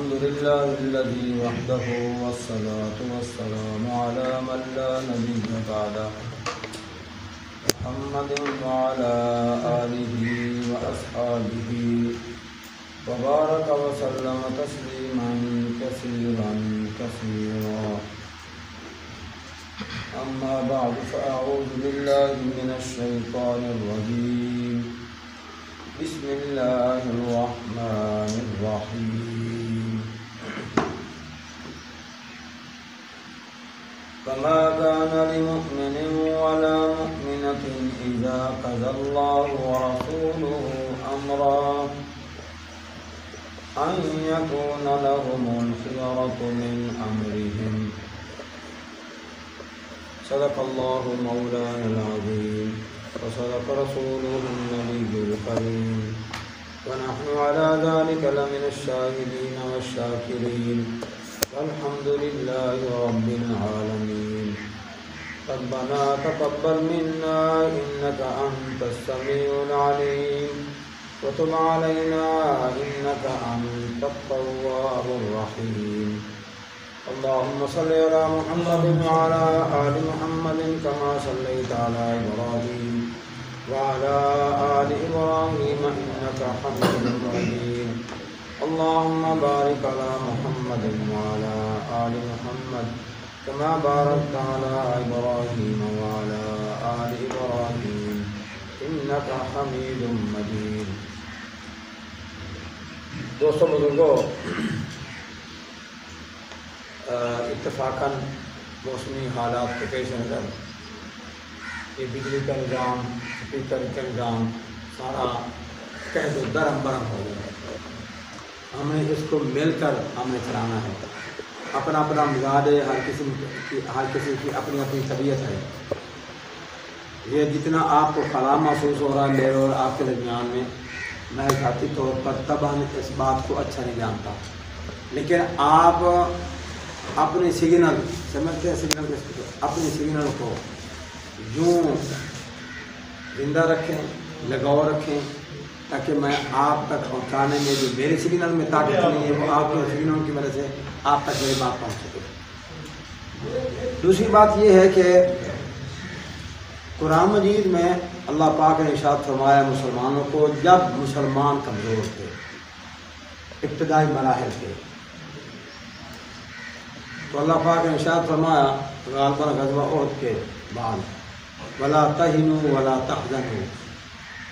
الحمد لله الذي وحده والصلاة والسلام على من لا نبي بعده محمد وعلى آله وأصحابه وبارك وسلم تسليما كثيرا كثيرا. أما بعد فأعوذ بالله من الشيطان الرجيم. بسم الله الرحمن الرحيم. فما كان لمؤمن ولا مؤمنة إذا قضى الله ورسوله أمرا أن يكون لهم الخيرة من أمرهم. صدق الله مولانا العظيم وصدق رسوله النبي الكريم ونحن على ذلك لمن الشاهدين والشاكرين والحمد لله رب العالمين. ربنا تقبل منا إنك أنت السميع العليم وتب علينا إنك أنت التواب الرحيم. اللهم صل على محمد وعلى آل محمد كما صليت على إبراهيم وعلى آل إبراهيم إنك حميد مجيد. اللهم بارك على محمد وعلى آل محمد كما باركت على إبراهيم وعلى آل إبراهيم إنك حميد مجيد. دوستو بزرگوں، اتفاقاً موسمی حالات کے پیش نظر یہ بجلی کا نظام، اسپیکر کا نظام سارا کہہ دو درم برم ہو گیا. ہمیں اس کو مل کر ہمیں چلانا ہے. اپنا اپنا مزاج ہے، ہر کسی کی اپنی اپنی طبیعت ہے. یہ جتنا آپ کو خلا محسوس ہو رہا ہے میرے اور آپ کے درمیان میں ذاتی طور پر طبعاً اس بات کو اچھا نہیں جانتا، لیکن آپ اپنے سگنل سمجھتے ہیں، اپنے سگنل کو یوں زندہ رکھیں، لگاؤ رکھیں، تاکہ میں آپ تک پہنچانے میں جو میرے سگنل میں طاقت نہیں ہے وہ آپ کے سگنل کی وجہ سے آپ تک میری بات پہنچ سکے. دوسری بات یہ ہے کہ قرآن مجید میں اللہ پاک نے ارشاد فرمایا مسلمانوں کو، جب مسلمان کمزور تھے، ابتدائی مراحل تھے، تو اللہ پاک نے ارشاد فرمایا غالباً غزوہ احد کے بعد، وَلَا تَهِنُوا وَلَا تَحْزَنُوا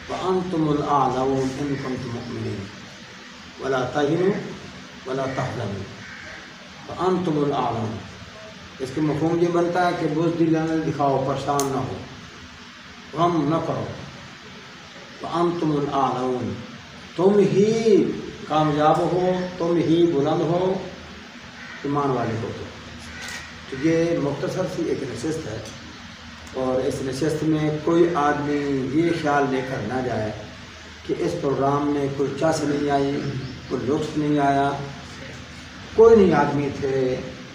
وَأَنْتُمُ الْأَعْلَوْنَ إِن كُنتُم مُؤْمِنِينَ. وَلَا تَهِنُوا وَلَا تَحْزَنُوا وَأَنْتُمُ الْأَعْلَوْنَ. اس کا مفہوم یہ بنتا ہے کہ بزدلی نہ دکھاؤ، پریشان نہ ہو، غم نہ کرو. وَأَنْتُمُ الْأَعْلَوْنَ، تم ہی کامیاب ہو، تم ہی بلند ہو، ایمان والے ہو. تو یہ مختصر سی ایک نشست ہے، اور اس نشست میں کوئی آدمی یہ خیال لے کر نہ جائے کہ اس پروگرام میں کوئی چس نہیں آئی، کوئی لطف نہیں آیا. کوئی نہیں آدمی تھے،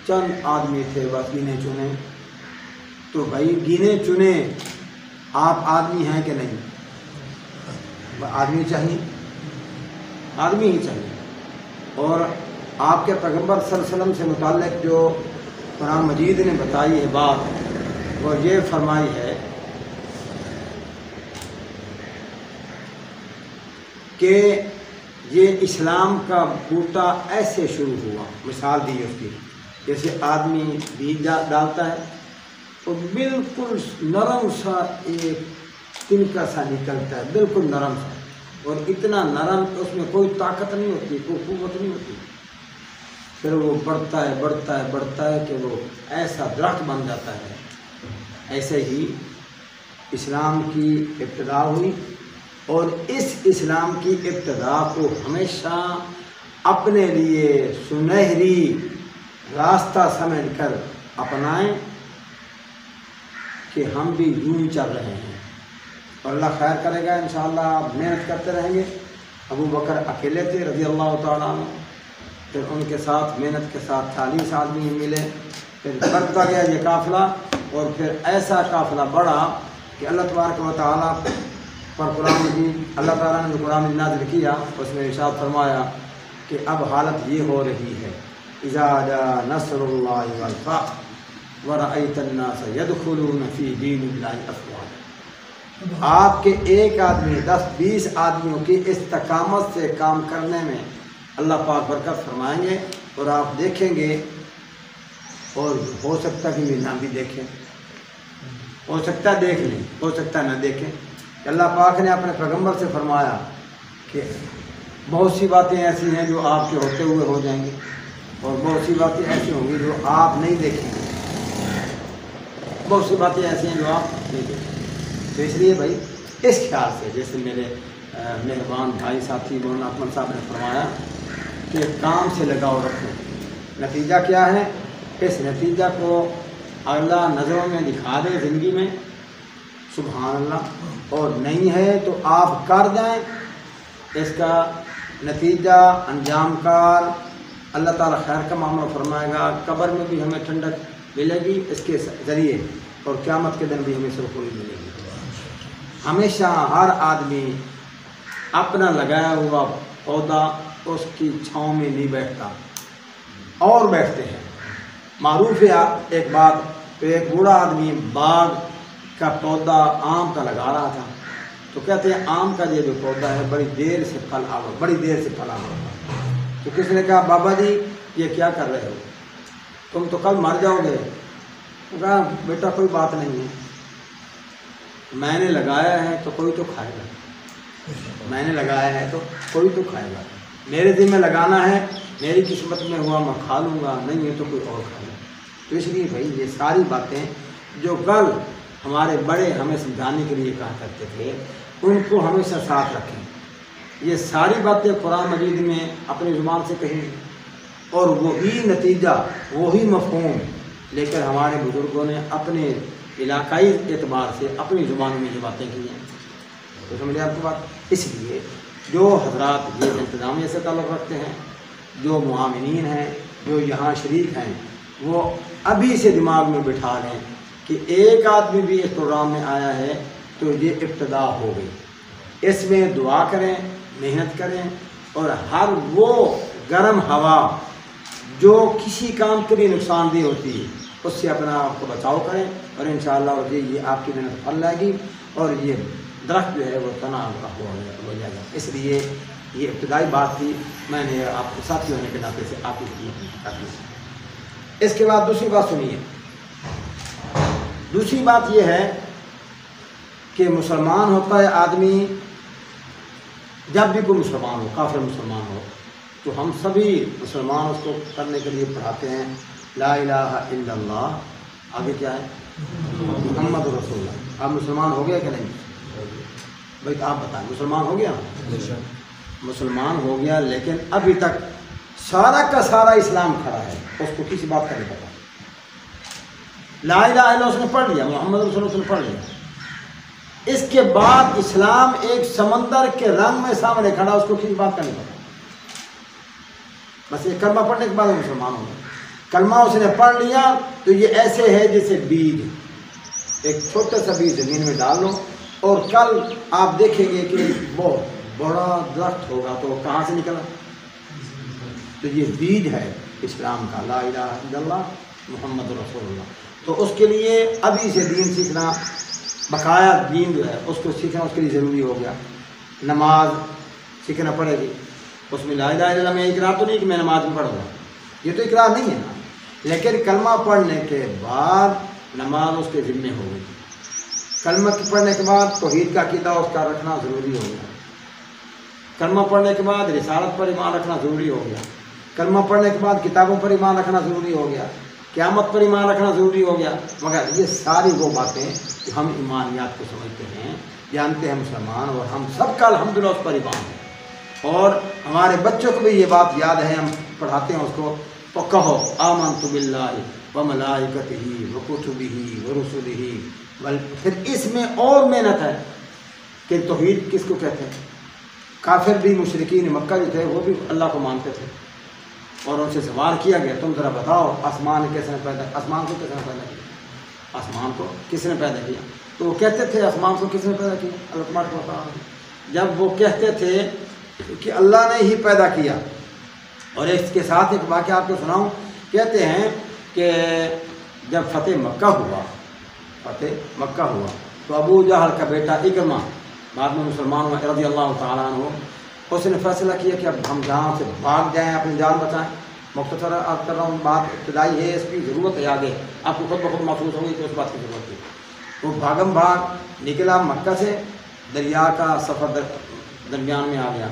چند آدمی تھے بس گینے چنے. تو بھائی گینے چنے آپ آدمی ہیں کہ نہیں؟ آدمی چاہیے، آدمی ہی چاہیے. اور آپ کے پیغمبر صلی اللہ علیہ وسلم سے متعلق جو قرآن مجید نے بتائی ہے بات، وہ یہ فرمائی ہے کہ یہ اسلام کا بوٹا ایسے شروع ہوا. مثال دی اس کی، جیسے آدمی بیج ڈالتا ہے تو بالکل نرم سا ایک تنکا سا نکلتا ہے، بالکل نرم سا، اور اتنا نرم اس میں کوئی طاقت نہیں ہوتی، کوئی قوت نہیں ہوتی. پھر وہ بڑھتا ہے بڑھتا ہے بڑھتا ہے کہ وہ ایسا درخت بن جاتا ہے. ایسے ہی اسلام کی ابتدا ہوئی، اور اس اسلام کی ابتدا کو ہمیشہ اپنے لیے سنہری راستہ سمجھ کر اپنائیں کہ ہم بھی یوں ہی چل رہے ہیں، اور اللہ خیر کرے گا انشاءاللہ. آپ محنت کرتے رہیں گے. ابو بکر اکیلے تھے رضی اللہ تعالیٰ عنہ، پھر ان کے ساتھ محنت کے ساتھ 40 آدمی ملے، پھر بڑھتا گیا یہ قافلہ، اور پھر ایسا قافلہ بڑھا کہ اللہ تبارک و تعالیٰ پر قرآن مجید، اللہ تعالیٰ نے جو قرآن نازل کیا اس میں ارشاد فرمایا کہ اب حالت یہ ہو رہی ہے اذا جاء نصر اللہ والفتح ورأیت الناس يدخلون فی دین اللہ افواجا، آپ کے ایک آدمی 10-20 آدمیوں کی استقامت سے کام کرنے میں اللہ پاک برکت فرمائیں گے، اور آپ دیکھیں گے، اور ہو سکتا ہے کہ نہ بھی دیکھیں، ہو سکتا ہے دیکھ لیں، ہو سکتا ہے نہ دیکھیں۔ اللہ پاک نے اپنے پیغمبر سے فرمایا کہ بہت سی باتیں ایسی ہیں جو آپ کے ہوتے ہوئے ہو جائیں گی، اور بہت سی باتیں ایسی ہوں گی جو آپ نہیں دیکھیں گے، بہت سی باتیں ایسی ہیں جو آپ نہیں دیکھیں گے۔ تو اس لیے بھائی اس خیال سے، جیسے میرے مہربان بھائی ساتھی مولانا اکمل صاحب نے فرمایا کہ کام سے لگاؤ رکھو، نتیجہ کیا ہے، اس نتیجہ کو اللہ نظروں میں دکھا دے زندگی میں، سبحان اللہ، اور نہیں ہے تو آپ کر جائیں، اس کا نتیجہ انجام کار اللہ تعالیٰ خیر کا معاملہ فرمائے گا، قبر میں بھی ہمیں ٹھنڈک ملے گی اس کے ذریعے، اور قیامت کے دن بھی ہمیں سرخوری ملے گی۔ ہمیشہ ہر آدمی اپنا لگایا ہوا پودا اس کی چھاؤں میں نہیں بیٹھتا، اور بیٹھتے ہیں۔ معروف ہے ایک بات، تو ایک بوڑھا آدمی باغ کا پودا آم کا لگا رہا تھا، تو کہتے ہیں آم کا یہ جو پودا ہے بڑی دیر سے پھل آ رہا، تو کس نے کہا بابا جی یہ کیا کر رہے ہو، تم تو کل مر جاؤ گے۔ تو کہا بیٹا کوئی بات نہیں ہے، میں نے لگایا ہے تو کوئی تو کھائے گا، میں نے لگایا ہے تو کوئی تو کھائے گا، میرے ذمہ لگانا ہے، میری قسمت میں ہوا میں کھا لوں گا، نہیں ہے تو کوئی اور کھا لے۔ تو اس لیے بھائی یہ ساری باتیں جو کل ہمارے بڑے ہمیں سمجھانے کے لیے کہا کرتے تھے، ان کو ہمیشہ ساتھ رکھیں۔ یہ ساری باتیں قرآن مجید میں اپنی زبان سے کہیں، اور وہی نتیجہ، وہی مفہوم لے کر ہمارے بزرگوں نے اپنے علاقائی اعتبار سے اپنی زبانوں میں یہ باتیں کی ہیں۔ تو سمجھے آپ کی بات؟ اس لیے جو حضرات یہ انتظامیہ سے تعلق رکھتے ہیں، جو معاونین ہیں، جو یہاں شریک ہیں، وہ ابھی سے دماغ میں بٹھا لیں کہ ایک آدمی بھی اس پروگرام میں آیا ہے تو یہ ابتدا ہو گئی، اس میں دعا کریں، محنت کریں، اور ہر وہ گرم ہوا جو کسی کام کے لیے نقصان دہ ہوتی ہے اس سے اپنا آپ کو بچاؤ کریں، اور انشاءاللہ یہ آپ کی محنت پھل لائے گی، اور یہ درخت جو ہے وہ تنا ہو جائے گا۔ اس لیے یہ ابتدائی بات تھی، میں نے آپ کے ساتھی ہونے کے ناطے سے آپ کی کرنی۔ اس کے بعد دوسری بات سنیے، دوسری بات یہ ہے کہ مسلمان ہوتا ہے آدمی، جب بھی کوئی مسلمان ہو، کافر مسلمان ہو، تو ہم سبھی مسلمان اس کو کرنے کے لیے پڑھاتے ہیں لا الہ الا اللہ، آگے کیا ہے محمد رسول اللہ۔ آپ مسلمان ہو گیا کہ نہیں بھائی؟ آپ بتائیں، مسلمان ہو گیا؟ مسلمان ہو گیا، لیکن ابھی تک سارا کا سارا اسلام کھڑا ہے، اس کو کسی بات کا نہیں پتا۔ لا الہ الا اللہ اس نے پڑھ لیا، محمد رسول اللہ نے پڑھ لیا، اس کے بعد اسلام ایک سمندر کے رنگ میں سامنے کھڑا، اس کو کسی بات کا نہیں پتا۔ بس یہ کلمہ پڑھنے کے بعد مسلمان ہو گیا۔ کلمہ اس نے پڑھ لیا تو یہ ایسے ہے جیسے بیج، ایک چھوٹا سا بیج زمین میں ڈال لو، اور کل آپ دیکھیں گے کہ بہت بڑا درخت ہوگا، تو کہاں سے نکلا؟ تو یہ بیج ہے اسلام کا، لا الہ الا اللہ محمد رسول اللہ۔ تو اس کے لیے ابھی سے دین سیکھنا، بقایا دین جو ہے اس کو سیکھنا اس کے لیے ضروری ہو گیا۔ نماز سیکھنا پڑے گی، اس میں لا الہ الا اللہ میں اقرار تو نہیں کہ میں نماز میں پڑھ رہا ہوں، یہ تو اقرار نہیں ہے نا، لیکن کلمہ پڑھنے کے بعد نماز اس کے ذمے ہو گئی۔ کلمہ پڑھنے کے بعد توحید کا عقیدہ اس کا رکھنا ضروری ہو گیا۔ کلمہ پڑھنے کے بعد رسالت پر ایمان رکھنا ضروری ہو گیا۔ کلمہ پڑھنے کے بعد کتابوں پر ایمان رکھنا ضروری ہو گیا، قیامت پر ایمان رکھنا ضروری ہو گیا۔ مگر یہ ساری وہ باتیں جو ہم ایمانیات کو سمجھتے ہیں، جانتے ہیں مسلمان، اور ہم سب کا الحمدللہ اس پر ایمان ہے، اور ہمارے بچوں کو بھی یہ بات یاد ہے، ہم پڑھاتے ہیں اس کو، تو کہو آمنت باللہ وملائکتہ وکتبہ ورسلہ، پھر اس میں اور محنت ہے کہ توحید کس کو کہتے ہیں۔ کافر بھی، مشرکین مکہ جو تھے وہ بھی اللہ کو مانتے تھے، اور ان سے سوال کیا گیا تم ذرا بتاؤ آسمان کس نے پیدا، آسمان کو کس نے پیدا کیا، آسمان کو کس نے پیدا کیا؟ تو وہ کہتے تھے آسمان کو کس نے پیدا کیا؟ اللہ تبارک و تعالیٰ۔ جب وہ کہتے تھے کہ اللہ نے ہی پیدا کیا، اور اس کے ساتھ ایک واقعہ آپ کو سناؤں. کہتے ہیں کہ جب فتح مکہ ہوا تو ابو جہل کا بیٹا اکرمہ بعد میں مسلمان ہوا رضی اللہ تعالیٰ عنہ، اس نے فیصلہ کیا کہ اب ہم جہاں سے بھاگ جائیں، اپنی جان بچائیں. مختصر آپ کر رہا ہوں، بات ابتدائی ہے، اس کی ضرورت ہے آگے آپ کو خود بخود محسوس ہوگی کہ اس بات کی ضرورت ہے. وہ بھاگم بھاگ نکلا مکہ سے، دریا کا سفر درمیان میں آ گیا،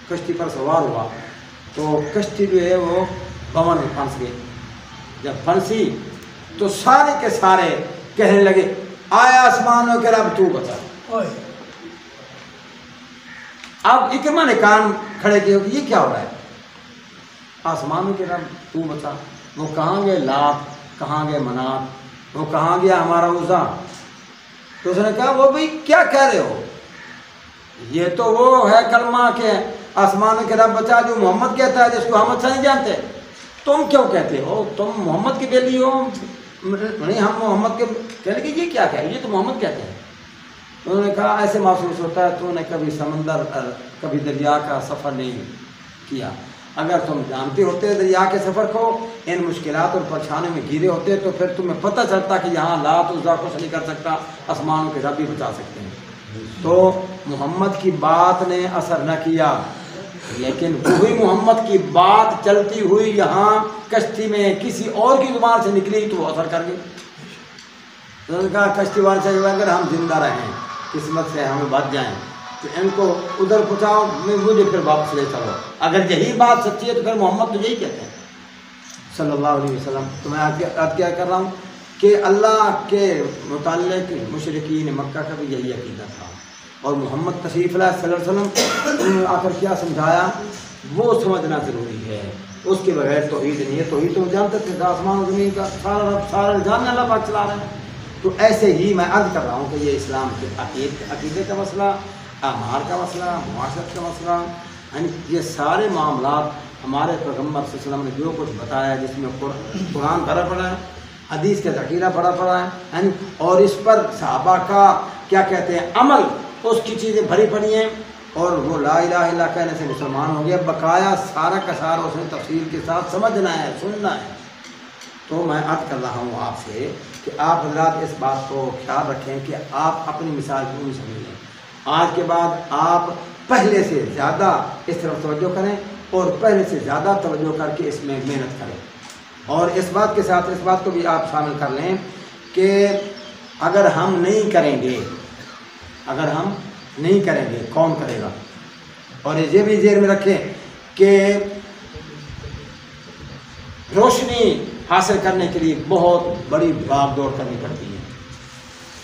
کشتی پر سوار ہوا تو کشتی جو ہے وہ بمن میں پھنس گئی. جب پھنسی تو سارے کے سارے کہنے لگے آیا آسمانوں کے رب تو بچا. اب اکرمہ نے کان کھڑے کیے کہ یہ کیا ہو رہا ہے، آسمانوں کے رب تو بچا. وہ کہاں گئے لات، کہاں گئے منات، وہ کہاں گیا ہمارا عزا. تو اس نے کہا وہ بھائی کیا کہہ رہے ہو، یہ تو وہ ہے کلمہ کہ آسمانوں کے رب بچا جو محمد کہتا ہے، جس کو ہم اچھا نہیں جانتے. تم کیوں کہتے ہو، تم محمد کی بیلی ہو. نہیں ہم محمد کے کہنے کہ یہ کیا کہہ، یہ تو محمد کہتے ہیں. انہوں نے کہا ایسے محسوس ہوتا ہے تو نے کبھی سمندر کبھی دریا کا سفر نہیں کیا. اگر تم جانتے ہوتے دریا کے سفر کو، ان مشکلات اور پریشانیوں میں گھیرے ہوتے تو پھر تمہیں پتہ چلتا کہ یہاں لات عزا کچھ نہیں کر سکتا، آسمانوں کے رب بھی بچا سکتے ہیں. تو محمد کی بات نے اثر نہ کیا، لیکن وہی محمد کی بات چلتی ہوئی یہاں کشتی میں کسی اور کی زبان سے نکلی تو وہ اثر کر گئی. انہوں نے کہا کشتی والے سے اگر ہم زندہ رہیں، قسمت سے ہمیں بچ جائیں تو ان کو ادھر پہنچاؤ، مجھے پھر واپس لے چلو. اگر یہی بات سچی ہے تو پھر محمد تو یہی کہتے ہیں صلی اللہ علیہ وسلم. تو میں آج کیا کر رہا ہوں کہ اللہ کے متعلق مشرکین مکہ کا بھی یہی عقیدہ تھا، اور محمد تشریف لائے صلی اللہ علیہ وسلم انہوں نے آ کر کیا سمجھایا وہ سمجھنا ضروری ہے. اس کے بغیر توحید نہیں ہے. توحید تو جانتے تھے آسمان و زمین کا سارا نظام اللہ پاک چلا رہے ہیں. تو ایسے ہی میں عرض کر رہا ہوں کہ یہ اسلام کے عقیدے کا مسئلہ، اعمال کا مسئلہ، معاشرت کا مسئلہ، یعنی یہ سارے معاملات ہمارے پیغمبر صلی اللہ علیہ وسلم نے جو کچھ بتایا، جس میں قرآن بھرا پڑا ہے، حدیث کا ذخیرہ بھرا پڑا ہے، یعنی اور اس پر صحابہ کا کیا کہتے ہیں عمل، اس کی چیزیں بھری پڑی ہیں. اور وہ لا الہ الا اللہ کہنے سے مسلمان ہو گیا. بقایا سارا کا سارا اس نے تفصیل کے ساتھ سمجھنا ہے، سننا ہے. تو میں عرض کر رہا ہوں آپ سے کہ آپ حضرات اس بات کو خیال رکھیں کہ آپ اپنی مثال کیوں نہیں سمجھ لیں. آج کے بعد آپ پہلے سے زیادہ اس طرف توجہ کریں اور پہلے سے زیادہ توجہ کر کے اس میں محنت کریں. اور اس بات کے ساتھ اس بات کو بھی آپ شامل کر لیں کہ اگر ہم نہیں کریں گے کون کرے گا. اور یہ بھی ذہن میں رکھیں کہ روشنی حاصل کرنے کے لیے بہت بڑی بھاگ دوڑ کرنی پڑتی ہے.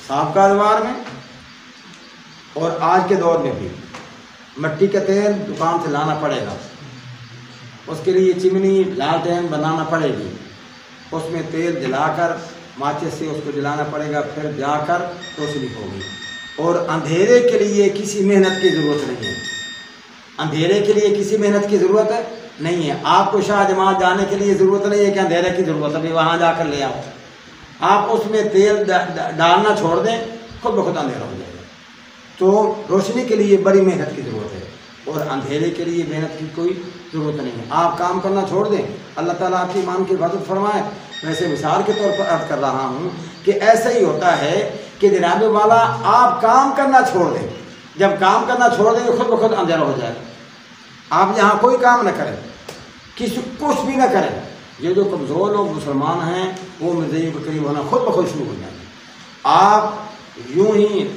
سابقہ دور میں اور آج کے دور میں بھی مٹی کا تیل دکان سے لانا پڑے گا، اس کے لیے چمنی لالٹین بنانا پڑے گی، اس میں تیل جلا کر ماچس سے اس کو جلانا پڑے گا، پھر جا کر روشنی ہوگی. اور اندھیرے کے لیے کسی محنت کی ضرورت نہیں ہے. اندھیرے کے لیے کسی محنت کی ضرورت نہیں ہے. آپ کو شاہ جماعت جانے کے لیے ضرورت نہیں ہے کہ اندھیرے کی ضرورت ہے وہاں جا کر لے آؤ. آپ اس میں تیل ڈالنا چھوڑ دیں، خود بخود اندھیرا ہو جائے گا. تو روشنی کے لیے بڑی محنت کی ضرورت ہے اور اندھیرے کے لیے محنت کی کوئی ضرورت نہیں ہے. آپ کام کرنا چھوڑ دیں، اللہ تعالیٰ آپ کی ایمان کی حفاظت فرمائے. ویسے مثال کے طور پر عرض کر رہا ہوں کہ ایسا ہی ہوتا ہے کہ جناب والا آپ کام کرنا چھوڑ دیں. جب کام کرنا چھوڑ دیں خود بخود اندھیرا ہو جائے. آپ یہاں کوئی کام نہ کریں، کچھ بھی نہ کریں. یہ جو کمزور لوگ مسلمان ہیں وہ مرزئی کے قریب ہونا خود بخود شروع ہو جائیں گے. آپ یوں ہی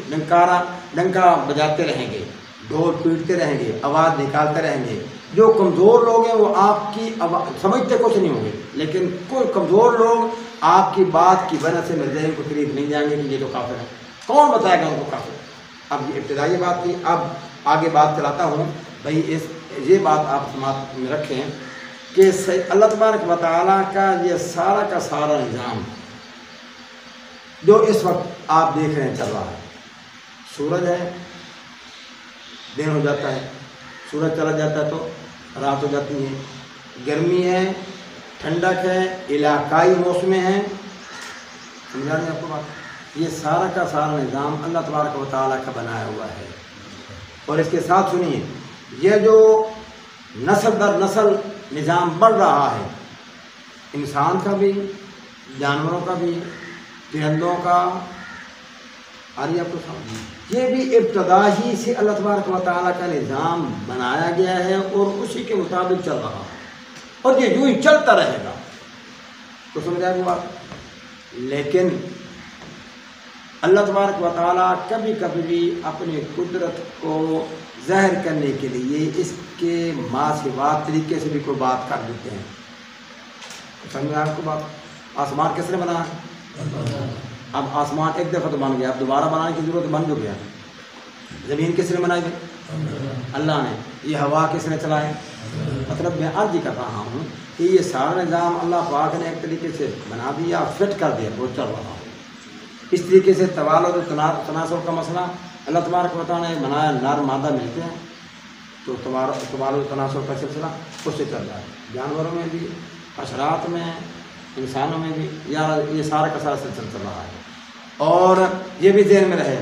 ڈنکا بجاتے رہیں گے، ڈھول پیٹتے رہیں گے، آواز نکالتے رہیں گے. جو کمزور لوگ ہیں وہ آپ کی سمجھتے کچھ نہیں ہوں گے، لیکن کوئی کمزور لوگ آپ کی بات کی وجہ سے مرزئی کے قریب نہیں جائیں گے کہ یہ تو کافر ہے. کون بتائے گا ان کو کافر؟ اب یہ ابتدائی بات تھی. اب آگے بات چلاتا ہوں. بھائی یہ بات آپ سماعت میں رکھیں کہ اللہ تبارک و تعالیٰ کا یہ سارا کا سارا نظام جو اس وقت آپ دیکھ رہے ہیں چل رہا ہے. سورج ہے، دن ہو جاتا ہے، سورج چلا جاتا ہے تو رات ہو جاتی ہے. گرمی ہے، ٹھنڈک ہے، علاقائی موسمیں ہیں. سمجھا رہے ہیں آپ کو بات؟ یہ سارا کا سارا نظام اللہ تبارک و تعالیٰ کا بنایا ہوا ہے. اور اس کے ساتھ سنیے، یہ جو نسل در نسل نظام بڑھ رہا ہے، انسان کا بھی، جانوروں کا بھی، پرندوں کا، آپ کو سمجھ، یہ بھی ابتدا ہی سے اللہ تبارک و تعالیٰ کا نظام بنایا گیا ہے اور اسی کے مطابق چل رہا ہے، اور یہ یوں ہی چلتا رہے گا، تو سمجھ آئے گی بات۔ لیکن اللہ تبارک و تعالیٰ کبھی کبھی بھی اپنی قدرت کو ظاہر کرنے کے لیے اس کے ماں سے بات طریقے سے بھی کوئی بات کر دیتے ہیں۔ سمجھ آپ کو بات؟ آسمان کس نے بنایا؟ اب آسمان ایک دفعہ تو بن گیا، اب دوبارہ بنانے کی ضرورت بن جو گیا۔ زمین کس نے بنائی گئی؟ اللہ نے۔ یہ ہوا کس نے چلائے؟ مطلب میں عرض ہی کر رہا ہوں کہ یہ سارا نظام اللہ پاک نے ایک طریقے سے بنا دیا، فٹ کر دیا، وہ چل رہا ہے۔ اس طریقے سے توالد و تناسب کا مسئلہ اللہ تبارک و تعالیٰ نے بنایا، نر مادہ ملتے ہیں تو توالد و تناسب کا سلسلہ اس سے چل رہا ہے، جانوروں میں بھی، حشرات میں، انسانوں میں بھی، یا یہ سارا کا سارا سلسلہ چل رہا ہے۔ اور یہ بھی ذہن میں رہے،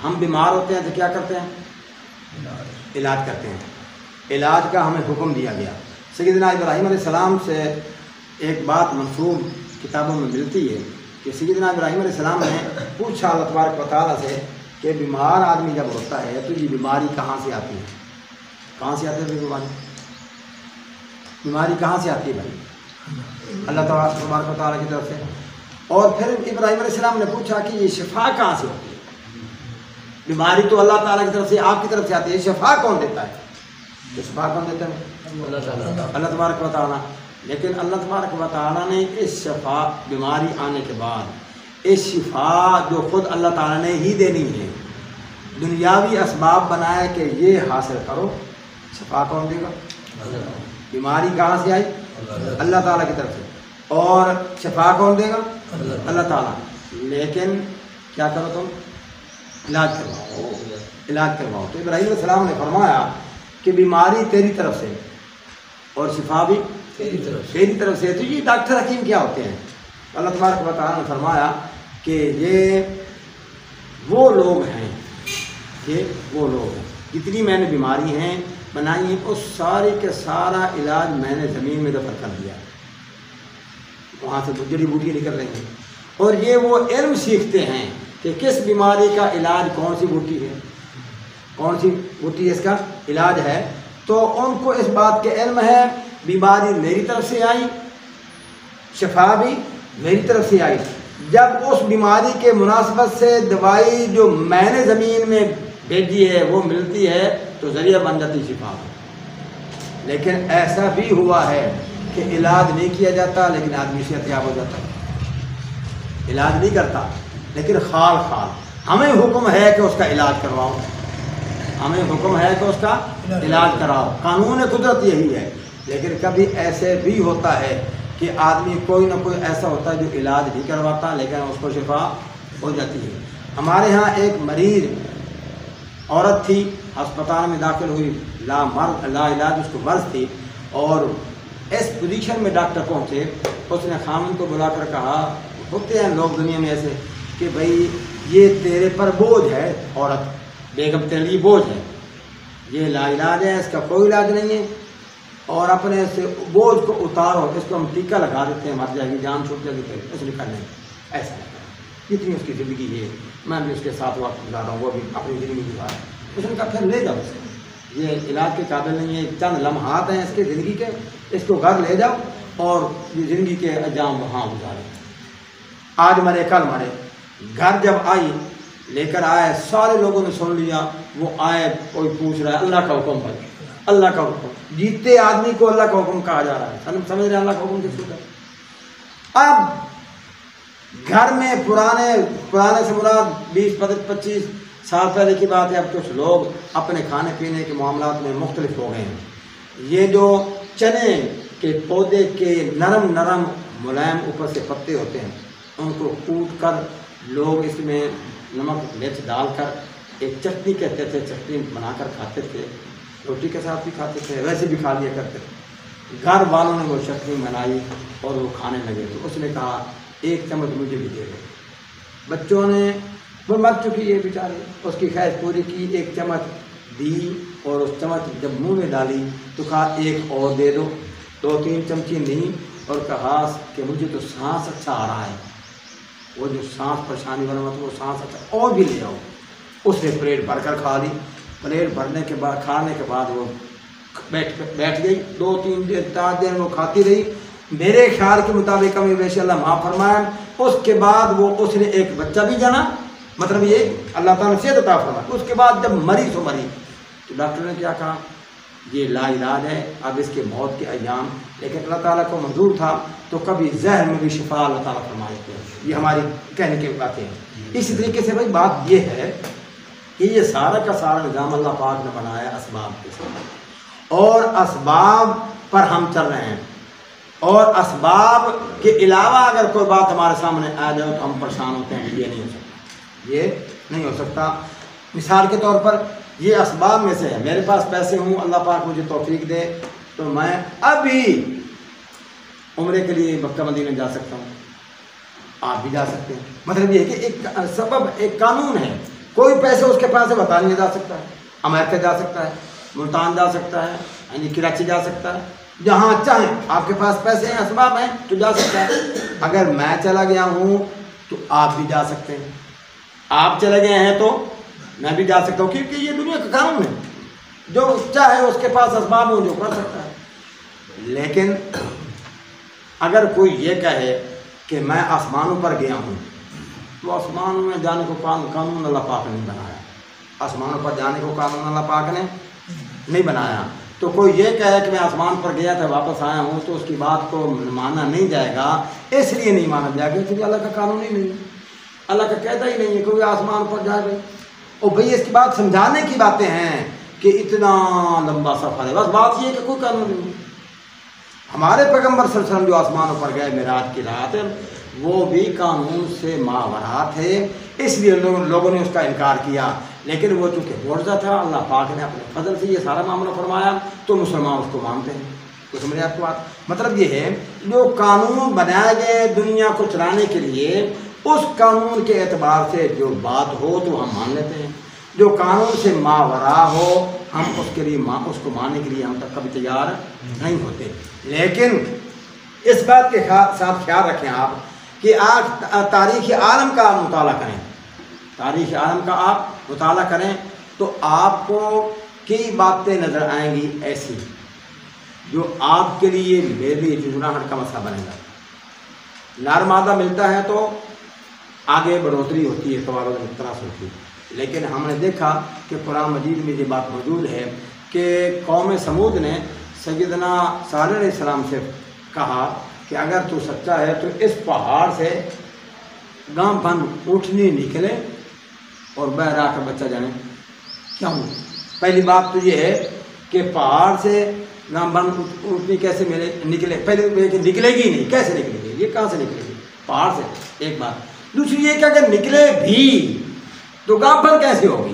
ہم بیمار ہوتے ہیں تو کیا کرتے ہیں؟ علاج کرتے ہیں۔ علاج کا ہمیں حکم دیا گیا۔ سیدنا ابراہیم علیہ السلام سے ایک بات منسوب کتابوں میں ملتی ہے کہ سیدنا ابراہیم علیہ السلام نے پوچھا اللہ تبارک و تعالیٰ سے کہ بیمار آدمی جب ہوتا ہے تو یہ بیماری کہاں سے آتی ہے؟ کہاں سے آتی ہے بیماری کہاں سے آتی ہے بھائی؟ اللہ تبارک و تعالیٰ کی طرف سے۔ اور پھر ابراہیم علیہ السلام نے پوچھا کہ یہ شفا کہاں سے ہوتی ہے؟ بیماری تو اللہ تعالیٰ کی طرف سے، آپ کی طرف سے آتی ہے، شفا کون دیتا ہے؟ شفا کون دیتا ہے؟ اللہ تبارک و تعالیٰ۔ لیکن اللہ تبارک و تعالیٰ نے اس شفا، بیماری آنے کے بعد اس شفا جو خود اللہ تعالیٰ نے ہی دینی ہے، دنیاوی اسباب بنایا کہ یہ حاصل کرو، شفا کون دے گا؟ بیماری کہاں سے آئی؟ اللہ تعالیٰ کی طرف سے۔ اور شفا کون دے گا؟ اللہ تعالیٰ۔ لیکن کیا کرو تم؟ علاج کرواؤ، علاج کرواؤ۔ تو ابراہیم علیہ السلام نے فرمایا کہ بیماری تیری طرف سے اور شفا بھی تیری طرف سے۔ تو یہ ڈاکٹر حکیم کیا ہوتے ہیں؟ اللہ تبارک و تعالیٰ نے فرمایا کہ یہ وہ لوگ ہیں، جتنی میں نے بیماری ہیں بنائی ہیں اس ساری کے سارا علاج میں نے زمین میں دفن کر دیا، وہاں سے جڑی بوٹیاں نکل رہی ہیں، اور یہ وہ علم سیکھتے ہیں کہ کس بیماری کا علاج کون سی بوٹی ہے، کون سی بوٹی اس کا علاج ہے۔ تو ان کو اس بات کے علم ہے بیماری میری طرف سے آئی، شفا بھی میری طرف سے آئی۔ جب اس بیماری کے مناسبت سے دوائی جو میں نے زمین میں بھیجی ہے وہ ملتی ہے تو ذریعہ بن جاتی شفا۔ لیکن ایسا بھی ہوا ہے کہ علاج نہیں کیا جاتا لیکن آدمی صحت یاب ہو جاتا ہے، علاج نہیں کرتا لیکن خال ہمیں حکم ہے کہ اس کا علاج کرواؤ، ہمیں حکم ہے کہ اس کا علاج کراؤ، قانون قدرت یہی ہے۔ لیکن کبھی ایسے بھی ہوتا ہے کہ آدمی کوئی نہ کوئی ایسا ہوتا ہے جو علاج نہیں کرواتا لیکن اس کو شفا ہو جاتی ہے۔ ہمارے ہاں ایک مریض عورت تھی، ہسپتال میں داخل ہوئی، لا علاج، اس کو مرض تھی، اور اس پوزیشن میں ڈاکٹر پہنچے، اس نے خامن کو بلا کر کہا، ہوتے ہیں لوگ دنیا میں ایسے کہ بھائی یہ تیرے پر بوجھ ہے، عورت بیگم تیرے لیے بوجھ ہے، یہ لا علاج ہے، اس کا کوئی علاج نہیں ہے، اور اپنے سے بوجھ کو اتارو، اس کو ہم ٹیکہ لگا دیتے ہیں، مر جائے گی، جان چھوٹ جائے گی، اس لیے کرنا ہے ایسا نہیں، اتنی اس کی زندگی ہے، میں بھی اس کے ساتھ وقت گزار رہا ہوں، وہ بھی اپنی زندگی گزار، اس نے کہا پھر لے جاؤ اسے، یہ علاج کے قابل نہیں ہے، چند لمحات ہیں اس کے زندگی کے، اس کو گھر لے جاؤ اور یہ زندگی کے انجام وہاں گزارے، آج مرے کل مرے۔ گھر جب آئی، لے کر آئے، سارے لوگوں نے سن لیا، وہ آئے، کوئی پوچھ رہا ہے اللہ کا حکم بھائی، اللہ کا حکم، جیتے آدمی کو اللہ کا حکم کہا جا رہا ہے، سمجھ رہے ہیں اللہ کا حکم کس کو ہے؟ اب گھر میں پرانے سے مراد 20-25 سال پہلے کی بات ہے، اب کچھ لوگ اپنے کھانے پینے کے معاملات میں مختلف ہو گئے ہیں۔ یہ جو چنے کے پودے کے نرم ملائم اوپر سے پتے ہوتے ہیں، ان کو کوٹ کر لوگ اس میں نمک مرچ ڈال کر ایک چٹنی کہتے تھے، چٹنی بنا کر کھاتے تھے، روٹی کے ساتھ بھی کھاتے تھے، ویسے بھی کھا لیا کرتے تھے۔ گھر والوں نے وہ چٹنی بنائی اور وہ کھانے لگے، تو اس نے کہا ایک چمچ مجھے بھی دے دو۔ بچوں نے، وہ مر چکی ہے بیچارے، اس کی خواہش پوری کی، ایک چمچ دی، اور اس چمچ جب منہ میں ڈالی تو کہا ایک اور دے دو، 2-3 چمچی لی اور کہا کہ مجھے تو سانس اچھا آ رہا ہے، وہ جو سانس پریشانی والا مت وہ سانس اچھا اور بھی لے آؤ. اس نے پلیٹ بھر کر کھا لی. پلیٹ بھرنے کے بعد کھانے کے بعد وہ بیٹھ گئی. 2-3 دن 4 دن وہ کھاتی رہی. میرے خیال کے مطابق کمی بیشی اللہ معاف فرمائے. اس کے بعد وہ اس نے ایک بچہ بھی جنا، مطلب یہ اللہ تعالیٰ نے صحت عطا فرمایا. اس کے بعد جب مری تو ڈاکٹر نے کیا کہا، یہ لا علاج ہے، اب اس کے موت کے ایام. لیکن اللہ تعالیٰ کو منظور تھا تو کبھی زہر میں بھی شفا اللہ تعالیٰ فرما دیتے ہیں. یہ ہماری کہنے کی باتیں ہیں. اسی طریقے سے بھائی بات یہ ہے کہ یہ سارا کا سارا نظام اللہ پاک نے بنایا اسباب کے ساتھ، اور اسباب پر ہم چل رہے ہیں. اور اسباب کے علاوہ اگر کوئی بات ہمارے سامنے آ جائے تو ہم پریشان ہوتے ہیں. یہ نہیں ہو سکتا، یہ نہیں ہو سکتا. مثال کے طور پر یہ اسباب میں سے ہے. میرے پاس پیسے ہوں، اللہ پاک مجھے توفیق دے تو میں ابھی عمرے کے لیے مکہ مدینہ جا سکتا ہوں، آپ بھی جا سکتے ہیں. مطلب یہ ہے کہ ایک سبب، ایک قانون ہے. کوئی پیسے اس کے پاس سے برطانیہ جا سکتا ہے، امریکہ جا سکتا ہے، ملتان جا سکتا ہے، یعنی کراچی جا سکتا ہے. جہاں چاہیں آپ کے پاس پیسے ہیں، اسباب ہیں تو جا سکتا ہے. اگر میں چلا گیا ہوں تو آپ بھی جا سکتے ہیں. آپ چلے گئے ہیں تو میں بھی جا سکتا ہوں، کیونکہ یہ دنیا کا قانون ہے. جو چاہے اس کے پاس اسباب ہوں جو کر سکتا ہے. لیکن اگر کوئی یہ کہے کہ میں آسمانوں پر گیا ہوں تو آسمانوں میں جانے کو قانون اللہ پاک نے نہیں بنایا. آسمانوں پر جانے کو قانون اللہ پاک نے نہیں بنایا. تو کوئی یہ کہے کہ میں آسمان پر گیا تھا واپس آیا ہوں تو اس کی بات کو مانا نہیں جائے گا. اس لیے نہیں مانا جائے گا کیونکہ اللہ کا قانون ہی نہیں ہے. اللہ کا کہتا ہی نہیں ہے کوئی آسمان پر جائے گا. اور بھئی اس کی بات سمجھانے کی باتیں ہیں کہ اتنا لمبا سفر ہے. بس بات یہ ہے کہ کوئی قانون نہیں ہے. ہمارے پیغمبر صلی اللہ علیہ وسلم جو آسمانوں پر گئے معراج کی رات، وہ بھی قانون سے ماورا تھے. اس لیے لوگوں نے اس کا انکار کیا. لیکن وہ چونکہ معجزہ تھا، اللہ پاک نے اپنے فضل سے یہ سارا معاملہ فرمایا تو مسلمان اس کو مانتے ہیں. تو سمجھے آپ کو بات؟ مطلب یہ ہے جو قانون بنائے گئے دنیا کو چلانے کے لیے، اس قانون کے اعتبار سے جو بات ہو تو ہم مان لیتے ہیں. جو قانون سے ماورا ہو ہم اس کے لیے اس کو ماننے کے لیے ہم تک کبھی تیار نہیں ہوتے. لیکن اس بات کے ساتھ خیال رکھیں آپ کہ آپ تاریخ عالم کا آپ مطالعہ کریں، تاریخ عالم کا آپ مطالعہ کریں تو آپ کو کئی باتیں نظر آئیں گی ایسی جو آپ کے لیے میرے لیے جھنجھلاہٹ کا مسئلہ بنے گا. نار مادہ ملتا ہے تو آگے بڑھوتری ہوتی ہے، توارث اختلاف ہوتی ہے. لیکن ہم نے دیکھا کہ قرآن مجید میں یہ بات موجود ہے کہ قوم سمود نے سیدنا صالح علیہ السلام سے کہا کہ اگر تو سچا ہے تو اس پہاڑ سے گام بند اونٹنی نکلے اور بہرا کر بچہ جانے. کیوں؟ پہلی بات تو یہ ہے کہ پہاڑ سے گام بند اونٹنی کیسے نکلے؟ پہلے نکلے گی نہیں، کیسے نکلے گی؟ یہ کہاں سے نکلے گی؟ پہاڑ سے. ایک بات. دوسری یہ کہ اگر نکلے بھی تو گام بند کیسے ہوگی؟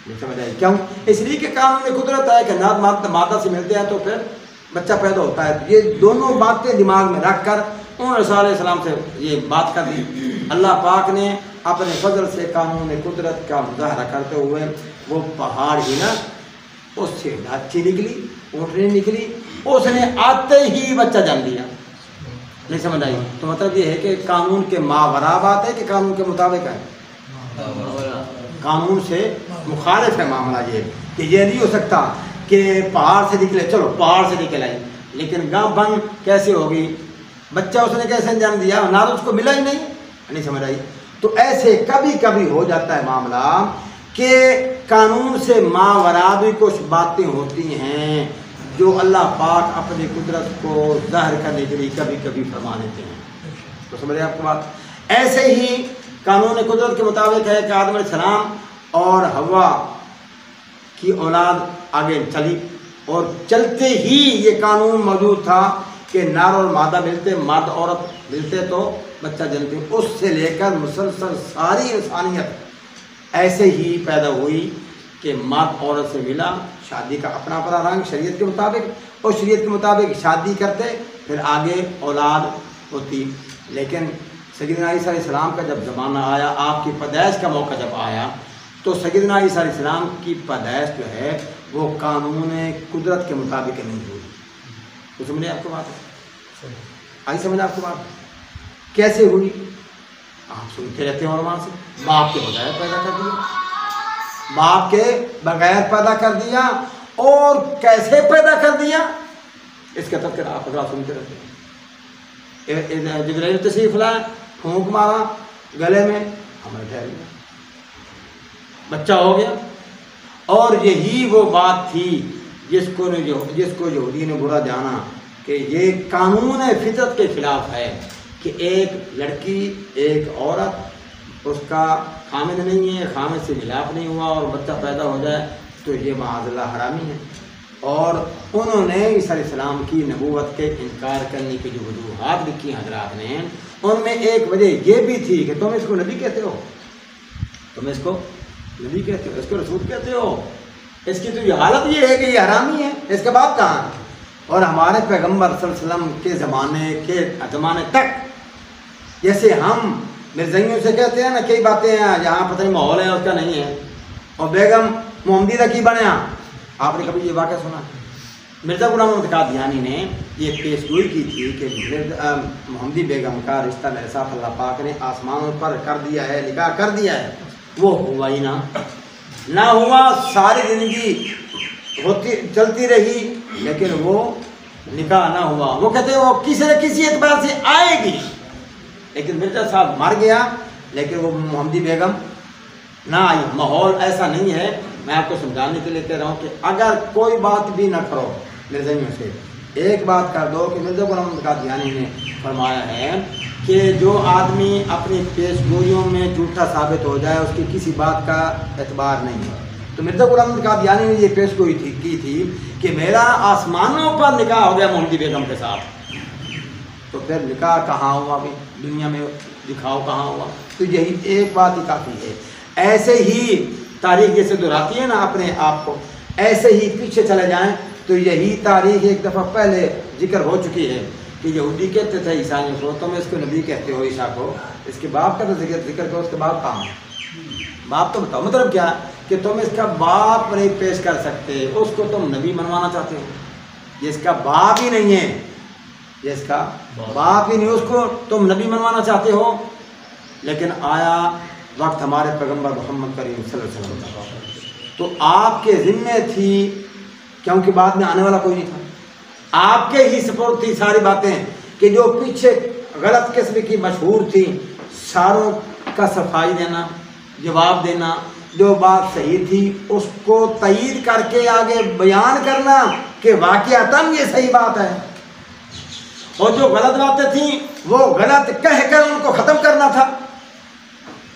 نہیں سمجھ آئی؟ کیوں؟ اس لیے کہ قانون میں قدرت ہے کہ نات مادہ سے ملتے ہیں تو پھر بچہ پیدا ہوتا ہے. یہ دونوں باتیں دماغ میں رکھ کر انہوں نے صلی اللہ علیہ السلام سے یہ بات کر دی. اللہ پاک نے اپنے فضل سے قانون قدرت کا مظاہرہ کرتے ہوئے وہ پہاڑ ہی نا اس سے ڈھچی نکلی، اونٹنی نکلی، اس نے آتے ہی بچہ جن دیا. نہیں سمجھ آئی؟ تو مطلب یہ ہے کہ قانون کے ماورا بات ہے کہ قانون کے مطابق ہے، قانون سے مخالف ہے معاملہ. یہ کہ یہ نہیں ہو سکتا کہ پہاڑ سے نکلے، چلو پہاڑ سے نکل آئی لیکن گاں بند کیسے ہوگی؟ بچہ اس نے کیسے جنم دیا؟ نہ اس کو ملا ہی نہیں سمجھ آئی؟ تو ایسے کبھی کبھی ہو جاتا ہے معاملہ کہ قانون سے ماورا بھی کچھ باتیں ہوتی ہیں جو اللہ پاک اپنی قدرت کو ظاہر کرنے کے لیے کبھی کبھی فرما دیتے ہیں. تو سمجھے آپ کو بات؟ ایسے ہی قانون قدرت کے مطابق ہے کہ آدم علیہ السلام اور حوا کی اولاد آگے چلی اور چلتے ہی یہ قانون موجود تھا کہ نر اور مادہ ملتے، مرد عورت ملتے تو بچہ جنتے. اس سے لے کر مسلسل ساری انسانیت ایسے ہی پیدا ہوئی کہ مرد عورت سے ملا، شادی کا اپنا اپنا رنگ شریعت کے مطابق، اور شریعت کے مطابق شادی کرتے پھر آگے اولاد ہوتی. لیکن سیدنا عیسیٰ علیہ السلام کا جب زمانہ آیا، آپ کی پیدائش کا موقع جب آیا تو سیدنا عیسیٰ علیہ السلام کی پیدائش جو ہے وہ قانون قدرت کے مطابق نہیں ہوئی. تو سمجھے آپ کو بات آئی سمجھ آپ کو بات کیسے ہوئی؟ آپ سنتے رہتے ہیں علماء سے باپ کے بغیر پیدا کر دیا، باپ کے بغیر پیدا کر دیا، اور کیسے پیدا کر دیا اس کا تذکرہ آپ حضرات سنتے رہتے ہیں۔ جبرائیل تشریف لائے، پھونک مارا گلے میں، ہمیں ٹھہر گیا، بچہ ہو گیا۔ اور یہی وہ بات تھی جس کو یہودی نے برا جانا کہ یہ قانون فطرت کے خلاف ہے کہ ایک لڑکی ایک عورت اس کا خامد نہیں ہے، خامد سے ملاپ نہیں ہوا اور بچہ پیدا ہو جائے تو یہ معاذ اللہ حرامی ہے۔ اور انہوں نے عیسیٰ علیہ السلام کی نبوت کے انکار کرنے کی جو وجوہات لکھی حضرات نے، ان میں ایک وجہ یہ بھی تھی کہ تم اس کو نبی کہتے ہو، تم اس کو نبی کہتے ہو، اس کو رسول کہتے ہو، اس کی تو یہ حالت یہ ہے کہ یہ حرامی ہے، اس کا باپ کہاں ہے؟ اور ہمارے پیغمبر صلی اللہ علیہ وسلم کے زمانے تک جیسے ہم مرزائیوں سے کہتے ہیں نا کئی باتیں ہیں جہاں پتہ نہیں ماحول ہے اس کا نہیں ہے، اور بیگم محمدی کا کی بنیا، آپ نے کبھی یہ واقعہ سنا؟ مرزا غلام محمد قادیانی نے یہ پیش گوئی کی تھی کہ محمدی بیگم کا رشتہ میرے ساتھ اللہ پاک نے آسمانوں پر کر دیا ہے، نکاح کر دیا ہے، وہ ہوا ہی نہ ہوا، ساری زندگی ہوتی چلتی رہی لیکن وہ نکاح نہ ہوا۔ وہ کہتے ہیں وہ کسی نہ کسی اعتبار سے آئے گی، لیکن مرزا صاحب مر گیا لیکن وہ محمدی بیگم نہ آئی۔ ماحول ایسا نہیں ہے، میں آپ کو سمجھانے کے لیے کہہ رہا ہوں کہ اگر کوئی بات بھی نہ کرو مرزائیوں سے، ایک بات کر دو کہ مرزا غلام محمد قادیانی نے فرمایا ہے کہ جو آدمی اپنی پیش گوئیوں میں جھوٹا ثابت ہو جائے اس کی کسی بات کا اعتبار نہیں ہے۔ تو مرزا غلام محمد قادیانی نے یہ پیش گوئی کی تھی کہ میرا آسمانوں پر نکاح ہو گیا محمدی بیگم کے ساتھ، تو پھر نکاح کہاں ہوا بھی دنیا میں دکھاؤ کہاں ہوا؟ تو یہی ایک بات ہی کافی ہے۔ ایسے ہی تاریخ جیسے دہراتی ہے نا اپنے آپ کو، ایسے ہی پیچھے چلے جائیں تو یہی تاریخ ایک دفعہ پہلے ذکر ہو چکی ہے کہ یہودی کہتے تھے عیسائیوں کو تم اس کو نبی کہتے ہو عیسیٰ کو، اس کے باپ کا تو ذکر کرو، اس کے باپ کہاں ہے؟ باپ تو بتاؤ، مطلب کیا کہ تم اس کا باپ نہیں پیش کر سکتے، اس کو تم نبی منوانا چاہتے ہو، یہ اس کا باپ ہی نہیں ہے، یہ اس کا باپ ہی نہیں، اس کو تم نبی منوانا چاہتے ہو۔ لیکن آیا وقت ہمارے پیغمبر محمد کریم صلی اللہ علیہ وسلم کا، تو آپ کے ذمے تھی، کیونکہ بعد میں آنے والا کوئی نہیں تھا، آپ کے ہی سپورٹ تھی ساری باتیں کہ جو پیچھے غلط قسم کی مشہور تھی ساروں کا صفائی دینا، جواب دینا، جو بات صحیح تھی اس کو تائید کر کے آگے بیان کرنا کہ واقعتاً یہ صحیح بات ہے، اور جو غلط باتیں تھیں وہ غلط کہہ کر ان کو ختم کرنا تھا۔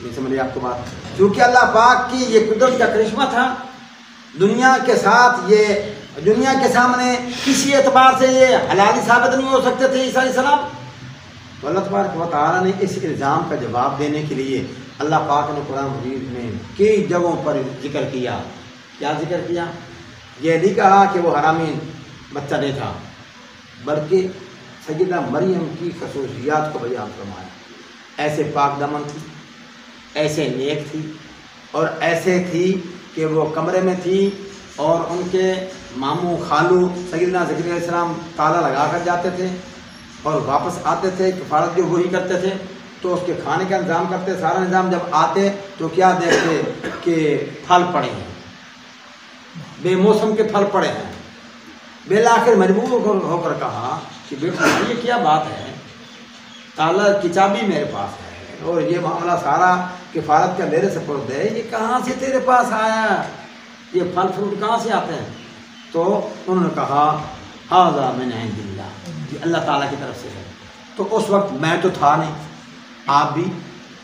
نہیں سمجھے آپ کو بات؟ کیونکہ اللہ پاک کی یہ قدرت کا کرشمہ تھا، دنیا کے ساتھ یہ دنیا کے سامنے کسی اعتبار سے یہ حلالی ثابت نہیں ہو سکتے تھے عیسیٰ علیہ السلام۔ تو اللہ تبارک و تعالیٰ نے اس الزام کا جواب دینے کے لیے اللہ پاک نے قرآن مجید میں کئی جگہوں پر ذکر کیا۔ کیا ذکر کیا؟ یہ نہیں کہا کہ وہ حرامی بچہ نہیں تھا، بلکہ سیدہ مریم کی خصوصیات کو بیان فرمایا۔ ایسے پاک دامن تھی، ایسے نیک تھی، اور ایسے تھی کہ وہ کمرے میں تھی اور ان کے ماموں خالو سیدنا زکریا علیہ السلام تالا لگا کر جاتے تھے اور واپس آتے تھے، کفارت جو وہی کرتے تھے، تو اس کے کھانے کا انتظام کرتے، سارا نظام، جب آتے تو کیا دیکھتے کہ پھل پڑے ہیں، بے موسم کے پھل پڑے ہیں۔ بالآخر مجبور ہو کر کہا کہ بیٹا یہ کیا بات ہے، تالا کی چابی میرے پاس ہے اور یہ معاملہ سارا کفارت کا میرے سپرد ہے، یہ کہاں سے تیرے پاس آیا، یہ پھل فروٹ کہاں سے آتے ہیں؟ تو انہوں نے کہا ھذا من عند اللہ، یہ اللہ تعالیٰ کی طرف سے ہے۔ تو اس وقت میں تو تھا نہیں، آپ بھی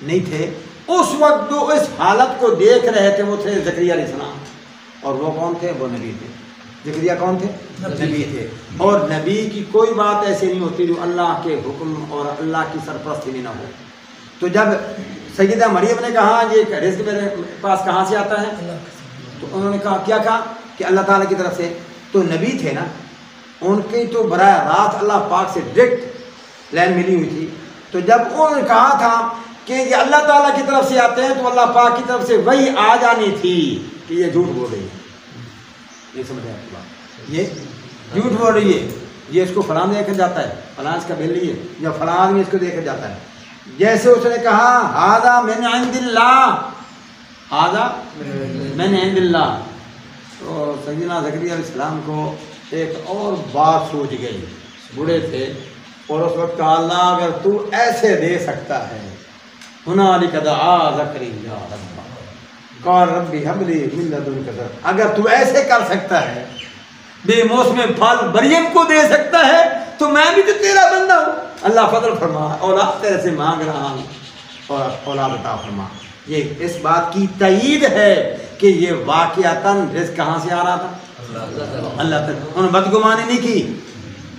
نہیں تھے، اس وقت جو اس حالت کو دیکھ رہے تھے وہ تھے زکریا علیہ السلام، اور وہ کون تھے؟ وہ نبی تھے۔ زکریا کون تھے؟ نبی تھے، اور نبی کی کوئی بات ایسی نہیں ہوتی جو اللہ کے حکم اور اللہ کی سرپرستی میں نہ ہو۔ تو جب سیدہ مریم نے کہا یہ رزق میرے پاس کہاں سے آتا ہے، تو انہوں نے کہا کیا کہا کہ اللہ تعالیٰ کی طرف سے، تو نبی تھے نا، ان کی تو براہ راست اللہ پاک سے ڈائریکٹ لائن ملی ہوئی تھی۔ تو جب انہوں نے کہا تھا کہ یہ اللہ تعالیٰ کی طرف سے آتے ہیں تو اللہ پاک کی طرف سے وہی آ جانی تھی کہ یہ جھوٹ بول رہی ہے۔ نہیں سمجھ رہے آپ کی بات؟ یہ جھوٹ بول رہی ہے، یہ اس کو فلاں دیکھا جاتا ہے، فلاں اس کا بلی ہے، یا فلاں آدمی اس کو دیکھا جاتا ہے. جیسے اس نے کہا ھذا من عند اللہ، ھذا من عند اللہ، تو سیدنا زکریا علیہ السلام کو ایک اور بات سوچ گئی. بوڑھے تھے اور اس وقت کہا اللہ اگر تو ایسے دے سکتا ہے، ہنالک دعا زکریا ربہ قال رب هب لي من لدنك ذرية، اگر تو ایسے کر سکتا ہے، بے موسم پھل مریم کو دے سکتا ہے، تو میں بھی تو تیرا بندہ ہوں. اللہ فضل فرما، اولاد تیرے سے مانگ رہا ہوں اور اولاد عطا فرما. یہ اس بات کی تائید ہے کہ یہ واقعتاً رزق کہاں سے آ رہا تھا؟ اللہ تعالیٰ. انہوں نے بدگمانی نہیں کی،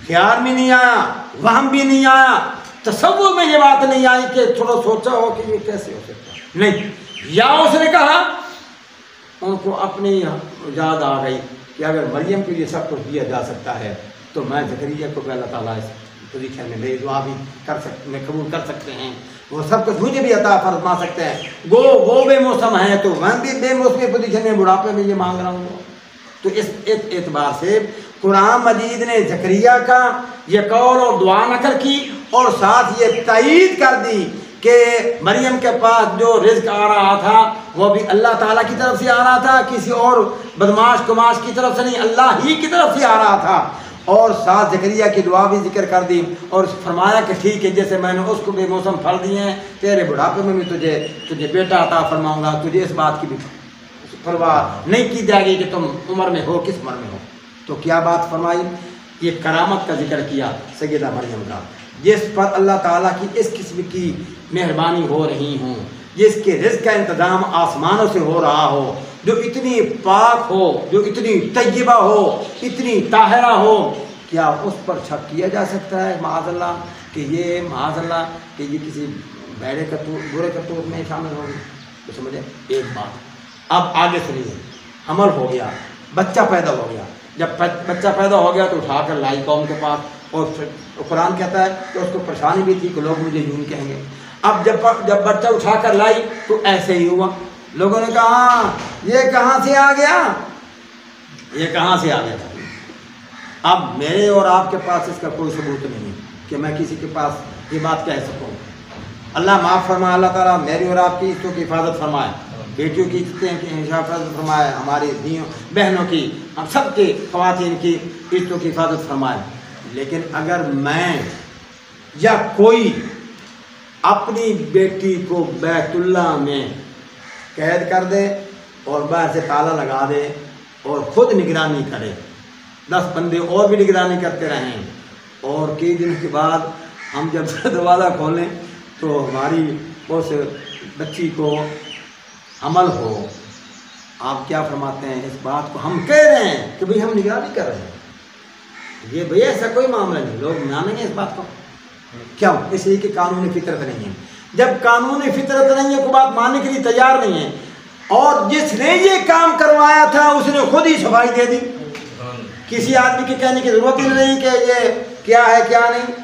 خیال بھی نہیں آیا، وہم بھی نہیں آیا، تصور میں یہ بات نہیں آئی کہ تھوڑا سوچا ہو کہ یہ کیسے ہو سکتا ہے. نہیں، یا اس نے کہا، ان کو اپنی یاد آ گئی کہ اگر مریم کے لیے سب کچھ دیا جا سکتا ہے تو میں زکریا کو بھی اللہ تعالیٰ اس پوزیشن میں میری دعا بھی کر سکتے میں قبول کر سکتے ہیں، وہ سب کچھ مجھے بھی عطا فرما سکتے ہیں. وہ بے موسم ہیں تو میں بھی بے موسمی پوزیشن میں بڑھاپے میں یہ مانگ رہا ہوں. تو اس اعتبار سے قرآن مجید نے زکریا کا یہ قول اور دعا نقل کی اور ساتھ یہ تائید کر دی کہ مریم کے پاس جو رزق آ رہا تھا وہ بھی اللہ تعالیٰ کی طرف سے آ رہا تھا، کسی اور بدماش کماش کی طرف سے نہیں، اللہ ہی کی طرف سے آ رہا تھا. اور ساتھ زکریا کی دعا بھی ذکر کر دی اور فرمایا کہ ٹھیک ہے جیسے میں نے اس کو بے موسم پھل دیے ہیں، تیرے بڑھاپے میں بھی تجھے بیٹا عطا فرماؤں گا. تجھے اس بات کی بھی پرواہ نہیں کی جائے گی کہ تم عمر میں ہو کس عمر میں ہو. تو کیا بات فرمائی؟ یہ کرامت کا ذکر کیا سیدہ مریم کا، جس پر اللہ تعالیٰ کی اس قسم کی مہربانی ہو رہی ہوں، جس کے رزق کا انتظام آسمانوں سے ہو رہا ہو، جو اتنی پاک ہو، جو اتنی طیبہ ہو، اتنی طاہرہ ہو. کیا اس پر شک کیا جا سکتا ہے معاذ اللہ کہ یہ کسی بیڑے برے کرتوت میں شامل ہوگی؟ تو سمجھے ایک بات. اب آگے سنیے، حمل ہو گیا، بچہ پیدا ہو گیا. جب بچہ پیدا ہو گیا تو اٹھا کر لائی قوم کے پاس، اور قرآن کہتا ہے کہ اس کو پریشانی بھی تھی کہ لوگ مجھے یوں کہیں گے. اب جب بچہ اٹھا کر لائی تو ایسے ہی ہوا. لوگوں نے کہا ہاں یہ کہاں سے آ گیا، یہ کہاں سے آ گیا تھا. اب میرے اور آپ کے پاس اس کا کوئی ثبوت نہیں کہ میں کسی کے پاس یہ بات کہہ سکوں. اللہ معاف فرمائے، اللہ تعالیٰ میری اور آپ کی عزتوں کی حفاظت فرمائے، بیٹیوں کی عزتیں کی حفاظت فرمائے، ہماری دھیوں بہنوں کی، ہم سب کی خواتین کی عزتوں کی حفاظت فرمائے. لیکن اگر میں یا کوئی اپنی بیٹی کو بیت اللہ میں قید کر دے اور باہر سے تالا لگا دے اور خود نگرانی کرے، 10 بندے اور بھی نگرانی کرتے رہیں، اور کئی دن کے بعد ہم جب دروازہ کھولیں تو ہماری اس بچی کو حمل ہو، آپ کیا فرماتے ہیں؟ اس بات کو ہم کہہ رہے ہیں کہ بھئی ہم نگرانی کر رہے ہیں. یہ بھئی ایسا کوئی معاملہ نہیں، لوگ مانیں گے اس بات کو. کیوں؟ اس لیے کہ قانون فطرت نہیں ہے. جب قانون فطرت نہیں ہے کوئی بات ماننے کے لیے تیار نہیں ہے، اور جس نے یہ کام کروایا تھا اس نے خود ہی صفائی دے دی، کسی آدمی کے کہنے کی ضرورت ہی نہیں کہ یہ کیا ہے کیا نہیں.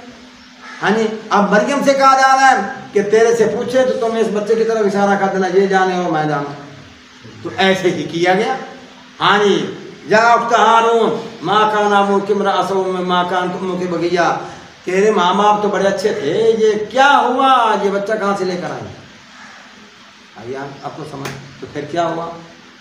ہاں جی، اب مریم سے کہا جا رہا ہے کہ تیرے سے پوچھے تو تم اس بچے کی طرف اشارہ کر دینا، یہ جانے اور میں جانوں. تو ایسے ہی کیا گیا. ہاں جی، یا اخت ہارون ماں کان ابوک امرأ سوء ماں کانت امک بغیہ، تیرے ماں باپ تو بڑے اچھے تھے، یہ کیا ہوا، یہ بچہ کہاں سے لے کر آئی؟ آئیے آپ کو سمجھ. تو پھر کیا ہوا؟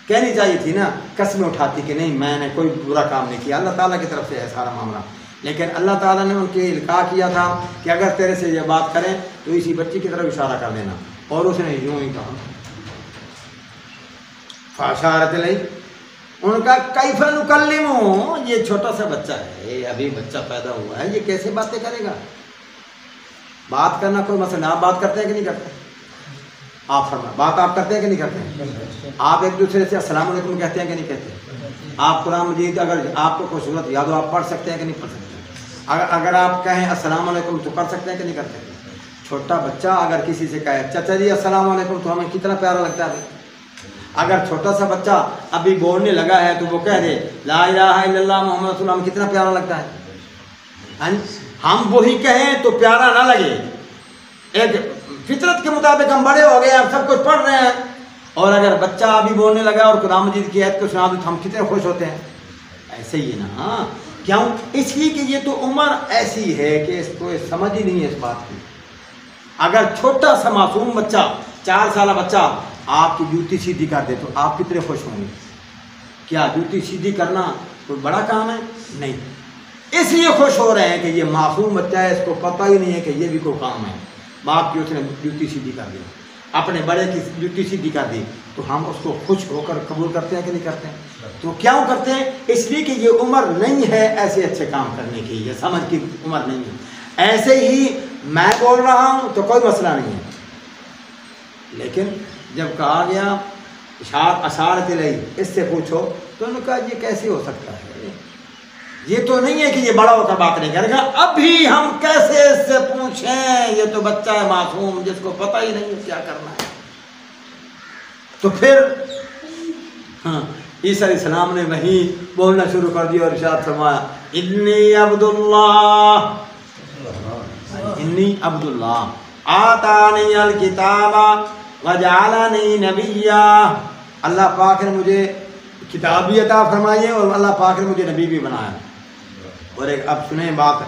کہنی چاہیے تھی نا، قسمیں اٹھاتی کہ نہیں میں نے کوئی برا کام نہیں کیا، اللہ تعالیٰ کی طرف سے ہے سارا معاملہ. لیکن اللہ تعالیٰ نے ان کے القاء کیا تھا کہ اگر تیرے سے یہ بات کریں تو اسی بچی کی طرف اشارہ کر دینا، اور اس نے یوں ہی کہا. فاشارت علیہ، ان کا کیف نکلم، یہ چھوٹا سا بچہ ہے، ابھی بچہ پیدا ہوا ہے، یہ کیسے باتیں کرے گا؟ بات کرنا کوئی مسئلہ. آپ بات کرتے ہیں کہ نہیں کرتے؟ آپ فرمائیں، بات آپ کرتے ہیں کہ نہیں کرتے ہیں؟ آپ ایک دوسرے سے السلام علیکم کہتے ہیں کہ نہیں کہتے؟ آپ قرآن مجید اگر آپ کو کوئی صورت یاد ہو آپ پڑھ سکتے ہیں کہ نہیں پڑھ سکتے؟ اگر آپ کہیں السلام علیکم تو کر سکتے ہیں کہ نہیں کرتے؟ چھوٹا بچہ اگر کسی سے کہے چچا جی السلام علیکم تو ہمیں کتنا پیارا لگتا ہے. اگر چھوٹا سا بچہ ابھی بولنے لگا ہے تو وہ کہہ دے لا الہ الا اللہ محمد رسول اللہ، ہمیں کتنا پیارا لگتا ہے. ہم وہی کہیں تو پیارا نہ لگے. ایک فطرت کے مطابق ہم بڑے ہو گئے، ہم سب کچھ پڑھ رہے ہیں، اور اگر بچہ ابھی بولنے لگا اور قرآن مجید کی آیت کو سنا دو تو ہم کتنے خوش ہوتے ہیں. ایسے ہی ہے نا. کیوں؟ اس لیے کہ یہ تو عمر ایسی ہے کہ اس کو سمجھ ہی نہیں ہے اس بات کی۔ اگر چھوٹا سا معصوم بچہ 4 سالہ بچہ آپ کی جوتی سیدھی کر دے تو آپ کتنے خوش ہوں گے؟ کیا جوتی سیدھی کرنا کوئی بڑا کام ہے؟ نہیں، اس لیے خوش ہو رہے ہیں کہ یہ معصوم بچہ ہے، اس کو پتہ ہی نہیں ہے کہ یہ بھی کوئی کام ہے۔ باپ کی اس نے جوتی سیدھی کر دی، اپنے بڑے کی جوتی سیدھی کر دی، تو ہم اس کو خوش ہو کر قبول کرتے ہیں کہ نہیں کرتے ہیں؟ تو کیوں کرتے ہیں؟ اس لیے کہ یہ عمر نہیں ہے ایسے اچھے کام کرنے کی، یہ سمجھ کی عمر نہیں ہے۔ ایسے ہی میں بول رہا ہوں تو کوئی مسئلہ نہیں ہے، لیکن جب کہا گیا اشارت الیہ، اس سے پوچھو، تو انہوں نے کہا یہ کیسے ہو سکتا ہے؟ یہ تو نہیں ہے کہ یہ بڑا ہو کر بات نہیں کرے گا، ابھی ہم کیسے اس سے پوچھیں؟ یہ تو بچہ ہے معصوم جس کو پتہ ہی نہیں کیا کرنا ہے۔ تو پھر عیسیٰ علیہ السلام نے وہیں بولنا شروع کر دیا اور ارشاد فرمایا انی عبداللہ، انی عبداللہ آتانی الکتاب وجعلنی نبیا، اللہ پاک نے مجھے کتاب بھی عطا فرمائی ہے اور اللہ پاک نے مجھے نبی بھی بنایا۔ اور ایک اب سنیں بات،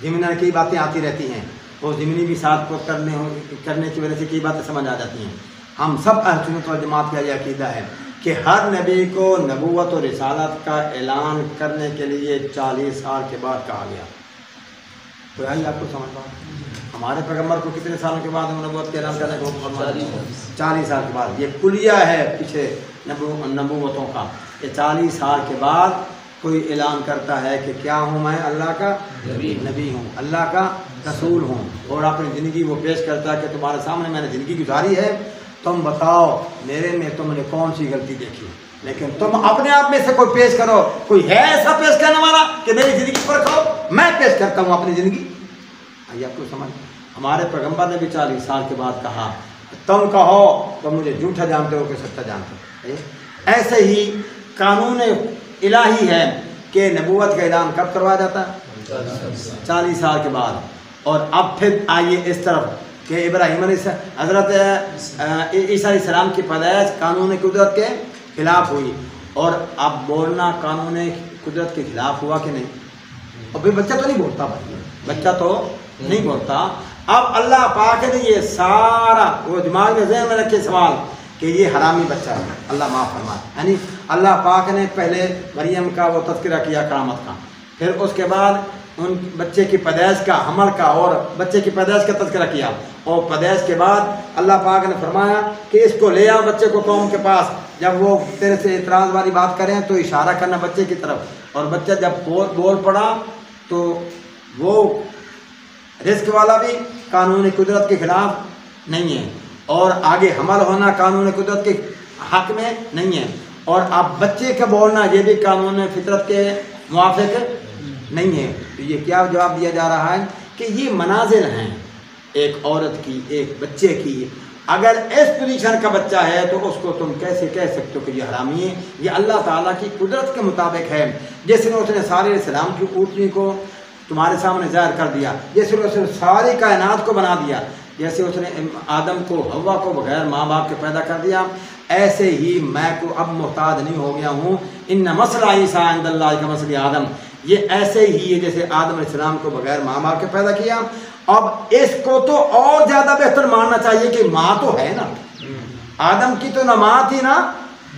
ضمن کی باتیں آتی رہتی ہیں، وہ ضمنی بھی ساتھ کو کرنے کی وجہ سے کئی باتیں سمجھ آ جاتی ہیں۔ ہم سب اہل سنت والجماعت کا یہ عقیدہ ہے کہ ہر نبی کو نبوت اور رسالت کا اعلان کرنے کے لیے 40 سال کے بعد کہا گیا۔ تو آئیے آپ کو سمجھ پاؤ، ہمارے پیغمبر کو کتنے سالوں کے بعد نبوت کے اعلان کرنے کو فرمایا؟ 40 سال کے بعد۔ یہ کلیہ ہے پیچھے نبوتوں کا، کہ 40 سال کے بعد کوئی اعلان کرتا ہے کہ کیا ہوں میں اللہ کا نبی ہوں، اللہ کا رسول ہوں، اور اپنی زندگی وہ پیش کرتا ہے کہ تمہارے سامنے میں نے زندگی گزاری ہے، تم بتاؤ میرے میں تم نے کون سی غلطی دیکھی؟ لیکن تم اپنے آپ میں سے کوئی پیش کرو، کوئی ہے ایسا پیش کرنے والا کہ میری زندگی پر کھو؟ میں پیش کرتا ہوں اپنی زندگی۔ آئیے آپ کو سمجھ، ہمارے پیغمبر نے بھی 40 سال کے بعد کہا تم کہو تو مجھے جھوٹا جانتے ہو کہ سچا جانتے ہو۔ ایسے ہی قانون الہی ہے کہ نبوت کا اعلان کب کروایا جاتا ہے؟ 40 سال کے بعد۔ اور اب پھر آئیے اس طرف کہ ابراہیم علیہ حضرت عیسیٰ علیہ السلام کی پیدائش قانون قدرت کے خلاف ہوئی، اور اب بولنا قانون قدرت کے خلاف ہوا کہ نہیں؟ اور پھر بچہ تو نہیں بولتا بھائی، بچہ تو نہیں بولتا۔ اب اللہ پاک نے یہ سارا وہ دماغ میں ذہن میں رکھے سوال کہ یہ حرامی بچہ ہے، اللہ معاف فرمائے، یعنی اللہ پاک نے پہلے مریم کا وہ تذکرہ کیا کرامت کا، پھر اس کے بعد ان بچے کی پیدائش کا، حمل کا اور بچے کی پیدائش کا تذکرہ کیا، اور پیدائش کے بعد اللہ پاک نے فرمایا کہ اس کو لے آ بچے کو قوم کے پاس، جب وہ تیرے سے اعتراض والی بات کریں تو اشارہ کرنا بچے کی طرف، اور بچہ جب بول پڑا تو وہ رزق والا بھی قانون قدرت کے خلاف نہیں ہے، اور آگے حمل ہونا قانون قدرت کے حق میں نہیں ہے، اور اب بچے کا بولنا یہ بھی قانون فطرت کے موافق نہیں ہے۔ تو یہ کیا جواب دیا جا رہا ہے کہ یہ منازل ہیں ایک عورت کی، ایک بچے کی، اگر اس پوزیشن کا بچہ ہے تو اس کو تم کیسے کہہ سکتے ہو کہ یہ حرامی ہے؟ یہ اللہ تعالیٰ کی قدرت کے مطابق ہے، جس نے اس نے صالح علیہ السلام کی اونٹنی کو تمہارے سامنے ظاہر کر دیا، جیسے اس نے ساری کائنات کو بنا دیا، جیسے اس نے آدم کو حوا کو بغیر ماں باپ کے پیدا کر دیا، ایسے ہی میں کو اب محتاج نہیں ہو گیا ہوں۔ ان مثل عیسیٰ عند اللہ کمثل آدم، یہ ایسے ہی ہے جیسے آدم علیہ السلام کو بغیر ماں باپ کے پیدا کیا۔ اب اس کو تو اور زیادہ بہتر ماننا چاہیے کہ ماں تو ہے نا، آدم کی تو نہ ماں تھی نہ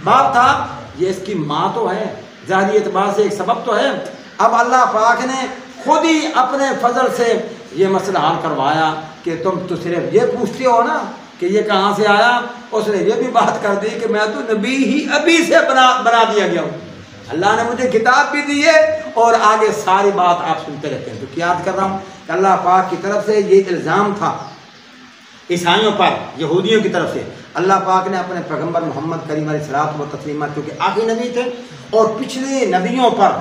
باپ تھا، یہ اس کی ماں تو ہے، ظاہری اعتبار سے ایک سبب تو ہے۔ اب اللہ پاک نے خود ہی اپنے فضل سے یہ مسئلہ حل کروایا کہ تم تو صرف یہ پوچھتے ہو نا کہ یہ کہاں سے آیا، اس نے یہ بھی بات کر دی کہ میں تو نبی ہی ابھی سے بنا دیا گیا ہوں، اللہ نے مجھے کتاب بھی دی ہے، اور آگے ساری بات آپ سنتے رہتے ہیں۔ تو کیا یاد کر رہا ہوں کہ اللہ پاک کی طرف سے یہ الزام تھا عیسائیوں پر، یہودیوں کی طرف سے، اللہ پاک نے اپنے پیغمبر محمد کریم علیہ الصلوۃ والتسلیمہ کیونکہ آخری نبی تھے، اور پچھلے نبیوں پر،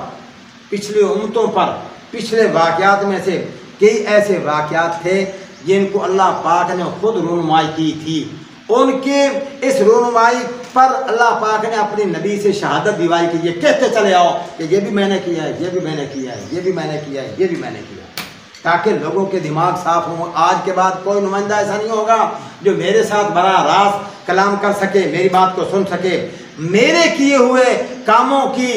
پچھلے امتوں پر، پچھلے واقعات میں سے کئی ایسے واقعات تھے جن کو اللہ پاک نے خود رونمائی کی تھی، ان کے اس رونمائی پر اللہ پاک نے اپنی نبی سے شہادت دلوائی کہ یہ کہتے چلے آؤ کہ یہ بھی میں نے کیا ہے، یہ بھی میں نے کیا ہے، یہ بھی میں نے کیا ہے، یہ بھی میں نے کیا ہے، تاکہ لوگوں کے دماغ صاف ہوں۔ آج کے بعد کوئی نمائندہ ایسا نہیں ہوگا جو میرے ساتھ براہ راست کلام کر سکے، میری بات کو سن سکے، میرے کیے ہوئے کاموں کی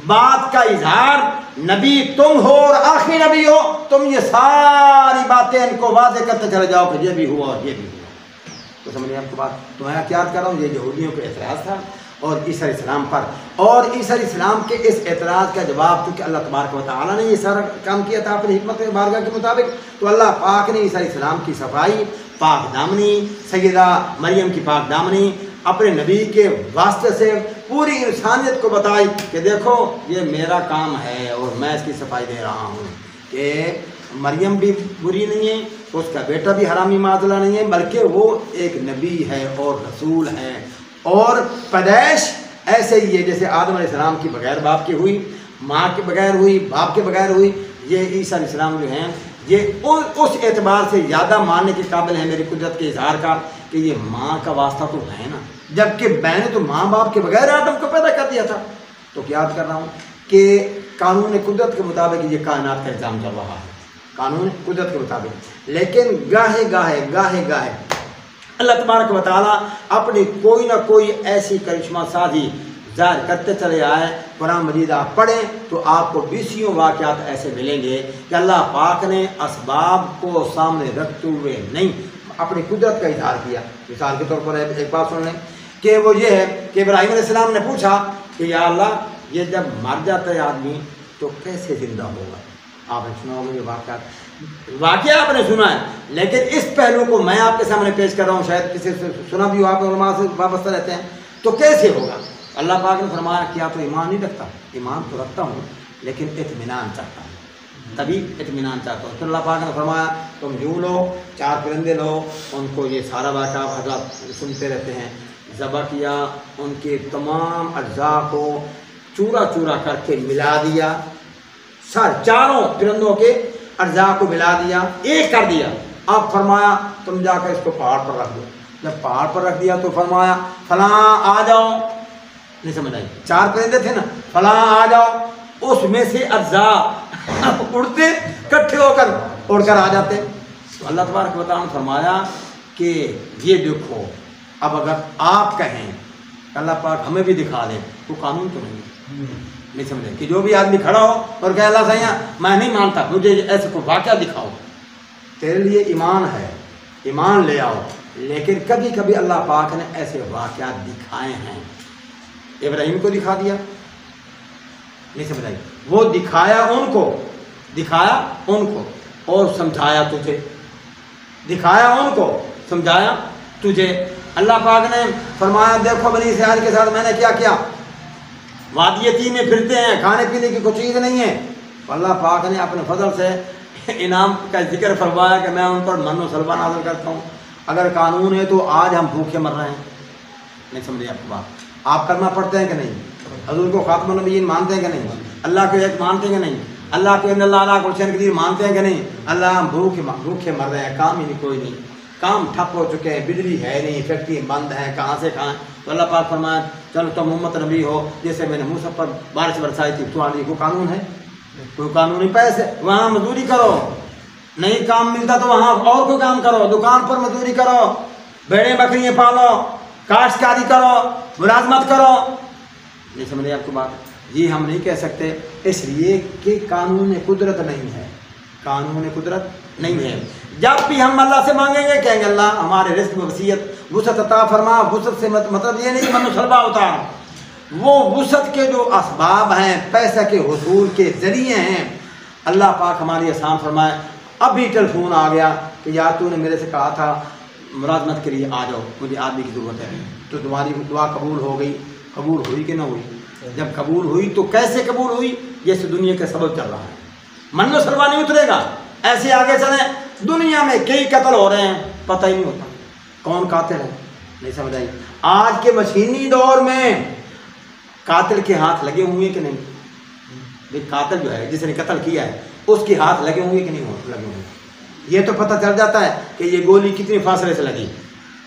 بات کا اظہار نبی تم ہو اور آخری نبی ہو، تم یہ ساری باتیں ان کو واضح کرتے چلے جاؤ کہ یہ بھی ہوا اور یہ بھی ہوا۔ تو سمجھے آپ کو بات؟ تو میں یاد کر رہا ہوں، یہ یہودیوں کا اعتراض تھا اور عیسیٰ علیہ السلام پر، اور عیسیٰ علیہ السلام کے اس اعتراض کا جواب کیونکہ اللہ تبارک و تعالیٰ نے یہ سارا کام کیا تھا اپنی حکمت بارگاہ کے مطابق، تو اللہ پاک نے عیسیٰ علیہ السلام کی صفائی، پاک دامنی، سیدہ مریم کی پاک دامنی اپنے نبی کے واسطے سے پوری انسانیت کو بتائی کہ دیکھو یہ میرا کام ہے اور میں اس کی صفائی دے رہا ہوں کہ مریم بھی بری نہیں ہے، اس کا بیٹا بھی حرامی معذلہ نہیں ہے، بلکہ وہ ایک نبی ہے اور رسول ہے، اور پیدائش ایسے ہی ہے جیسے آدم علیہ السلام کی بغیر باپ کی ہوئی، ماں کے بغیر ہوئی، باپ کے بغیر ہوئی، یہ عیسیٰ علیہ السلام جو ہیں یہ اس اعتبار سے زیادہ ماننے کے قابل ہیں میری قدرت کے اظہار کا کہ یہ ماں کا واسطہ تو ہے نا، جبکہ میں نے تو ماں باپ کے بغیر آدم کو پیدا کر دیا تھا۔ تو یاد کر رہا ہوں کہ قانون قدرت کے مطابق یہ کائنات کا نظام چل رہا ہے، قانون قدرت کے مطابق، لیکن گاہے گاہے اللہ تبارک و تعالیٰ اپنی کوئی نہ کوئی ایسی کرشمہ سازی ظاہر کرتے چلے آئے۔ قرآن مجید آپ پڑھیں تو آپ کو بیسیوں واقعات ایسے ملیں گے کہ اللہ پاک نے اسباب کو سامنے رکھتے ہوئے نہیں اپنی قدرت کا اظہار کیا۔ مثال کے طور پر ایک بات سن لیں کہ وہ یہ ہے کہ ابراہیم علیہ السلام نے پوچھا کہ یا اللہ یہ جب مر جاتا ہے آدمی تو کیسے زندہ ہوگا؟ آپ نے سنا ہوگا یہ واقعہ آپ نے سنا ہے، لیکن اس پہلو کو میں آپ کے سامنے پیش کر رہا ہوں، شاید کسی سے سنا بھی ہو، آپ علماء سے وابستہ رہتے ہیں، تو کیسے ہوگا؟ اللہ پاک نے فرمایا کیا تو ایمان نہیں رکھتا؟ ایمان تو رکھتا ہوں لیکن اطمینان چاہتا ہوں، تبھی اطمینان چاہتا ہوں۔ تو اللہ پاک نے فرمایا تم یوں لو، 4 پرندے لو، ان کو یہ سارا واقعہ حضرات سنتے رہتے ہیں، ذبح کیا، ان کے تمام اجزاء کو چورا چورا کر کے ملا دیا، چاروں پرندوں کے اجزاء کو ملا دیا، ایک کر دیا۔ اب فرمایا تم جا کر اس کو پہاڑ پر رکھ دو۔ جب پہاڑ پر رکھ دیا تو فرمایا فلاں آ جاؤ، نہیں سمجھ آئی، 4 پرندے تھے نا، فلاں آ جاؤ، اس میں سے اجزاء اڑتے کٹھے ہو کر اڑ کر آ جاتے۔ تو اللہ تبارک و تعالیٰ نے فرمایا کہ یہ دیکھو، اب اگر آپ کہیں اللہ پاک ہمیں بھی دکھا دے تو قانون تو نہیں سمجھے کہ جو بھی آدمی کھڑا ہو اور کہے اللہ سیاں میں نہیں مانتا، مجھے ایسے کوئی واقعہ دکھاؤ، تیرے لیے ایمان ہے، ایمان لے آؤ۔ لیکن کبھی کبھی اللہ پاک نے ایسے واقعات دکھائے ہیں، ابراہیم کو دکھا دیا، نہیں سمجھ آئی، وہ دکھایا ان کو اور سمجھایا تجھے، دکھایا ان کو سمجھایا تجھے۔ اللہ پاک نے فرمایا دیکھو بنی اسرائیل کے ساتھ میں نے کیا کیا، وادی تین میں پھرتے ہیں، کھانے پینے کی کوئی چیز نہیں ہے، اللہ پاک نے اپنے فضل سے انعام کا ذکر فرمایا کہ میں ان پر من و سلوہ نازل کرتا ہوں۔ اگر قانون ہے تو آج ہم بھوکے مر رہے ہیں، نہیں سمجھے آپ کی بات؟ آپ کلمہ پڑھتے ہیں کہ نہیں؟ حضور کو خاتم النبیین مانتے ہیں کہ نہیں؟ اللہ کو ایک مانتے ہیں کہ نہیں؟ اللہ کو ان اللہ علیہ کل شیء قدیر مانتے ہیں کہ نہیں؟ اللہ ہم بھوکے مر رہے ہیں، کام ہی نہیں، کوئی نہیں، کام ٹھپ ہو چکے ہیں، بجلی ہے نہیں، فیکٹری بند ہیں، کہاں سے کہاں۔ تو اللہ پاک فرمایا چلو تم امت نبی ہو، جیسے میں نے موسیٰ پر بارش برسائی تھی، تمہارے لیے کوئی قانون ہے؟ کوئی قانون نہیں۔ پیسے وہاں مزدوری کرو، نہیں کام ملتا تو وہاں اور کوئی کام کرو، دکان پر مزدوری کرو، بھیڑیں بکریاں پالو، کاشتکاری کرو، ملازمت کرو، نہیں سمجھے آپ کو بات؟ یہ ہم نہیں کہہ سکتے، اس لیے کہ قانون قدرت نہیں ہے، قانون قدرت نہیں ہے۔ جب بھی ہم اللہ سے مانگیں گے کہیں گے اللہ ہمارے رزق میں وسعت عطا فرما۔ وسعت سے مطلب یہ نہیں کہ من و سلوہ ہوتا، وہ وسعت کے جو اسباب ہیں، پیسے کے حصول کے ذریعے ہیں، اللہ پاک ہماری احسان فرمائے۔ ابھی ٹیلی فون آ گیا کہ یار تو نے میرے سے کہا تھا ملازمت کے لیے آ جاؤ، مجھے آدمی کی ضرورت ہے، تو تمہاری دعا قبول ہو گئی۔ قبول ہوئی کہ نہ ہوئی؟ جب قبول ہوئی تو کیسے قبول ہوئی؟ جیسے دنیا کا سبب چل رہا ہے، من و سلوہ نہیں اترے گا، ایسے آگے چلیں۔ دنیا میں کئی قتل ہو رہے ہیں، پتہ ہی نہیں ہوتا کون قاتل ہے، نہیں سمجھ آئی؟ آج کے مشینی دور میں قاتل کے ہاتھ لگے ہوئے کہ نہیں؟ قاتل جو ہے جس نے قتل کیا ہے اس کے ہاتھ لگے ہوئے کہ نہیں لگے ہوئے؟ یہ تو پتہ چل جاتا ہے کہ یہ گولی کتنی فاصلے سے لگی،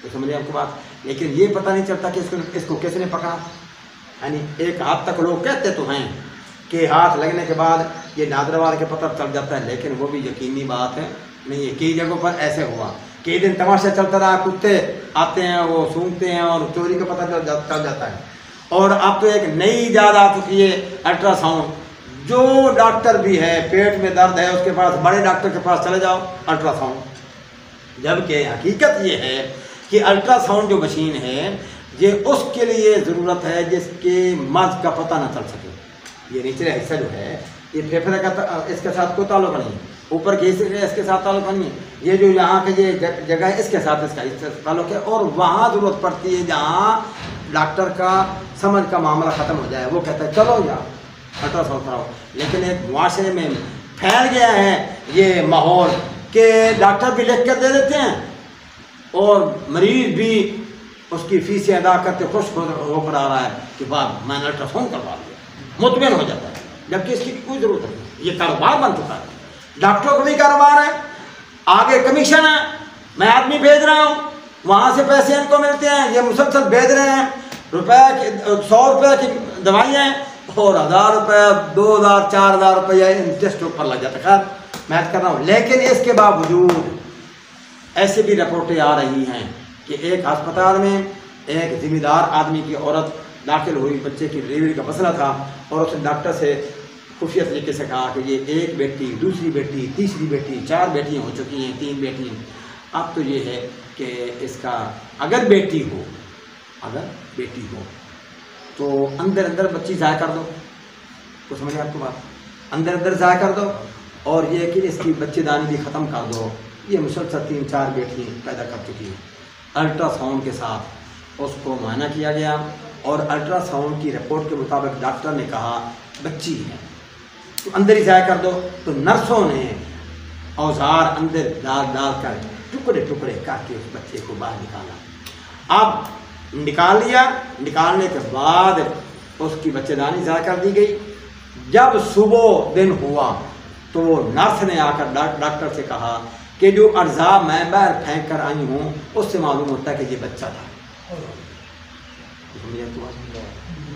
تو سمجھے آپ کو بات؟ لیکن یہ پتہ نہیں چلتا کہ اس کو کس نے پکڑا۔ یعنی ایک ہاتھ تک لوگ کہتے تو ہیں کہ ہاتھ لگنے کے بعد یہ نادروار کے پتہ چل جاتا ہے، لیکن وہ بھی یقینی بات ہے نہیں ہے۔ کئی جگہوں پر ایسے ہوا، کئی دن تماشا چلتا رہا، کتے آتے ہیں وہ سونگتے ہیں اور چوری کا پتہ چل جاتا ہے۔ اور اب تو ایک نئی ایجاد آ چکی ہے الٹرا ساؤنڈ، جو ڈاکٹر بھی ہے پیٹ میں درد ہے اس کے پاس بڑے ڈاکٹر کے پاس چلے جاؤ الٹرا ساؤنڈ، جبکہ حقیقت یہ ہے کہ الٹرا ساؤنڈ جو مشین ہے یہ اس کے لیے ضرورت ہے جس کے مرض کا پتہ نہ چل سکے. یہ نیچے حصہ جو ہے یہ پھیپھڑے کا اس کے ساتھ کوئی تعلق نہیں ہے، اوپر کے حصے کا اس کے ساتھ تعلق نہیں ہے، یہ جو یہاں کے یہ جگہ ہے اس کے ساتھ اس کا تعلق ہے. اور وہاں ضرورت پڑتی ہے جہاں ڈاکٹر کا سمجھ کا معاملہ ختم ہو جائے، وہ کہتا ہے چلو یار الٹرا ساؤنڈ کراؤ. لیکن ایک معاشرے میں پھیل گیا ہے یہ ماحول کہ ڈاکٹر بھی لکھ کر دے دیتے ہیں اور مریض بھی اس کی فیسیں ادا کرتے خوش ہو کر آ رہا ہے کہ بعد میں نے الٹرا ساؤنڈ کروا دیا، مطمئن ہو جاتا ہے، جبکہ اس کی کوئی ضرورت نہیں. یہ کاروبار بن چکا ہے، ڈاکٹروں کو بھی کاروبار ہے، آگے کمیشن ہے، میں آدمی بھیج رہا ہوں وہاں سے پیسے ان کو ملتے ہیں، یہ مسلسل بھیج رہے ہیں، روپے 100 روپے کی دوائیاں ہیں اور 1000 روپے 2000 4000 روپیہ انٹرسٹ اوپر لگ جاتا ہے. خیر میں کر رہا ہوں، لیکن اس کے باوجود ایسے بھی رپورٹیں آ رہی ہیں کہ ایک ہسپتال میں ایک ذمہ دار آدمی کی عورت داخل ہوئی، بچے کی ڈلیوری کا مسئلہ تھا اور اس نے ڈاکٹر سے خفیہ طریقے سے کہا کہ یہ ایک بیٹی، دوسری بیٹی، تیسری بیٹی، 4 بیٹیاں ہو چکی ہیں، 3 بیٹی. اب تو یہ ہے کہ اس کا اگر بیٹی ہو تو اندر بچی ضائع کر دو. تو سمجھے آپ کو بات، اندر ضائع کر دو اور یہ کہ اس کی بچے دانی بھی ختم کر دو. یہ مسلسل 3-4 بیٹیاں پیدا کر چکی ہیں. الٹرا ساؤنڈ کے ساتھ اس کو معائنہ کیا گیا اور الٹرا ساؤنڈ کی رپورٹ کے مطابق ڈاکٹر نے کہا بچی ہے تو اندر ہی ضائع کر دو. تو نرسوں نے اوزار اندر ڈال کر ٹکڑے کر کے اس بچے کو باہر نکالا. اب نکال لیا، نکالنے کے بعد اس کی بچے دانی ضائع کر دی گئی. جب صبح دن ہوا تو وہ نرس نے آ کر ڈاکٹر سے کہا کہ جو اجزاء میں باہر پھینک کر آئی ہوں اس سے معلوم ہوتا ہے کہ یہ بچہ تھا.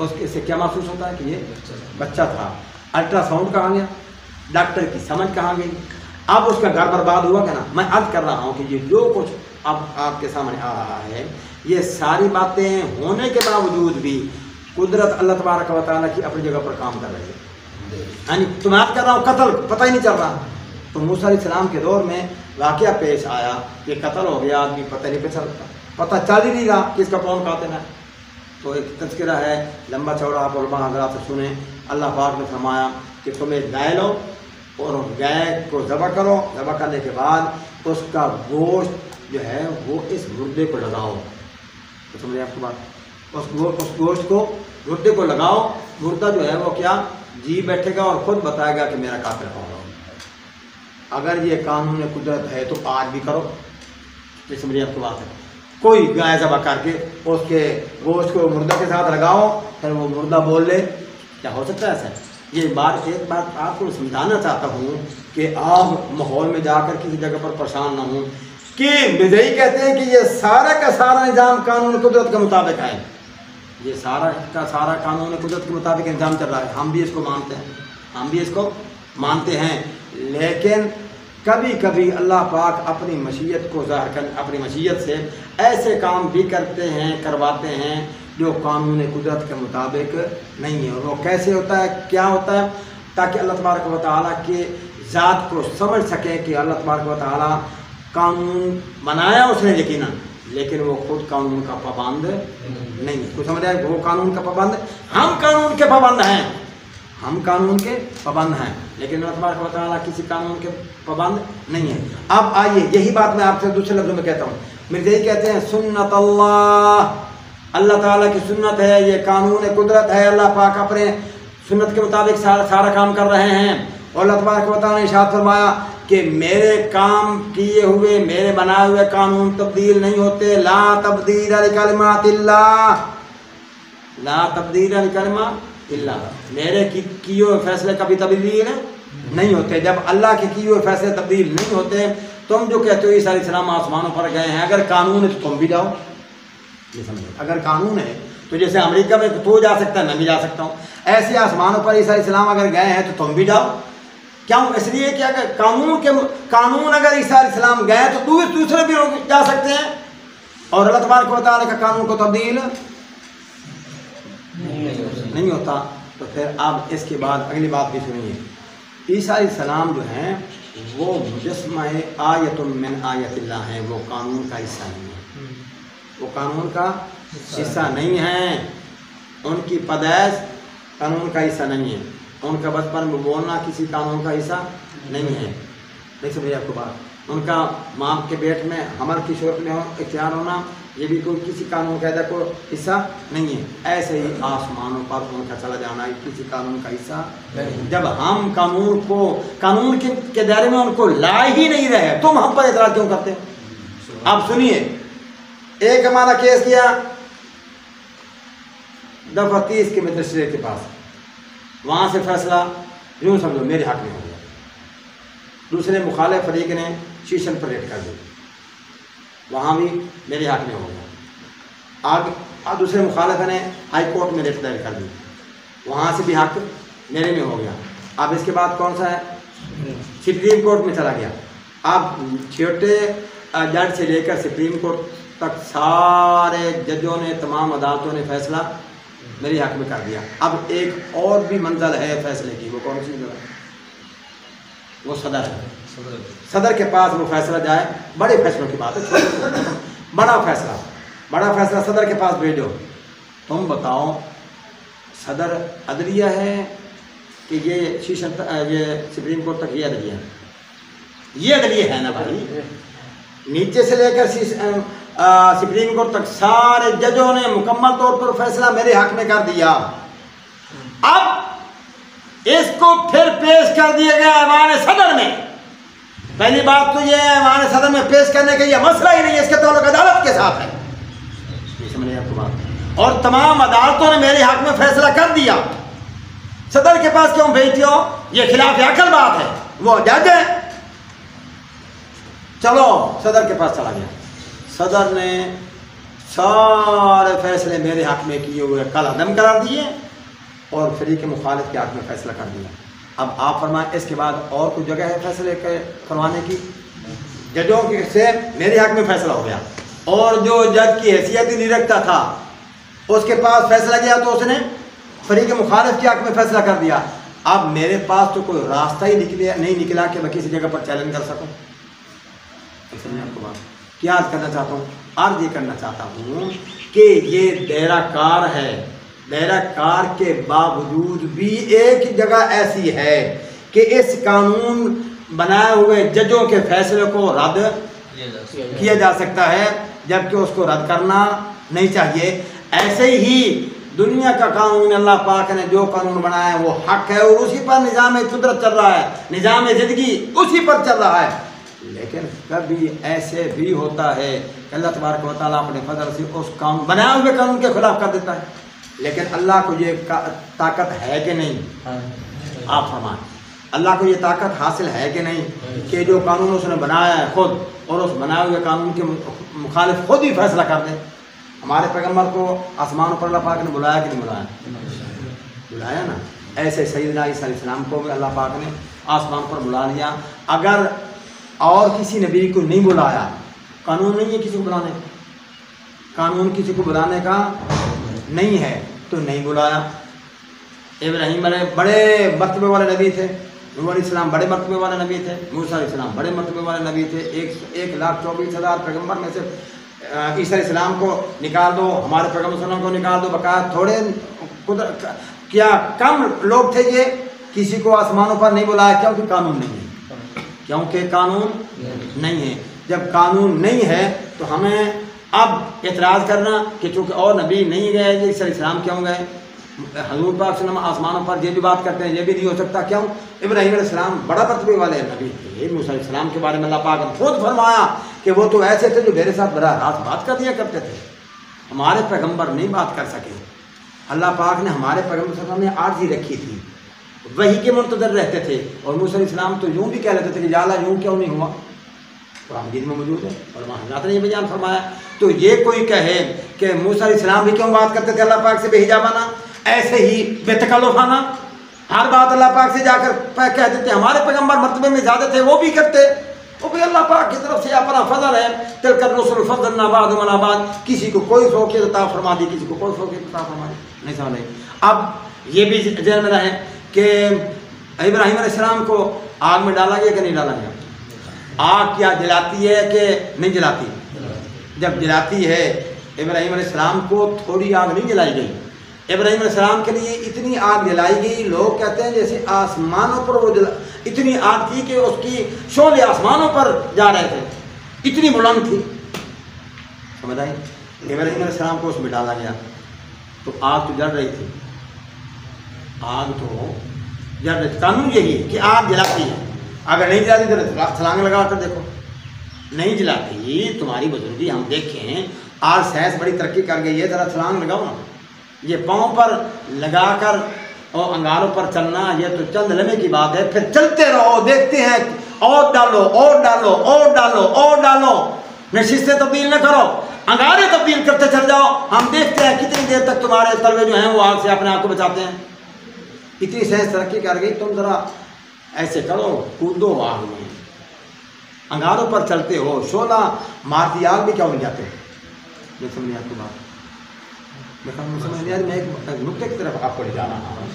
اس سے کیا محسوس ہوتا ہے کہ یہ بچہ تھا. الٹرا ساؤنڈ کہاں گیا، ڈاکٹر کی سمجھ کہاں گئی. اب اس کا گھر برباد ہوا کہ نا. میں عرض کر رہا ہوں کہ یہ جو کچھ اب آپ کے سامنے آ رہا ہے یہ ساری باتیں ہونے کے باوجود بھی قدرت اللہ تبارک و تعالیٰ کی اپنی جگہ پر کام کر رہی ہے. یعنی تم یاد کر رہا ہوں قتل پتہ ہی نہیں چل رہا. تو موسیٰ علیہ السلام کے دور میں واقعہ پیش آیا کہ قتل ہو گیا، آدمی پتہ نہیں پتہ چل ہی نہیں رہا کہ اس کا کون قاتل ہے. تو ایک تذکرہ ہے لمبا چوڑا، آپ علماء حضرات سے سنیں. اللہ پاک نے فرمایا کہ تمہیں گائے لو اور گائے کو ذبح کرو، ذبح کرنے کے بعد اس کا گوشت جو ہے وہ اس مردے کو لگاؤ. تو سمجھے آپ کی بات، اس گوشت کو مردے کو لگاؤ. مردہ جو ہے وہ کیا جی بیٹھے گا اور خود بتائے گا کہ میرا قاتل کون ہے. اگر یہ قانون قدرت ہے تو آج بھی کرو. یہ سمجھے آپ کی بات ہے. کوئی گائے ذبح کر کے اس کے گوشت کو مردہ کے ساتھ لگاؤ پھر وہ مردہ بول لے، کیا ہو سکتا ہے ایسا؟ یہ بات ایک بات آپ کو سمجھانا چاہتا ہوں کہ آپ ماحول میں جا کر کسی جگہ پر پریشان نہ ہوں کہ بدعی کہتے ہیں کہ یہ سارا کا سارا نظام قانون قدرت کے مطابق ہے. یہ سارا کا سارا قانون قدرت کے مطابق انظام چل رہا ہے. ہم بھی اس کو مانتے ہیں، لیکن کبھی کبھی اللہ پاک اپنی مشیت کو ظاہر کر اپنی مشیت سے ایسے کام بھی کرتے ہیں، کرواتے ہیں جو قانون قدرت کے مطابق نہیں ہے. اور وہ کیسے ہوتا ہے، کیا ہوتا ہے؟ تاکہ اللہ تبارک و تعالیٰ کے ذات کو سمجھ سکیں کہ اللہ تبارک و تعالیٰ قانون بنایا اس نے یقیناً، لیکن وہ خود قانون کا پابند نہیں ہے. تو سمجھ آئے وہ قانون کا پابند، ہم قانون کے پابند ہیں، لیکن اللہ تبارک و تعالیٰ کسی قانون کے پابند نہیں ہے. اب آئیے یہی بات میں آپ سے دوسرے لفظوں میں کہتا ہوں. مرزائی کہتے ہیں سنت اللہ تعالیٰ کی سنت ہے، یہ قانون قدرت ہے. اللہ پاک اپنے سنت کے مطابق سارا کام کر رہے ہیں. اور اللہ تبارک و تعالیٰ نے ارشاد فرمایا کہ میرے کام کیے ہوئے، میرے بنائے ہوئے قانون تبدیل نہیں ہوتے. لا تبدیل لکلمات اللہ، لا تبدیل لکلمات اللہ. میرے کیے ہوئے فیصلے کبھی تبدیل نہیں ہوتے. جب اللہ کے کیے ہوئے فیصلے تبدیل نہیں ہوتے، تم جو کہتے ہو عیسیٰ علیہ السلام آسمانوں پر گئے ہیں، اگر قانون ہے تو تم بھی جاؤ. یہ سمجھو، اگر قانون ہے تو جیسے امریکہ میں تو جا سکتا ہے، میں بھی جا سکتا ہوں، ایسے آسمانوں پر عیسیٰ علیہ السلام اگر گئے ہیں تو تم بھی جاؤ. کیوں؟ اس لیے کہ اگر قانون اگر عیسیٰ علیہ السلام گئے تو دوسرے بھی جا سکتے ہیں. اور اللہ تبارک و تعالیٰ کا قانون کو تبدیل نہیں ہوتا. تو پھر اب اس کے بعد اگلی بات بھی سنیے. عیسیٰ علیہ السلام جو ہیں وہ مجسمہ آیت من آیت اللہ ہیں، وہ قانون کا حصہ نہیں ہے، وہ قانون کا حصہ نہیں ہیں. ان کی پیدائش قانون کا حصہ نہیں ہے، ان کا بچپن میں بولنا کسی قانون کا حصہ نہیں ہے. نہیں سمجھے آپ کو بات؟ ان کا ماں کے پیٹ میں حمل کی صورت میں اختیار ہونا یہ بھی کوئی کسی قانون قاعدہ کو حصہ نہیں ہے. ایسے ہی آسمانوں پر ان کا چلا جانا کسی قانون کا حصہ نہیں. جب ہم قانون کے دائرے میں ان کو لا ہی نہیں رہے تم ہم پر اعتراض کیوں کرتے؟ آپ سنیے، ایک ہمارا کیس کیا دفعہ 30 کے مجسٹریٹ کے پاس، وہاں سے فیصلہ یوں سمجھو میرے حق میں ہو گیا. دوسرے مخالف فریق نے سیشن پر ریٹ کر دی، وہاں بھی میرے حق میں ہو گیا. آگ دوسرے مخالف نے ہائی کورٹ میں ریٹ دائر کر دی، وہاں سے بھی حق میرے میں ہو گیا. اب اس کے بعد کون سا ہے؟ سپریم کورٹ میں چلا گیا. اب چھوٹے جج سے لے کر سپریم کورٹ تک سارے ججوں نے، تمام عدالتوں نے فیصلہ میرے حق میں کر دیا. اب ایک اور بھی منزل ہے فیصلے کی، وہ کون سی منزل ہے؟ وہ صدر ہے. صدر کے پاس وہ فیصلہ جائے، بڑے فیصلوں کی بات ہے، بڑا فیصلہ صدر کے پاس بھیجو. تم بتاؤ صدر عدلیہ ہے کہ یہ سپریم کورٹ تک یہ عدلیہ ہے؟ یہ عدلیہ ہے نا بھائی. نیچے سے لے کر سپریم کورٹ تک سارے ججوں نے مکمل طور پر فیصلہ میرے حق میں کر دیا. اب اس کو پھر پیش کر دیا گیا ایوان صدر میں. پہلی بات تو یہ ہے ایوان صدر میں پیش کرنے کا یہ مسئلہ ہی نہیں ہے، اس کے تعلق عدالت کے ساتھ ہے. سمجھے آپ کو بات؟ اور تمام عدالتوں نے میرے حق میں فیصلہ کر دیا. صدر کے پاس کیوں بھیجتے ہو؟ یہ خلاف عقل بات ہے، وہ جج ہے. چلو صدر کے پاس چلا گیا، صدر نے سارے فیصلے میرے حق میں کیے ہوئے کل عدم قرار دیے اور فریق مخالف کے حق میں فیصلہ کر دیا. اب آپ فرمائیں اس کے بعد اور کوئی جگہ ہے فیصلے کروانے کی؟ ججوں سے میرے حق میں فیصلہ ہو گیا اور جو جج کی حیثیت ہی نہیں رکھتا تھا اس کے پاس فیصلہ گیا تو اس نے فریق مخالف کے حق میں فیصلہ کر دیا. اب میرے پاس تو کوئی راستہ ہی نہیں نکلا کہ میں کسی جگہ پر چیلنج کر سکوں. آپ کو بات کیا عرض کرنا چاہتا ہوں؟ عرض یہ کرنا چاہتا ہوں کہ یہ دائرہ کار ہے. دائرہ کار کے باوجود بھی ایک جگہ ایسی ہے کہ اس قانون بنائے ہوئے ججوں کے فیصلے کو رد کیا جا سکتا ہے جبکہ اس کو رد کرنا نہیں چاہیے. ایسے ہی دنیا کا قانون اللہ پاک نے جو قانون بنایا ہے وہ حق ہے اور اسی پر نظام قدرت چل رہا ہے، نظام زندگی اسی پر چل رہا ہے. لیکن کبھی ایسے بھی ہوتا ہے کہ اللہ تبارک و تعالیٰ اپنے فضل سے اس قانون بنائے ہوئے قانون کے خلاف کر دیتا ہے. لیکن اللہ کو یہ طاقت ہے کہ نہیں؟ آپ فرمائیں، اللہ کو یہ طاقت حاصل ہے کہ نہیں کہ جو قانون اس نے بنایا ہے خود اور اس بنائے ہوئے قانون کے مخالف خود ہی فیصلہ کر دے؟ ہمارے پیغمبر کو آسمان پر اللہ پاک نے بلایا کہ نہیں بلایا؟ بلایا نا. ایسے سیدنا عیسیٰ علیہ السلام کو بھی اللہ پاک نے آسمان پر بلا لیا. اگر اور کسی نبی کو نہیں بلایا، قانون نہیں ہے کسی کو بلانے، قانون کسی کو بلانے کا نہیں ہے تو نہیں بلایا. ابراہیم علیہ بڑے مرتبے والے نبی تھے، نوح علیہ السلام بڑے مرتبے والے نبی تھے، موسیٰ علیہ السلام بڑے مرتبے والے نبی تھے. 1,24,000 پیغمبر میں سے عیسیٰ علیہ السلام کو نکال دو، ہمارے پیغمبر صلی اللہ علیہ وسلم کو نکال دو، بقایا تھوڑے کیا کم لوگ تھے یہ کسی کو آسمانوں پر نہیں بلایا؟ کیونکہ قانون نہیں ہے، کیونکہ قانون نہیں ہے. جب قانون نہیں ہے تو ہمیں اب اعتراض کرنا کہ چونکہ اور نبی نہیں گئے عیسیٰ علیہ السلام کیوں گئے؟ حضور پاک صلی اللہ علیہ وسلم آسمانوں پر یہ بھی بات کرتے ہیں، یہ بھی نہیں ہو سکتا. کیوں؟ ابراہیم علیہ السلام بڑا مرتبے والے نبی تھے. موسیٰ علیہ السلام کے بارے میں اللہ پاک نے خود فرمایا کہ وہ تو ایسے تھے جو میرے ساتھ براہ راست بات کر دیا کرتے تھے. ہمارے پیغمبر نہیں بات کر سکے. اللہ پاک نے ہمارے پیغمبر صلی اللہ علیہ وسلم نے عاجزی رکھی تھی، وہی کے منتظر رہتے تھے. اور موسیٰ علیہ السلام تو یوں بھی کہہ لیتے تھے کہ یا اللہ یوں کیوں نہیں ہوا؟ قرآن مجید میں موجود ہے اور وہاں حضرات نے یہ بیان فرمایا. تو یہ کوئی کہے کہ موسیٰ علیہ السلام بھی کیوں بات کرتے تھے اللہ پاک سے بے حجابانہ، ایسے ہی بے تکلفانہ ہر بات اللہ پاک سے جا کر کہہ دیتے. ہمارے پیغمبر مرتبے میں زیادہ تھے، وہ بھی کرتے، وہ بھی اللہ پاک کی طرف سے اپنا فضل ہے. تلک الرسل فضلنا بعضهم علی بعض، کسی کو کوئی فوقیت عطا فرما دی، کسی کو کوئی فوقیت عطا فرما دی. نہیں سمجھ نہیں. اب یہ بھی ذہن میں رہے کہ ابراہیم علیہ السلام کو آگ میں ڈالا گیا کہ نہیں ڈالا گیا؟ آگ کیا جلاتی ہے کہ نہیں جلاتی؟ جب جلاتی ہے ابراہیم علیہ السلام کو تھوڑی آگ نہیں جلائی گئی، ابراہیم علیہ السلام کے لیے اتنی آگ جلائی گئی، لوگ کہتے ہیں جیسے آسمانوں پر وہ اتنی آگ تھی کہ اس کی شعلے آسمانوں پر جا رہے تھے، اتنی بلند تھی. سمجھ آئی؟ ابراہیم علیہ السلام کو اس میں ڈالا گیا تو آگ تو جل رہی تھی، آگ تو جل رہی تھی. قانون یہی ہے کہ آگ جلاتی ہے، اگر نہیں جلاتی تو چھلانگ لگا کر دیکھو. نہیں جلاتی، تمہاری بزرگی ہم دیکھیں، آج سائنس بڑی ترقی کر گئی ہے، ذرا چھلانگ لگاؤ نا. یہ پاؤں پر لگا کر اور انگاروں پر چلنا یہ تو چند لمحے کی بات ہے، پھر چلتے رہو، دیکھتے ہیں اور ڈالو اور ڈالو اور ڈالو اور ڈالو. نشستیں تبدیل نہ کرو، انگارے تبدیل کرتے چل جاؤ. ہم دیکھتے ہیں کتنی دیر تک تمہارے تلوے جو ہیں وہ آگ سے اپنے آپ کو بچاتے ہیں. اتنی سائنس ترقی کر گئی، تم ذرا ایسے کرو، کودو آگ میں، انگاروں پر چلتے ہو، شعلہ مارتی آگ بھی کیوں نہیں جاتے؟ یہ سمجھے آپ کی بات؟ میں ایک نقطے کی طرف آپ کو لے جانا ہوں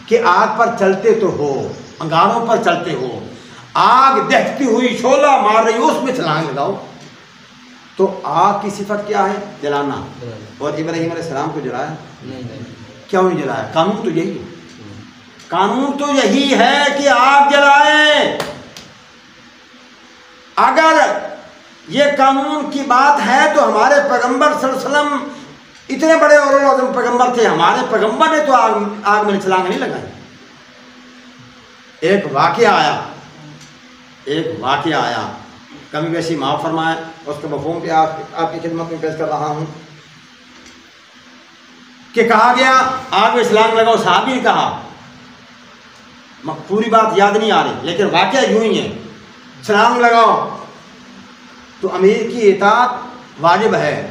کہ آگ پر چلتے تو ہو، انگاروں پر چلتے ہو، آگ دہتی ہوئی شعلہ مار رہی ہو، اس میں چھلانگ لگاؤ. تو آگ کی صفت کیا ہے؟ جلانا. اور ابراہیم علیہ السلام کو جلایا کیوں نہیں جلایا؟ قانون تو یہی ہے، قانون تو یہی ہے کہ آگ جلائیں. اگر یہ قانون کی بات ہے تو ہمارے پیغمبر صلی اللہ علیہ وسلم اتنے بڑے اور اعظم پیغمبر تھے، ہمارے پیغمبر نے تو آگ میں چھلانگ نہیں لگائی. ایک واقعہ آیا کمی بیشی معاف فرمائے، اس کے مفہوم پہ آپ کی خدمت میں پیش کر رہا ہوں کہ کہا گیا آگ میں چھلانگ لگاؤ. صحابی نے کہا، پوری بات یاد نہیں آ رہی لیکن واقعہ یوں ہی ہے، چھلانگ لگاؤ. تو امیر کی اطاعت واجب ہے.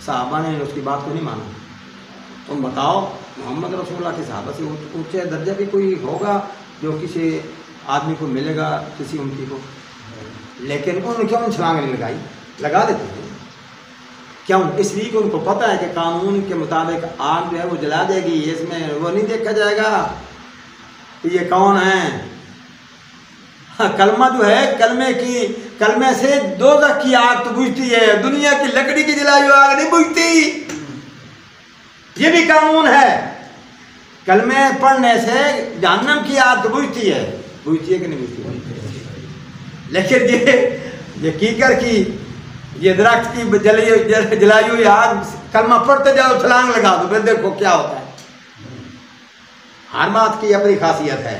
صحابہ نے اس کی بات کو نہیں مانا. تم بتاؤ محمد رسول اللہ کے صحابہ سے اونچے درجہ بھی کوئی ہوگا جو کسی آدمی کو ملے گا، کسی امتی کو؟ لیکن ان کیوں چھلانگ نہیں لگائی؟ لگا دیتے ہیں. کیوں؟ اس لیے کہ ان کو پتہ ہے کہ قانون کے مطابق آگ جو ہے وہ جلا دے گی، اس میں وہ نہیں دیکھا جائے گا کہ یہ کون ہے. کلمہ جو ہے، کلمے سے دوزخ کی آگ تو بجھتی ہے، دنیا کی لکڑی کی جلائی ہوئی آگ نہیں بجھتی. یہ بھی قانون ہے. کلمے پڑھنے سے جہنم کی آگ تو بجھتی ہے کہ نہیں بجھتی؟ لیکن یہ کیکر کی، یہ درخت کی جلائی ہوئی آگ، کلمہ پڑھتے جاؤ، چھلانگ لگا دو، پھر دیکھو کیا ہوتا ہے. ہر بات کی اپنی خاصیت ہے.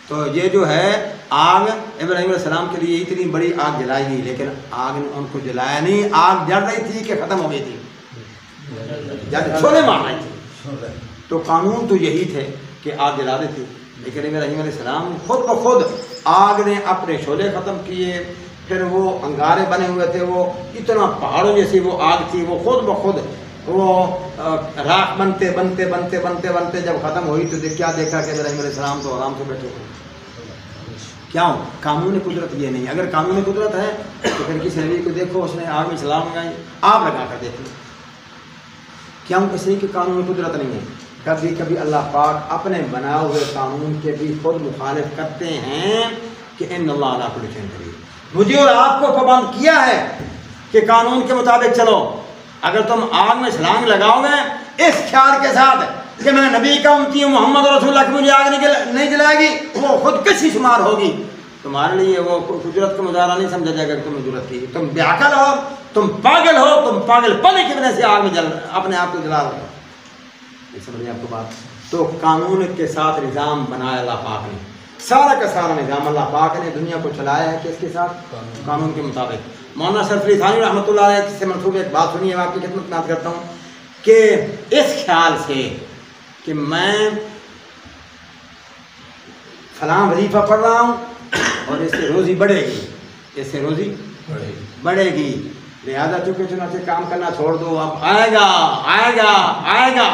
تو یہ جو ہے آگ ابراہیم علیہ السلام کے لیے اتنی بڑی آگ جلائی گئی، لیکن آگ نے ان کو جلایا نہیں. آگ جل رہی تھی کہ ختم ہو گئی تھی؟ شعلے مار رہی تھی. تو قانون تو یہی تھے کہ آگ جلا دیتی، لیکن ابراہیم علیہ السلام خود بخود آگ نے اپنے شعلے ختم کیے. پھر وہ انگارے بنے ہوئے تھے، وہ اتنا پہاڑوں جیسی وہ آگ تھی، وہ خود بخود وہ راکھ بنتے بنتے بنتے بنتے بنتے جب ختم ہوئی تو کیا دیکھا کہ ابراہیم علیہ السلام تو آرام سے بیٹھے ہوئے. کیوں؟ قانون قدرت یہ نہیں. اگر قانون قدرت ہے تو پھر کسی نبی کو دیکھو اس نے آگ میں چھلانگ لگائی، آپ لگا کر دیکھیں. کیوں؟ اس لیے کہ قانون قدرت نہیں ہے. کبھی کبھی اللہ پاک اپنے بنائے ہوئے قانون کے بھی خود مخالف کرتے ہیں کہ ان اللہ علی کل شیء قدیر. مجھے اور آپ کو پابند کیا ہے کہ قانون کے مطابق چلو. اگر تم آگ میں چھلانگ لگاؤ گے اس خیال کے ساتھ کہ میں نبی کا امتی ہوں، محمد رسول اللہ کی مجھے آگ نہیں جلائے گی، وہ خودکشی شمار ہوگی. تمہارے لیے وہ قدرت کا مظاہرہ نہیں سمجھا جائے گا کہ تمہیں ضرورت تھی. تم بے عقل ہو، تم پاگل ہو، تم پاگل پنے کی وجہ سے آگ میں اپنے آپ کو جلا رہے ہو. سمجھیں آپ کو بات؟ تو قانون کے ساتھ نظام بنایا اللہ پاک نے، سارا کا سارا نظام اللہ پاک نے دنیا کو چلایا ہے کس کے ساتھ؟ قانون کے مطابق. مولانا شرف علی تھانوی رحمۃ اللہ علیہ سے منسوب ایک بات سنی ہے، میں آپ کی خدمت میں عرض کرتا ہوں کہ اس خیال سے کہ میں فلاں وظیفہ پڑھ رہا ہوں اور اس سے روزی بڑھے گی، بڑھے گی، لہٰذا چونکہ چنانچہ کام کرنا چھوڑ دو، اب آئے گا.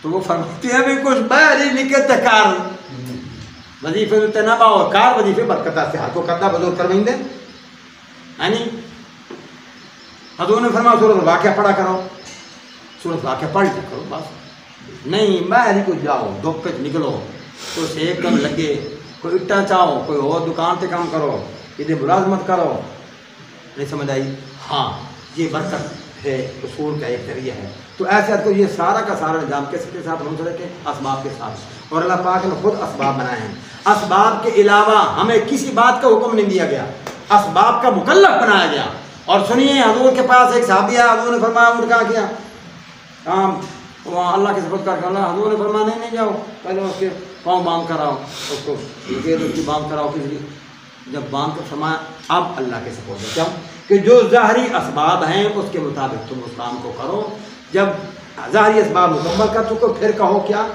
تو وہ فرماتے ہیں بھی کچھ بہری نکت کار وظیفے ہوتے نہ باؤ کار وظیفے برکتہ سے ہاتھوں کرتا بزرگ کروائیں دے. یعنی حضور نے فرمایا سورۃ الواقعہ پڑھا کرو، سورۃ الواقعہ پڑھ لیا کرو بس. نہیں میں کو جاؤ دھوپ پہ نکلو تو سیک کم لگے کوئی اٹا چاہو کوئی اور دکان پہ کام کرو یہ ملازمت کرو نہیں سمجھ آئی ہاں یہ برکت ہے اصول کا ایک ذریعہ ہے تو ایسے کو یہ سارا کا سارا نظام کس کے ساتھ منسلک ہے اسباب کے ساتھ اور اللہ پاک نے خود اسباب بنائے ہیں اسباب کے علاوہ ہمیں کسی بات کا حکم نہیں دیا گیا اسباب کا مکلف بنایا گیا اور سنیے حضور کے پاس ایک صحابی ہے حضور نے فرمایا اٹھ کہاں کیا کام وہاں اللہ کے سپرد کر کے اللہ حضور نے فرمایا نہیں جاؤ پہلے اس کے پاؤں باندھ کر آؤ اس کو باندھ کر آؤ کسی لیے جب باندھ کر فرمایا اب اللہ کے سپرد کیوں کہ جو ظاہری اسباب ہیں اس کے مطابق تم اس کام کو کرو جب ظاہری اسباب مکمل کر چکو پھر کہو کیا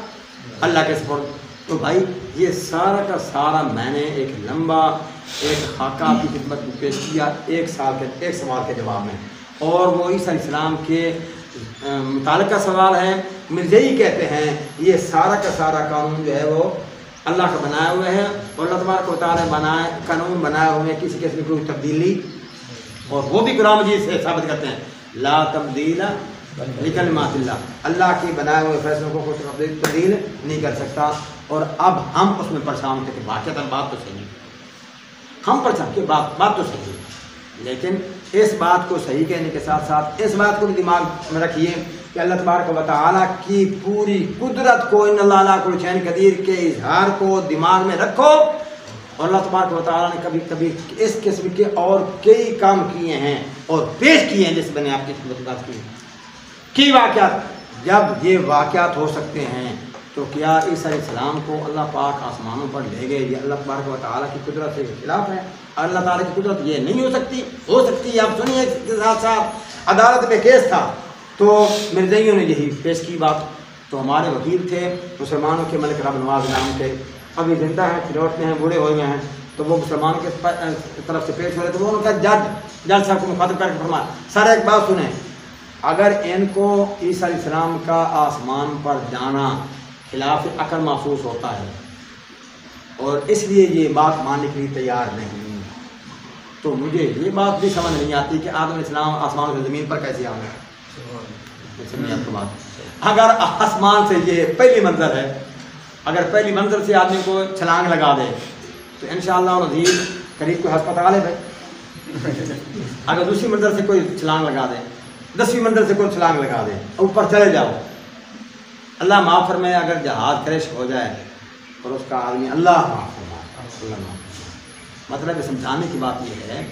اللہ کے سپرد تو بھائی یہ سارا کا سارا میں نے ایک لمبا ایک خاکہ کی خدمت میں پیش کیا ایک سوال کے جواب میں اور وہ عیسیٰ علیہ السلام کے متعلقہ سوال ہے مرزئی کہتے ہیں یہ سارا کا سارا قانون جو ہے وہ اللہ کا بنایا ہوا ہے اور اللہ تبارک و تعالیٰ بنائے قانون بنائے ہوئے ہیں کسی قسم کی کوئی تبدیلی اور وہ بھی قرآن مجید سے ثابت کرتے ہیں لا تبدیل لکلمات اللہ اللہ کے بنائے ہوئے فیصلوں کو کوئی تبدیل نہیں کر سکتا اور اب ہم اس میں پریشان ہوتے کہ واقعات بات تو صحیح ہم پریشان کہ بات تو صحیح لیکن اس بات کو صحیح کہنے کے ساتھ ساتھ اس بات کو بھی دماغ میں رکھیے کہ اللہ تبارک و تعالیٰ کی پوری قدرت کو ان اللہ علیہ کل شیء قدیر کے اظہار کو دماغ میں رکھو اور اللہ تبارک و تعالیٰ نے کبھی کبھی اس قسم کے اور کئی کام کیے ہیں اور پیش کیے ہیں جس میں نے آپ کی خدمت کی واقعات جب یہ واقعات ہو سکتے ہیں تو کیا عیسیٰ علیہ السلام کو اللہ پاک آسمانوں پر لے گئے یہ اللہ تبارک و تعالیٰ کی قدرت سے خلاف ہے اللہ تعالیٰ کی قدرت یہ نہیں ہو سکتی ہے آپ سنیے اس کے ساتھ ساتھ عدالت میں کیس تھا تو مرزائیوں نے یہی پیش کی بات تو ہمارے وکیل تھے مسلمانوں کے ملک رب نواز نام کے ابھی زندہ ہیں فلوٹ میں ہیں بوڑھے ہوئے ہیں تو وہ مسلمانوں کے طرف سے پیش ہو رہے تو وہ انہوں نے کہا جج صاحب کو مخاطب کر کے فرمایا سر ایک بات سنیں اگر ان کو عیسیٰ علیہ السلام کا آسمان پر جانا خلاف عقل محسوس ہوتا ہے اور اس لیے یہ بات ماننے کے لیے تیار نہیں تو مجھے یہ بات بھی سمجھ نہیں آتی کہ آدم علیہ السلام آسمان سے زمین پر کیسے آنا ہے بات اگر آسمان سے یہ پہلی منظر ہے اگر پہلی منظر سے آدمی کو چھلانگ لگا دے تو انشاءاللہ العزیز قریب کوئی ہسپتال ہے بھائی اگر دوسری منظر سے کوئی چھلانگ لگا دے 10ویں منظر سے کوئی چھلانگ لگا دے اوپر چلے جاؤ اللہ معاف فرمائے اگر جہاز کریش ہو جائے اور اس کا آدمی اللہ معاف فرمائے اللہ معاف مطلب سمجھانے کی بات یہ ہے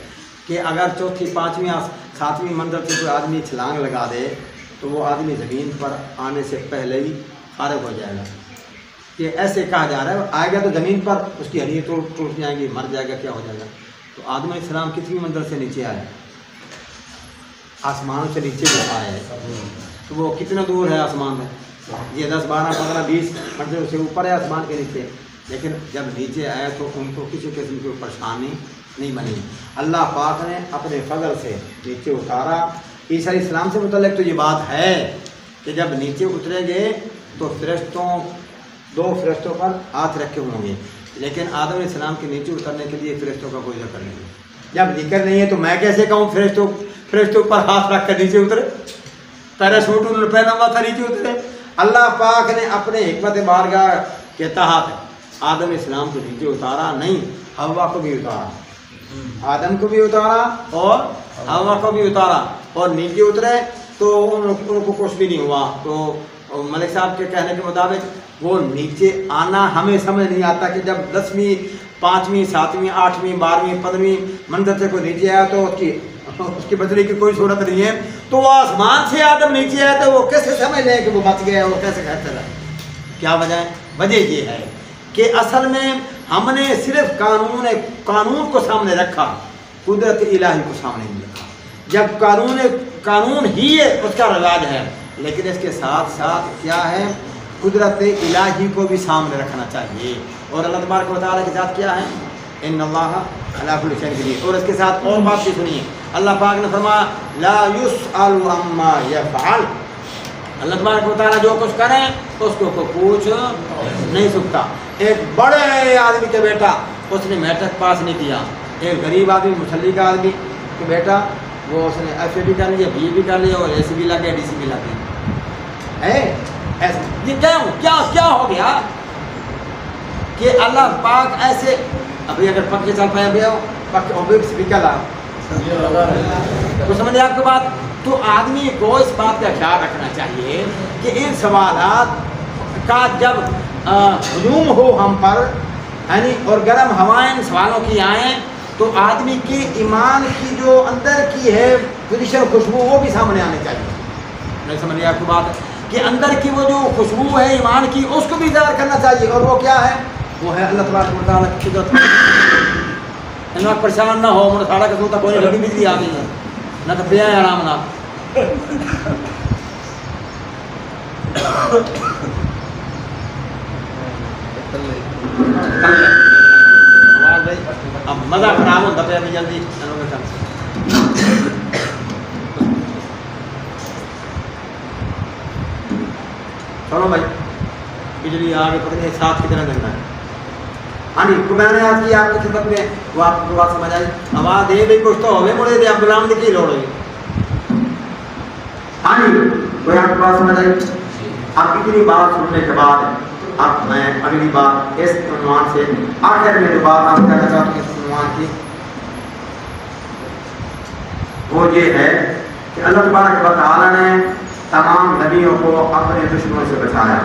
کہ اگر چوتھی 5ویں 7ویں منظر سے کوئی آدمی چھلانگ لگا دے تو وہ آدمی زمین پر آنے سے پہلے ہی فارغ ہو جائے گا کہ ایسے کہا جا رہا ہے آئے گا تو زمین پر اس کی ہڈیاں ٹوٹ جائیں گی مر جائے گا کیا ہو جائے گا تو آدم علیہ السلام کتنی منظر سے نیچے آئے آسمان سے نیچے جو آئے تو وہ کتنا دور ہے آسمان میں یہ 10 12 15 20 منزل سے اوپر ہے آسمان کے نیچے لیکن جب نیچے آیا تو ان کو کسی قسم کی پریشانی نہیں بنی اللہ پاک نے اپنے فضل سے نیچے اتارا عیسیٰ علیہ السلام سے متعلق تو یہ بات ہے کہ جب نیچے اترے گئے تو دو فرشتوں پر ہاتھ رکھے ہوں گے لیکن آدم علیہ السلام کے نیچے اترنے کے لیے فرشتوں کا کوئی ذکر نہیں ہے جب ذکر نہیں ہے تو میں کیسے کہوں فرشتوں پر ہاتھ رکھ کر نیچے اترے پیراشوٹ انہوں نے پہنا ہوا تھا نیچے اترے اللہ پاک نے اپنے حکمت بارگاہ کے تحت آدم علیہ السلام کو نیچے اتارا نہیں حوا کو بھی اتارا آدم کو بھی اتارا اور حوا کو بھی اتارا اور نیچے اترے تو ان کو کچھ بھی نہیں ہوا تو ملک صاحب کے کہنے کے مطابق وہ نیچے آنا ہمیں سمجھ نہیں آتا کہ جب 10ویں 5ویں 7ویں 8ویں 12ویں 15ویں منزل سے کوئی نیچے آیا تو اس کی بدلے کی کوئی صورت نہیں ہے تو وہ آسمان سے آدم نیچے آیا تو وہ کیسے سمجھ لیں کہ وہ بچ گیا وہ کیسے کہتے رہے کیا وجہ ہے وجہ یہ ہے کہ اصل میں ہم نے صرف قانون کو سامنے رکھا قدرت الہی کو سامنے نہیں رکھا جب قانون ہی ہے اس کا رواج ہے لیکن اس کے ساتھ ساتھ کیا ہے قدرت الہی کو بھی سامنے رکھنا چاہیے اور اللہ تبارک و تعالیٰ کے ساتھ کیا ہے ان اللہ علی کل شیء قدیر اور اس کے ساتھ اور بات بھی سنیے اللہ پاک نے فرمایا لا یسأل عما یفعل اللہ تبارک و تعالیٰ جو کچھ کریں اس کو پوچھ نہیں سکتا ایک بڑے آدمی کا بیٹا اس نے میٹرک پاس نہیں کیا ایک غریب آدمی مسلی کا آدمی کہ بیٹا وہ اس نے ایف اے بھی کر لیا بی اے بھی کر لیا اور اے سی بھی لگ گیا ڈی سی بھی لگ گیا ہے ایسے یہ کیا ہو گیا کہ اللہ پاک ایسے ابھی اگر پنکھے چل پائے بھی ہو پنکھے اسپیکر لا تو سمجھے آپ کی بات. تو آدمی کو اس بات کا خیال رکھنا چاہیے کہ ان سوالات کا جب ہجوم ہو ہم پر یعنی اور گرم ہوائیں ان سوالوں کی آئیں تو آدمی کی ایمان کی جو اندر کی ہے پوزیشن خوشبو وہ بھی سامنے آنے چاہیے. نہیں سمجھے آپ کی بات کہ اندر کی وہ جو خوشبو ہے ایمان کی اس کو بھی ظاہر کرنا چاہیے. اور وہ کیا ہے؟ وہ ہے اللہ تبارک و تعالیٰ کی قدرت. پریشان نہ ہو مجھے ساڑھا کا سوتا کوئی لڑی بجلی آ گئی ہے نہ تو پیا ہے آرام نہ اب مزہ خراب ہوتا پہ ابھی جلدی چلو بھائی بجلی آگے پتہ نہیں ساتھ کتنا دینا ہے. ہاں جی کو میں نے آج کی آپ کی خدمت میں وہ آپ کو بات سمجھ آئی. آواز دے بھی کچھ تو ہوئے مڑے دے عبداللہ کی لوڑ ہوئی. ہاں جی کوئی آپ کو بات سمجھ آئی. آپ کتنی بات سننے کے بعد اب میں اگلی بات اس عنوان سے آخر میں جو بات آپ کہنا چاہتا ہوں اس عنوان کی وہ یہ ہے کہ اللہ تبارک و تعالیٰ نے تمام نبیوں کو اپنے دشمنوں سے بچایا.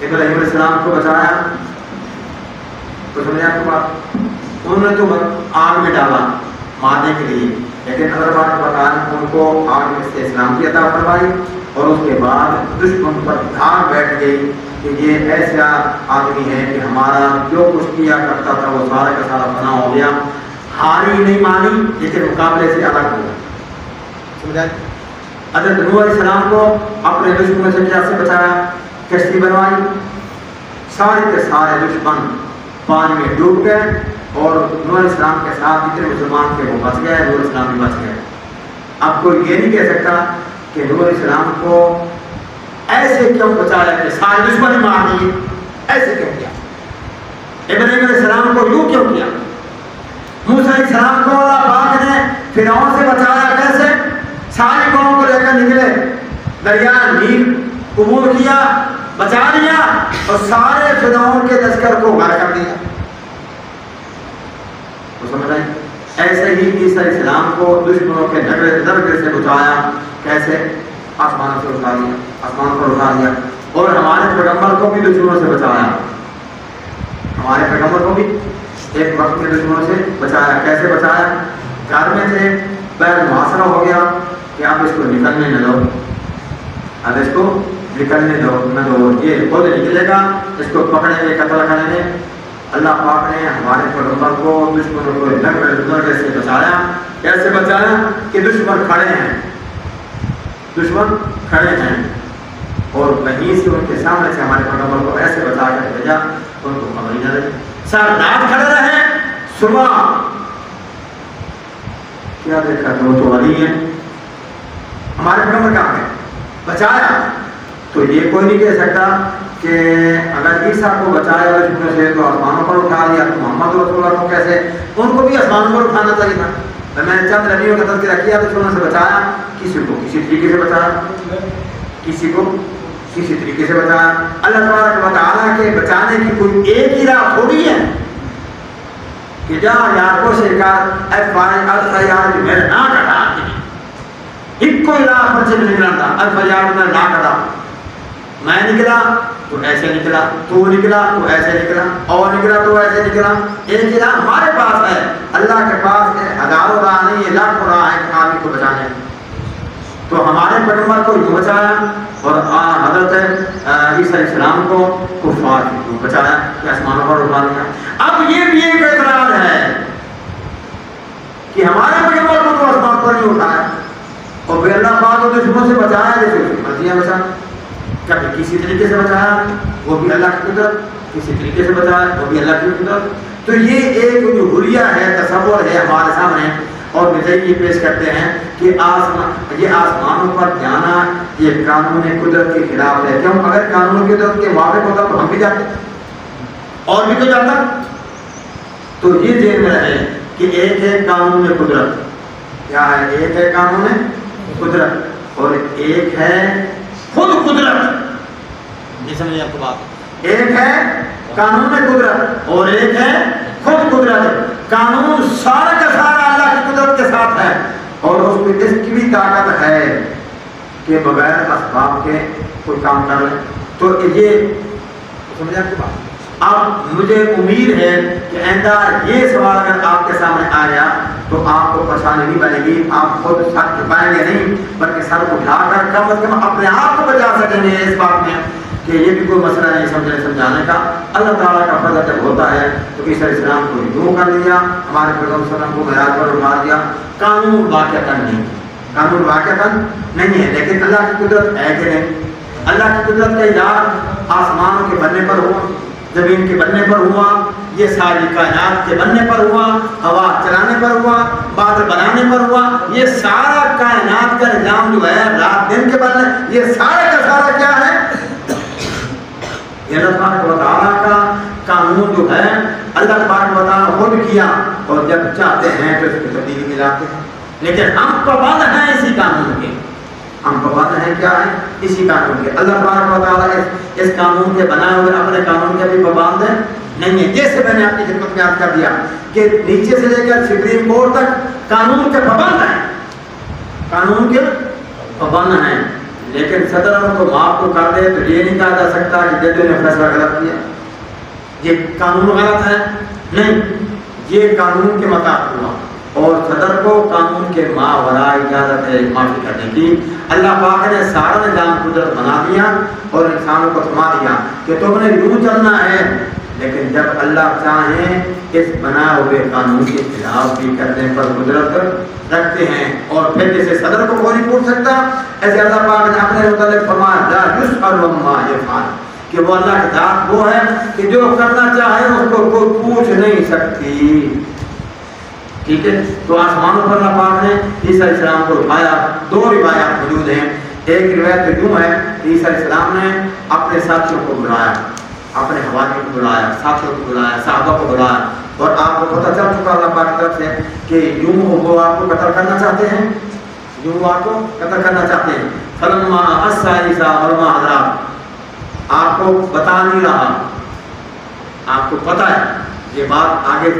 ابراہیم علیہ السلام کو بچایا تو سمجھے آپ کو بات انہوں نے تو آگ میں ڈالا مارنے کے لیے لیکن اللہ تبارک و تعالیٰ نے ان کو آگ میں سے اسلام کی عطا فرمائی اور اس کے بعد دشمن پر دھاڑ بیٹھ گئی کہ یہ ایسا آدمی ہے کہ ہمارا جو کچھ کیا کرتا تھا وہ سارا کا سارا فنا ہو گیا. ہاری نہیں مانی لیکن مقابلے سے الگ ہو گیا. سمجھا. حضرت نوح علیہ السلام کو اپنے دشمنوں سے کیا سے بچایا؟ کشتی بنوائی. سارے کے سارے دشمن پانی میں ڈوب گئے اور نوح علیہ السلام کے ساتھ جتنے مسلمان تھے وہ بچ گئے. نوح علیہ السلام بھی بچ گئے. اب کوئی یہ نہیں کہہ سکتا کہ نوح علیہ السلام کو ایسے کیوں بچایا کہ سارے دشمن مار دیے. ایسے کیوں کیا؟ ابراہیم علیہ السلام کو یوں کیوں کیا؟ موسیٰ علیہ السلام کو اللہ پاک نے فرعون سے بچایا کیسے؟ ساری قوم کو لے کر نکلے دریا نیل عبور کیا بچا لیا اور سارے فرعون کے لشکر کو غرق کر دیا. تو سمجھ آئی. ایسے ہی عیسیٰ علیہ السلام کو دشمنوں کے نگرے سے بچایا. کیسے؟ آسمان سے اٹھا لیا آسمان پر اٹھا لیا. اور ہمارے پیغمبر کو بھی دشمنوں سے بچایا. ہمارے پیغمبر کو بھی ایک وقت میں دشمنوں سے بچایا. کیسے بچایا؟ گھر میں تھے پیر محاصرہ ہو گیا کہ آپ اس کو نکلنے نہ دو اب اس کو نکلنے دو نہ دو یہ خود نکلے گا اس کو پکڑیں گے قتل کریں گے. اللہ پاک نے ہمارے پیغمبر کو دشمنوں کو نگرے سے بچایا. کیسے بچایا؟ کہ دشمن کھڑے ہیں اور کہیں سے ان کے سامنے سے ہمارے پیغمبر کو ایسے بچا کر بھیجا ان کو خبر ہی نہ لگی. سردار کھڑے رہے صبح کیا دیکھا تو وہ تو علی ہے ہمارے پیغمبر کہاں ہے بچایا. تو یہ کوئی نہیں کہہ سکتا کہ اگر عیسیٰ کو بچایا دشمنوں سے تو آسمانوں پر اٹھا لیا تو محمد رسول اللہ کو کیسے؟ ان کو بھی آسمانوں پر اٹھانا چاہیے تھا. میں نے چند نبیوں کا تذکرہ کیا دشمنوں سے بچایا. کسی کو کسی طریقے سے بچایا کسی کو کسی طریقے سے بچایا. اللہ تبارک و تعالیٰ کے بچانے کی کوئی ایک ہی راہ تھوڑی ہے کہ جا یار کو شرکار الفیار جو میرے نہ کٹا ایک کوئی راہ بچے میں نکلا تھا الفیار میں نہ کٹا. میں نکلا تو ایسے نکلا تو نکلا تو ایسے نکلا اور نکلا تو ایسے نکلا. ایک ہی راہ ہمارے پاس ہے. اللہ کے پاس ہزاروں راہ نہیں ہے لاکھوں راہ ہے آدمی کو بچانے. تو ہمارے پیغمبر کو یوں بچایا اور حضرت عیسیٰ علیہ السلام کو کفار یوں بچایا کہ آسمانوں پر اٹھا لیا. اب یہ بھی ایک اعتراض ہے کہ ہمارے پیغمبر کو تو آسمان پر نہیں اٹھایا اور پھر اللہ پاک کو دشمنوں سے بچایا جیسے اس کی مرضی ہے بچا. کبھی کسی طریقے سے بچایا وہ بھی اللہ کی قدرت کسی طریقے سے بچایا وہ بھی اللہ کی قدرت. تو یہ ایک جو حلیہ ہے تصور ہے ہمارے سامنے اور نظریہ یہ پیش کرتے ہیں کہ یہ آسمانوں پر جانا یہ قانون قدرت کے خلاف ہے. کیوں؟ اگر قانون قدرت کے موافق ہوتا تو ہم بھی جاتے اور بھی تو جاتا. تو یہ ذہن میں رہے کہ ایک ہے قانون قدرت. کیا ہے؟ ایک ہے قانون قدرت اور ایک ہے خود قدرت. یہ سمجھے آپ کو بات؟ ایک ہے قانون قدرت اور ایک ہے خود قدرت۔ قانون سارا کا سارا اللہ کی قدرت کے ساتھ ہے اور اس میں اس کی بھی طاقت ہے کہ بغیر اسباب کے کوئی کام کر لے۔ تو یہ سمجھے آپ کی بات؟ اب مجھے امید ہے کہ آئندہ یہ سوال اگر آپ کے سامنے آ گیا تو آپ کو پریشانی نہیں بنے گی، آپ خود سر جھکائیں گے نہیں بلکہ سر اٹھا کر کم از کم اپنے آپ کو بچا سکیں گے اس بات میں کہ یہ بھی کوئی مسئلہ نہیں سمجھانے کا۔ اللہ تعالیٰ کا فضل جب ہوتا ہے تو عیسیٰ علیہ السلام کو یوں کر لیا، ہمارے پیغمبر صلی اللہ علیہ وسلم کو معراج پر اٹھا دیا۔ قانون واقعتاً نہیں، قانون واقعتاً نہیں ہے، لیکن اللہ کی قدرت ہے کہ نہیں؟ اللہ کی قدرت کا ایجاد آسمانوں کے بننے پر ہوا، زمین کے بننے پر ہوا، یہ ساری کائنات کے بننے پر ہوا، ہوا چلانے پر ہوا، بادل بنانے پر ہوا، یہ سارا کائنات کا نظام جو ہے رات دن کے بننے، یہ سارا کا سارا کیا ہے؟ یہ اللہ تبارک و تعالیٰ کا قانون جو ہے اللہ تبارک و تعالیٰ خود کیا اور جب چاہتے ہیں تو اس کی تبدیلی میں لاتے ہیں، لیکن ہم پابند ہیں اسی قانون کے، ہم پابند ہیں کیا ہے؟ اسی قانون کے۔ اللہ تبارک و تعالیٰ اس قانون کے بنائے ہوئے اپنے قانون کے بھی پابند ہیں نہیں ہے، جیسے میں نے اپنی خدمت میں عرض کر دیا کہ نیچے سے لے کر سپریم کورٹ تک قانون کے پابند ہیں، قانون کے پابند ہیں، لیکن صدر ان کو معاف کو کر دے تو یہ نہیں کہا جا سکتا کہ ججوں نے فیصلہ غلط کیا، یہ قانون غلط ہے، نہیں، یہ قانون کے مطابق ہوا اور صدر کو قانون کے ماوراء اجازت ہے معافی کرنے کی۔ اللہ پاک نے سارا نظام قدرت بنا دیا اور انسانوں کو تھما دیا کہ تم نے یوں چلنا ہے، لیکن جب اللہ چاہیں اس بنائے ہوئے قانون کے خلاف بھی کرنے پر قدرت رکھتے ہیں، اور پھر جیسے صدر کو کوئی نہیں پوچھ سکتا، ایسے اللہ پاک نے اپنے متعلق فرمایا لا یسأل عما یفعل، کہ وہ اللہ کی ذات وہ ہے کہ جو کرنا چاہے اس کو کوئی پوچھ نہیں سکتی، ٹھیک ہے؟ تو آسمانوں پر اللہ پاک نے عیسیٰ علیہ السلام کو اٹھایا۔ دو روایات موجود ہیں، ایک روایت تو یوں ہے کہ عیسیٰ علیہ السلام نے اپنے ساتھیوں کو بلایا، اپنے حواریوں کو بلایا، ساتھیوں کو بلایا، صحابہ کو بلایا، اور آپ کو پتہ چل چکا اللہ پاک کی طرف سے کہ یوں وہ آپ کو قتل کرنا چاہتے ہیں، یوں آپ کو قتل کرنا چاہتے ہیں۔ فلما احس عیسیٰ علما حضرات، آپ کو بتا نہیں رہا، آپ کو پتہ ہے، یہ بات آگے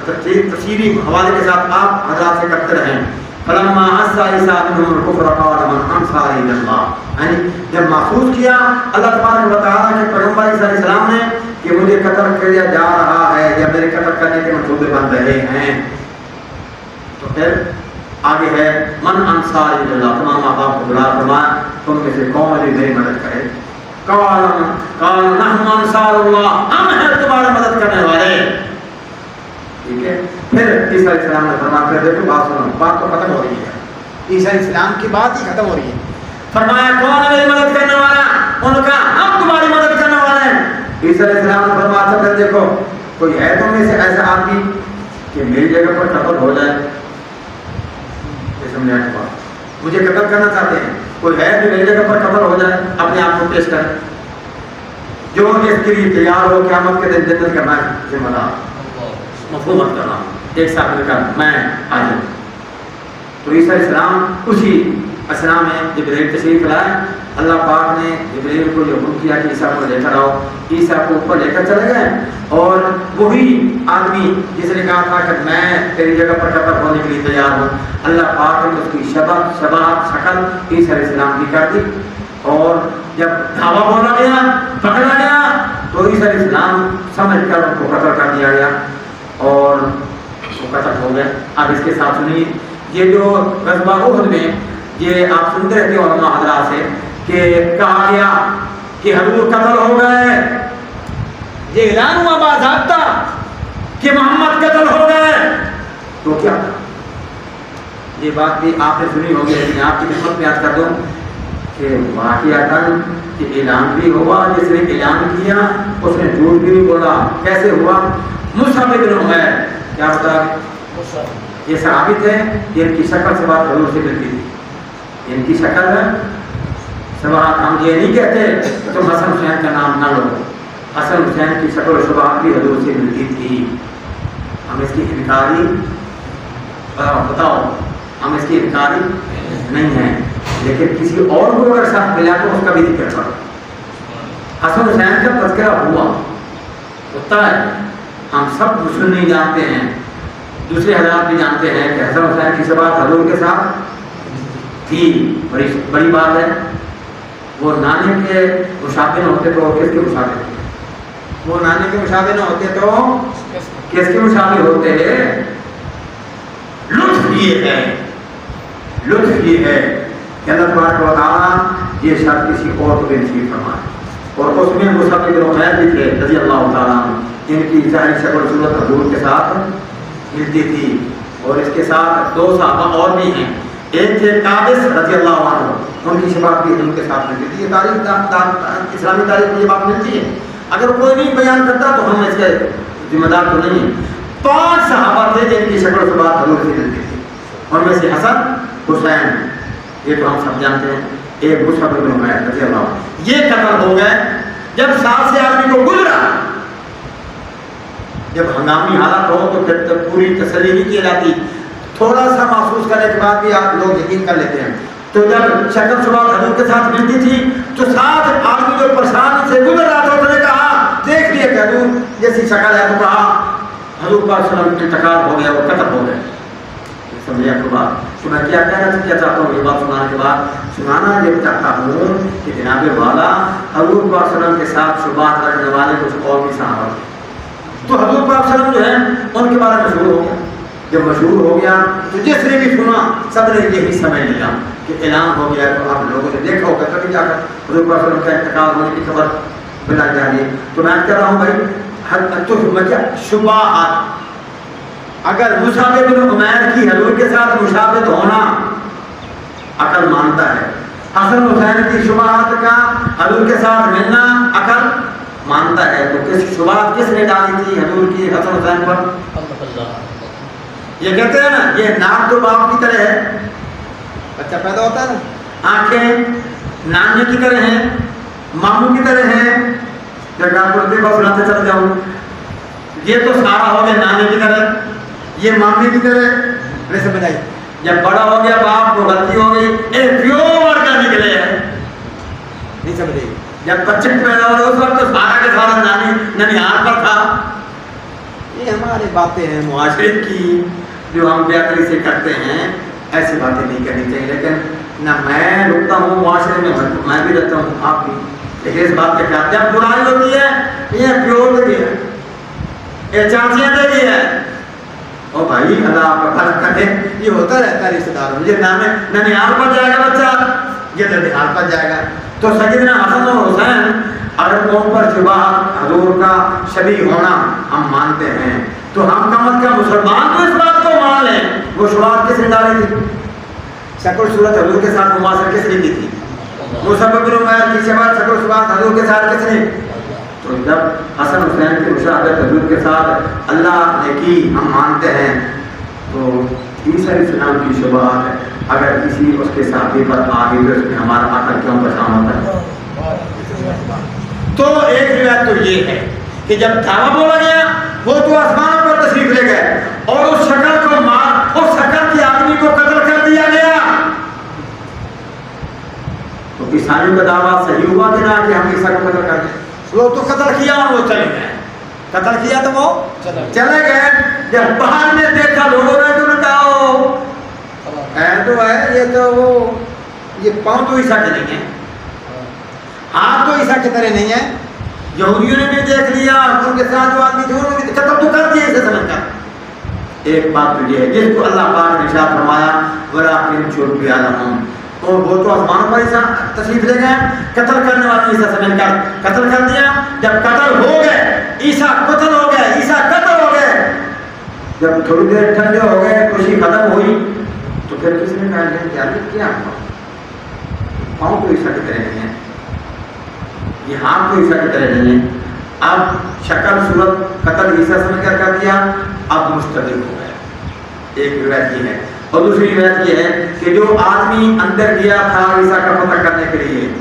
تفصیلی حوالے کے ساتھ آپ حضرات سے کرتے رہیں۔ فلما احس عیسیٰ منهم الکفر قال من انصاری الی اللہ، یعنی جب محسوس کیا اللہ تبارک و تعالیٰ کے پیغمبر عیسیٰ علیہ السلام نے کہ مجھے قتل کیا جا رہا ہے یا میرے قتل کرنے کے منصوبے بن رہے ہیں، تو پھر آگے ہے من انصاری الی اللہ، تمام آپ کو بلا فرمایا تم میں سے کون ہے میری مدد کرے؟ قال نحن انصار اللہ، ہم ہیں تمہارا مدد کرنے والے، ٹھیک ہے؟ پھر عیسیٰ علیہ السلام نے فرمایا پھر دیکھو بات سنو، بات تو ختم ہو رہی ہے، عیسیٰ علیہ السلام کی بات ہی ختم ہو رہی ہے۔ فرمایا کون ہے میری مدد کرنے والا؟ ان کا ہم تمہاری مدد کرنے والے ہیں۔ عیسیٰ علیہ السلام نے فرمایا اچھا پھر دیکھو کوئی ہے تم میں سے ایسا آدمی کہ میری جگہ پر قتل ہو جائے؟ سمجھا کہ بات مجھے قتل کرنا چاہتے ہیں، کوئی ہے جو میری جگہ پر قتل ہو جائے؟ اپنے آپ کو پیش کرے، جو اس کے لیے تیار ہو قیامت کے دن جنت کرنا ہے ذمہ دار، مفہوم مت کرنا، ایک ساتھ مل کر میں آ جاؤں۔ تو عیسیٰ علیہ السلام اسی اسنا میں جبرائیل تشریف لائے، اللہ پاک نے جبرائیل کو یہ حکم کیا کہ عیسیٰ کو لے کر آؤ، عیسیٰ کو اوپر لے کر چلے گئے، اور وہی آدمی جس نے کہا تھا کہ میں تیری جگہ پر قتل ہونے کے لیے تیار ہوں، اللہ پاک نے اس کی شکل عیسیٰ علیہ السلام کی کر دی، اور جب دھاوا بولا گیا پکڑا گیا تو عیسیٰ علیہ السلام سمجھ کر ان کو قتل کر دیا گیا اور وہ قتل ہو گئے۔ اب اس کے ساتھ سنیے یہ جو غزوہ احد میں یہ آپ سنتے رہتے ہو علماء حضرات سے کہ کہا گیا کہ حضور قتل ہو گئے، یہ اعلان ہوا باضابطہ کہ محمد قتل ہو گئے، تو کیا یہ بات بھی آپ نے سنی ہوگی، لیکن آپ کی خدمت میں یاد کر دوں کہ واقعتاً یہ اعلان بھی ہوا، جس نے اعلان کیا اس نے جھوٹ بھی نہیں بولا۔ کیسے ہوا؟ مصعب بن عمیر، کیا بتا یہ ثابت ہے کہ ان کی شکل سے بات حضور سے ملتی تھی، ان کی شکل ہے سبات، ہم یہ نہیں کہتے تم حسن حسین کا نام نہ لو، حسن حسین کی شکل و شباہت بھی حضور سے ملتی تھی، ہم اس کی انکاری بتاؤ ہم اس کی انکاری نہیں ہیں، لیکن کسی اور کو اگر ساتھ ملا تو اس کا بھی ذکر کرو، حسن حسین کا تذکرہ ہوا ہوتا ہے، ہم سب سنی جانتے ہیں، دوسرے حضرات بھی جانتے ہیں کہ حسن حسین کی شباہت حضور کے ساتھ تھی، بڑی بات ہے۔ وہ نانے کے مشابہ نہ ہوتے تو کس کے مشابہ ہوتے؟ وہ نانے کے مشابہ نہ ہوتے تو کس کے مشابہ ہوتے ہیں؟ لطف یہ ہے کہ اللہ تبارک و تعالیٰ یہ شرط کسی اور کو بھی نصیب فرمائے۔ اور اس میں مصعب بن عمیر بھی تھے رضی اللہ تعالیٰ عنہ، ان کی ظاہری شکل و صورت حضور کے ساتھ ملتی تھی، اور اس کے ساتھ دو صحابہ اور بھی ہیں، ایک تھے قابس رضی اللہ عنہ، ان کی شباہت بھی ان کے ساتھ ملتی تھی۔ یہ تاریخ اسلامی تاریخ میں یہ بات ملتی ہے، اگر کوئی نہیں بیان کرتا تو ہم اس کے ذمہ دار تو نہیں ہیں۔ 5 صحابہ تھے جن کی شکل و صورت حضور سے ملتی تھی، ان میں سے حسن حسین، یہ تو ہم سب جانتے ہیں، ایک مصعب بن عمیر رضی اللہ عنہ۔ یہ قتل ہو گئے جب 7 سے آدمی کو گزرا، جب ہنگامی حالت ہو تو پھر تک پوری تسلی نہیں کی جاتی، تھوڑا سا محسوس کرنے کے بعد بھی آپ لوگ یقین کر لیتے ہیں۔ تو جب شکل صورت حضور کے ساتھ ملتی تھی تو 7 آدمی جو پریشانی سے گزر رہا تھا، انہوں نے کہا دیکھ لیا کہ حضور جیسی شکل ہے، تو کہا حضور پاک صلی اللہ علیہ وسلم کا انتقال ہو گیا، وہ قتل ہو گئے۔ سمجھے آپ کو بات؟ تو میں کیا کہنا چاہتا ہوں، یہ بات سنانے کے بعد سنانا یہ چاہتا ہوں کہ جناب والا حضور پاک صلی اللہ علیہ وسلم کے ساتھ شبہات رکھنے والے کچھ اور بھی صحابہ تھے، تو حضور پاک صلی اللہ علیہ وسلم جو ہے ان کے بارے میں مشہور ہو گیا۔ جب مشہور ہو گیا تو جس نے بھی سنا سب نے یہی سمجھ لیا کہ اعلان ہو گیا، تو آپ لوگوں نے دیکھا ہوگا کبھی جا کر حضور پاک صلی اللہ علیہ وسلم کا انتقال ہونے کی خبر ملا جا رہی ہے۔ تو میں کہہ رہا ہوں بھائی شبہات، اگر مصعب بن عمیر کی حضور کے ساتھ مشابہت ہونا عقل مانتا ہے، حسن حسین کی شبہات کا حضور کے ساتھ ملنا عقل مانتا ہے، تو کس شبہات کس نے ڈالی تھی حضور کی حسن حسین پر؟ یہ کہتے ہیں نا، یہ ناک تو باپ کی طرح ہے، بچہ پیدا ہوتا ہے نا، آنکھیں نانے کی طرح ہیں، ماموں کی طرح ہیں، جب آپ کو دیکھو سناتے چل جاؤں، یہ تو سارا ہو گیا نانے کی طرح، یہ مامی کی طرح نہیں سمجھ آئی۔ جب بڑا ہو گیا باپ کو غلطی ہو گئی، ایک پیور کا نکلے ہے، نہیں سمجھ آئی۔ جب بچے پیدا ہو گئے اس وقت تو سارا کے سارا ننیال پر تھا۔ یہ ہماری باتیں ہیں معاشرے کی جو ہم بہتری سے کرتے ہیں، ایسی باتیں نہیں کرنی چاہیے، لیکن نہ میں رکتا ہوں معاشرے میں، میں بھی رہتا ہوں، آپ بھی، لیکن اس بات کے خیال جب برائی ہوتی ہے یہ پیور دے ہے، یہ چانچیاں دے دی ہے، او بھائی اللہ آپ کا فرق کرے، یہ ہوتا رہتا ہے رشتہ داروں میں، یہ ننیال پر جائے گا بچہ، یہ ننیال پر جائے گا۔ تو سیدنا حسن اور حسین اگر قوم پر شبہات حضور کا شبیہ ہونا ہم مانتے ہیں، تو ہم کم از کم مسلمان تو اس بات کو مان لیں، وہ شبہات کس نے ڈالی تھی؟ شکل صورت حضور کے ساتھ مماثل کس نے کی تھی؟ مصعب بن عمیر کی شبہات شکل صورت حضور کے ساتھ کس نے؟ تو جب حسن حسین کی مشابہت حضور کے ساتھ اللہ نے کی ہم مانتے ہیں، تو عیسیٰ علیہ السلام کی شبہات اگر کسی اس کے ساتھی پر آ گئی تو اس میں ہمارا عقل کیوں پریشان ہوتا ہے؟ تو ایک روایت تو یہ ہے کہ جب دعویٰ بولا گیا وہ تو آسمانوں پر تشریف لے گئے اور اس شکل کو اس شکل کے آدمی کو قتل کر دیا گیا، تو عیسائیوں کا دعویٰ صحیح ہوا کہ نہ کہ ہم عیسیٰ کو قتل کر دیں؟ وہ تو قتل کیا اور وہ چلے گئے، قتل کیا تو وہ چلے گئے۔ جب باہر نے دیکھا لوگوں نے تو نے کہا تو ہے یہ تو وہ یہ پاؤں تو عیسیٰ کے نہیں ہیں، ہاتھ تو عیسیٰ کی طرح نہیں ہے۔ یہودیوں نے بھی دیکھ لیا، ان کے ساتھ جو آدمی تھے انہوں نے قتل تو کر دیا اسے سمجھ کر۔ ایک بات تو یہ ہے جس کو اللہ پاک نے ارشاد فرمایا وَلَٰكِنْ شُبِّهَ لَهُمْ، تو وہ تو آسمانوں پر عیسیٰ تشریف لے گئے، قتل کرنے والے عیسیٰ سمجھ کر قتل کر دیا۔ جب قتل ہو گئے عیسیٰ قتل ہو گئے، عیسیٰ قتل ہو گئے، جب تھوڑی دیر ٹھنڈے ہو گئے، خوشی ختم ہوئی، تو پھر کسی نے کہا کہ یار کیا ہوا، پاؤں تو عیسیٰ کی طرح نہیں ہے، یہ ہاتھ تو عیسیٰ کی طرح نہیں ہے۔ اب شکل صورت قتل عیسیٰ سمجھ کر دیا، اب مستقل ہو گئے۔ ایک روایت یہ ہے، اور دوسری روایت یہ ہے کہ جو آدمی اندر گیا تھا عیسیٰ کا پتہ کرنے کے لیے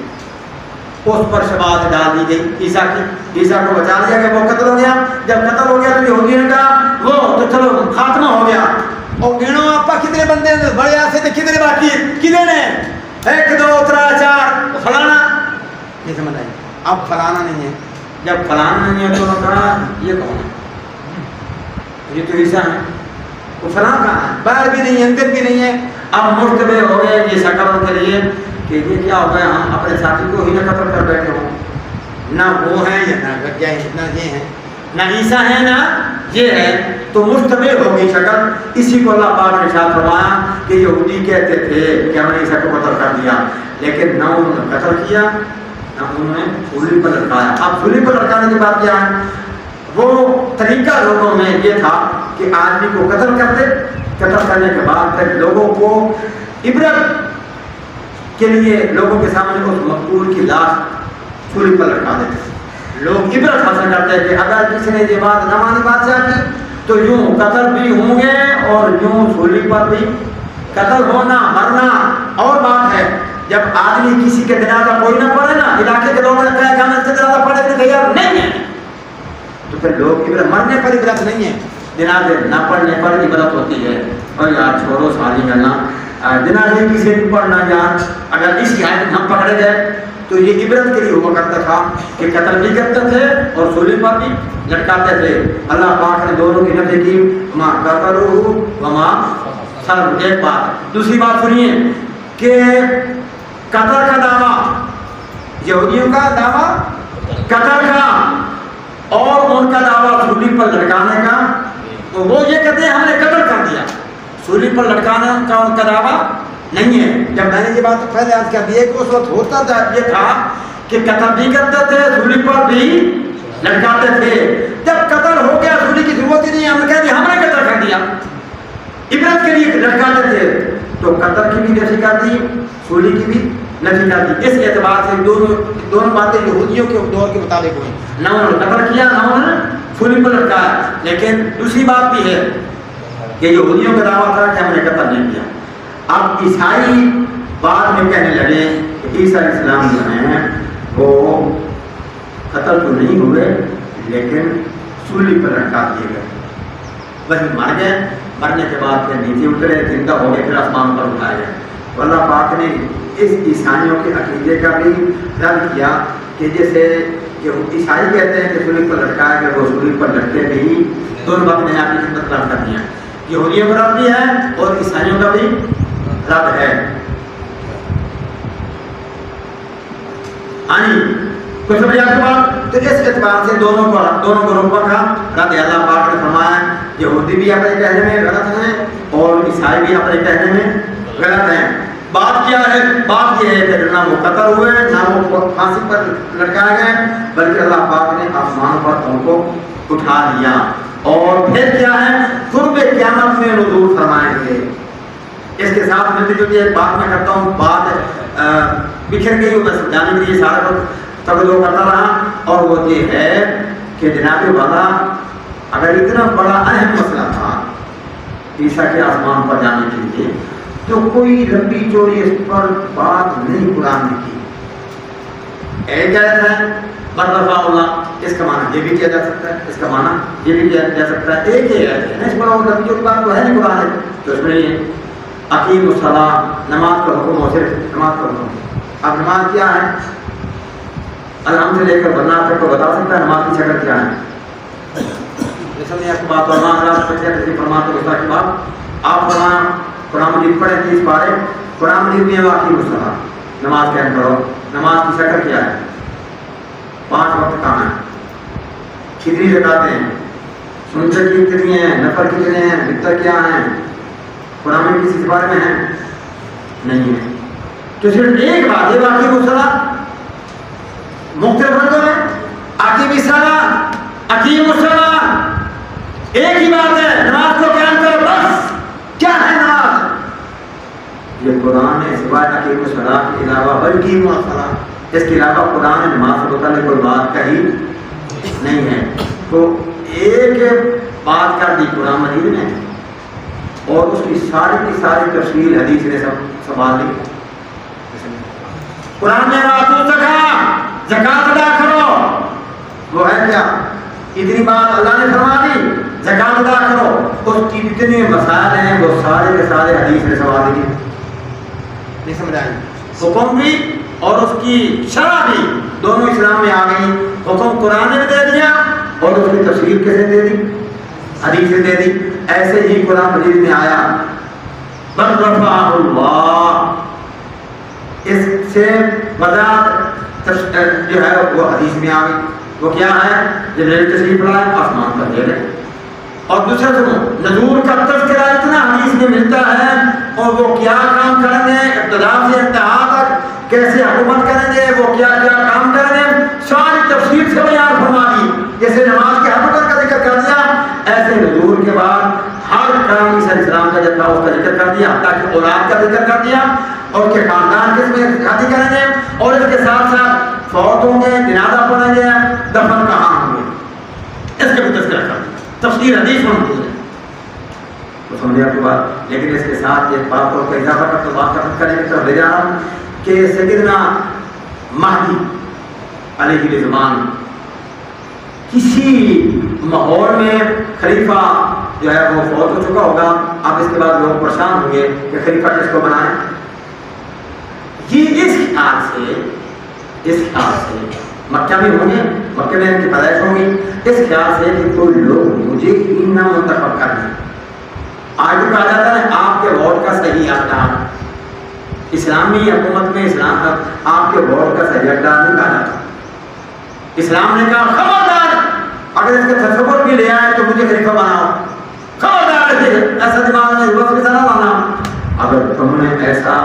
اس پر شبہات ڈال دی گئی عیسیٰ کی، عیسیٰ کو بچا لیا گیا، وہ قتل ہو گیا۔ جب قتل ہو گیا تو یہودیوں نے کہا وہ تو چلو خاتمہ ہو گیا، اور گنو آپ کتنے بندے ہیں بڑے ایسے تھے، کتنے باقی کتنے ہیں، 1 2 3 4 فلانا، نہیں سمجھ آئی، اب فلانا نہیں ہے. جب فلانا نہیں ہے تو انہوں نے کہا یہ کون ہے؟ یہ تو عیسیٰ ہے. وہ فلاں کہاں ہے؟ باہر بھی نہیں ہے, اندر بھی نہیں ہے. اب مشتبہ ہو گئے یہ شکل ان کے لیے کہ یہ کیا ہو گیا, ہم اپنے ساتھی کو ہی نہ قتل کر بیٹھے ہوں. نہ وہ ہیں یا نہ یہ ہیں, نہ عیسیٰ ہے نہ یہ ہے. تو مشتبہ ہو گئی شکل. اسی کو اللہ پاک نے ارشاد فرمایا کہ یہودی کہتے تھے کہ ہم نے عیسیٰ کو قتل کر دیا, لیکن نہ انہوں نے قتل کیا نہ انہوں نے سولی پر لٹکایا. اب سولی پر لٹکانے کی بات کیا ہے؟ وہ طریقہ لوگوں میں یہ تھا کہ آدمی کو قتل کرتے, قتل کرنے کے بعد پھر لوگوں کو عبرت کے لیے لوگوں کے سامنے اس مقتول کی لاش سولی پر لٹکا دیتے. لوگ عبرت حاصل کرتے ہیں کہ اگر کسی نے یہ بات نہ مانی بادشاہ کی تو یوں قتل بھی ہوں گے اور یوں سولی پر بھی قتل ہونا مرنا. اور بات ہے جب آدمی کسی کے جنازہ کوئی نہ پڑھے نا, علاقے کے لوگوں نے کہا کہ ہم اس کے جنازہ پڑھنے کے تیار نہیں ہیں, تو پھر لوگ عبرت, مرنے پر عبرت نہیں ہے, جنازے نہ پڑھنے پر عبرت ہوتی ہے. اور یار چھوڑو ساری گلنا, جنازے کسی بھی پڑھنا یار, اگر اس کی حالت ہم پکڑے گئے تو یہ عبرت کے لیے ہوا کرتا تھا کہ قتل بھی کرتے تھے اور سولی پر بھی لٹکاتے تھے. اللہ پاک نے دونوں کی نفی کی, ما قتلوہ وما صلبوہ. ایک بات. دوسری بات سنیے کہ قتل کا دعویٰ, یہودیوں کا دعویٰ قتل کا اور ان کا دعویٰ سولی پر لٹکانے کا, وہ یہ کہتے ہیں ہم نے قتل کر دیا. سولی پر لٹکانے کا ان کا دعویٰ نہیں ہے. جب میں نے یہ بات پہلے عرض کر دی کہ اس وقت ہوتا تھا یہ تھا کہ قتل بھی کرتے تھے سولی پر بھی لٹکاتے تھے. جب قتل ہو گیا سولی کی ضرورت ہی نہیں, ہم نے کہا کہ ہم نے قتل کر دیا, عبرت کے لیے لٹکاتے تھے, تو قتل کی بھی نفی کر دی, سولی کی بھی نفی کر دی. اس اعتبار سے دونوں باتیں یہودیوں کے دور کے مطابق ہوئی, نہ انہوں نے قتل کیا نہ انہوں نے سولی پر لٹکایا. لیکن دوسری بات بھی ہے کہ یہودیوں کا دعویٰ تھا کہ ہم نے قتل نہیں کیا. اب عیسائی بعد میں کہنے لگے کہ عیسیٰ علیہ السلام جو ہیں وہ قتل تو نہیں ہوئے لیکن سولی پر لٹکا دیے گئے, وہی مر گئے. مرنے کے بعد پھر نیچے اترے, زندہ ہو گئے, پھر آسمان پر اٹھائے گئے. تو اللہ پاک نے اس عیسائیوں کے عقیدے کا بھی رد کیا کہ جیسے عیسائی کہتے ہیں کہ سولی پر لٹکایا گیا, وہ سولی پر لٹکے بھی دونوں وقت نے آپ کی خدمت رد کر دیا. یہودیوں کا رد بھی ہے اور عیسائیوں کا بھی رد ہے. کچھ سمجھ آپ کے بعد تو اس اعتبار سے دونوں گروپوں کا رد اللہ پاک نے فرمایا یہودی بھی اپنے کہنے میں غلط ہیں اور عیسائی بھی اپنے کہنے میں غلط ہیں. بات کیا ہے؟ بات یہ ہے کہ نہ وہ قتل ہوئے نہ وہ پھانسی پر لٹکائے گئے, بلکہ اللہ پاک نے آسمان پر ان کو اٹھا لیا. اور پھر کیا ہے, قرب قیامت میں نزول فرمائیں گے. اس کے ساتھ ملتی جلتی ایک بات میں کرتا ہوں, بات بکھر گئی ہوں, میں سمجھانے کے لیے سارا وقت تبدیل کرتا رہا, اور وہ یہ ہے کہ جناب والا اگر اتنا بڑا اہم مسئلہ تھا عیسیٰ کے آسمان پر جانے کے لیے تو کوئی لمبی چوڑی اس پر بات نہیں قرآن نے کی. ایک آیت ہے برفع اللہ, اس کا معنی یہ بھی کیا جا سکتا ہے, اس کا معنی یہ بھی کیا جا سکتا ہے. ایک ہی آیت ہے, اس پر اور لمبی چوڑی بات تو ہے نہیں قرآن ہے, تو اس میں یہ اقیم الصلاۃ, نماز کا حکم ہو, صرف نماز کا حکم. اب نماز کیا ہے, الحمد سے لے کر بننا تک کو بتا سکتا ہے نماز کی شکل کیا ہے. جیسا میں آپ بات فرماتے گزشتہ کی بات آپ فرمایا قرآن مجید پڑھیں 30 پارے, قرآن مجید میں واقعی الصلاۃ, نماز قائم کرو. نماز کی شکل کیا ہے, 5 وقت کہاں ہے, کتنی رکعتیں ہیں, سنت کی کتنی ہیں, نفل کتنے ہیں, وتر کیا ہیں, قرآن میں کسی بارے میں ہے نہیں ہے. تو صرف ایک بات ہے واقعی الصلاۃ, مختلف رنگوں میں عقیم الصلاۃ, عقیم الصلاۃ, ایک ہی بات ہے, نماز کو قائم کرو بس. کیا ہے نماز؟ یہ قرآن نے سوائے عقیم الصلاۃ کے علاوہ بلکہ الصلاۃ, اس کے علاوہ قرآن نے نماز سے متعلق کوئی بات کہی نہیں ہے. تو ایک بات کر دی قرآن مجید نے اور اس کی ساری تفصیل حدیث نے سنبھال لی. قرآن نے زکات ادا کرو, وہ ہے کیا, اتنی بات اللہ نے فرما دی, زکات ادا کرو. اس کی جتنے مسائل ہیں وہ سارے کے سارے حدیث نے سنبھال دی. نہیں سمجھ آئی, حکم بھی اور اس کی شرح بھی دونوں اسلام میں آ گئی. حکم قرآن نے دے دیا اور اس کی تفسیر کیسے دے دی؟ حدیث سے دے دی. ایسے ہی قرآن مجید میں آیا بل رفعہ اللہ، اس سے وضاحت جو ہے وہ حدیث میں آ گئی. وہ کیا ہے؟ جبریل تشریف لائے آسمان پر لے گئے. اور دوسرا سنو، نزول کا تذکرہ اتنا حدیث میں ملتا ہے اور وہ کیا کام کریں گے ابتدا سے انتہا تک، کیسے حکومت کریں گے، وہ کیا کیا کام کریں گے، ساری تفصیل سے بیان فرما دی. جیسے نماز کے ہر رکن کا ذکر کر دیا، ایسے نزول کے بعد ہر کام عیسیٰ علیہ السلام کا جب تھا اس کا ذکر کر دیا، حتیٰ کہ اولاد کا ذکر کر دیا اور کہ خاندان کس میں شادی کریں گے، اور اس کے ساتھ ساتھ فوت ہوں گے، جنازہ پڑھیں گے، دفن کہاں ہوں گے، اس کا بھی تذکرہ کر دیا. تفسیر حدیث میں موجود ہے. تو سمجھے آپ کی بات. لیکن اس کے ساتھ ایک بات اور اضافہ کر کے بات کرنے کی طرف لے جا رہا ہوں کہ سیدنا مہدی علیہ السلام کسی ماحول میں خلیفہ جو ہے وہ فوت ہو چکا ہوگا. اب اس کے بعد لوگ پریشان ہوں گے کہ خلیفہ کس کو بنائیں. یہ اس خیال سے مکہ میں ہوں گے، مکہ میں ان کی پیدائش ہوگی، اس خیال سے کہ کوئی لوگ مجھے ہی نہ منتخب کر دیں. آج بھی کہا جاتا ہے آپ کے ووٹ کا صحیح اقدار، اسلامی حکومت میں اسلام آپ کے ووٹ کا صحیح اقدار نہیں کہا جاتا. اسلام نے کہا خبردار اگر اس کا تصور بھی لے آئے تو مجھے خلیفہ بناؤ، خبردار ایسا دماغ میں نہ لانا. اگر تم نے ایسا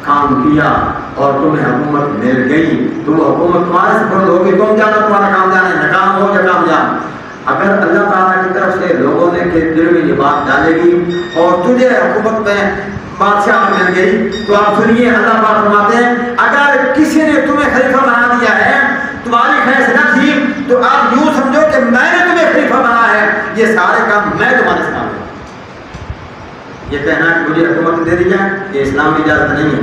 کام کیا اور تمہیں حکومت مل گئی تو وہ حکومت تمہارے سپرد ہوگی، تم جانا تمہارا کام جانے، ناکام ہو یا کامیاب. اگر اللہ تعالیٰ کی طرف سے لوگوں نے کہ دل میں یہ بات ڈالے گی اور تجھے حکومت میں بادشاہ مل گئی تو آپ سنیے اللہ پاک فرماتے ہیں اگر کسی نے تمہیں خلیفہ بنا دیا ہے، تمہاری خواہش نہ تھی تو آپ یوں سمجھو کہ میں نے تمہیں خلیفہ بنا ہے، یہ سارے کام میں تمہارے سامنے. یہ کہنا کہ مجھے حکومت دے دی جائے یہ اسلام کی اجازت نہیں ہے.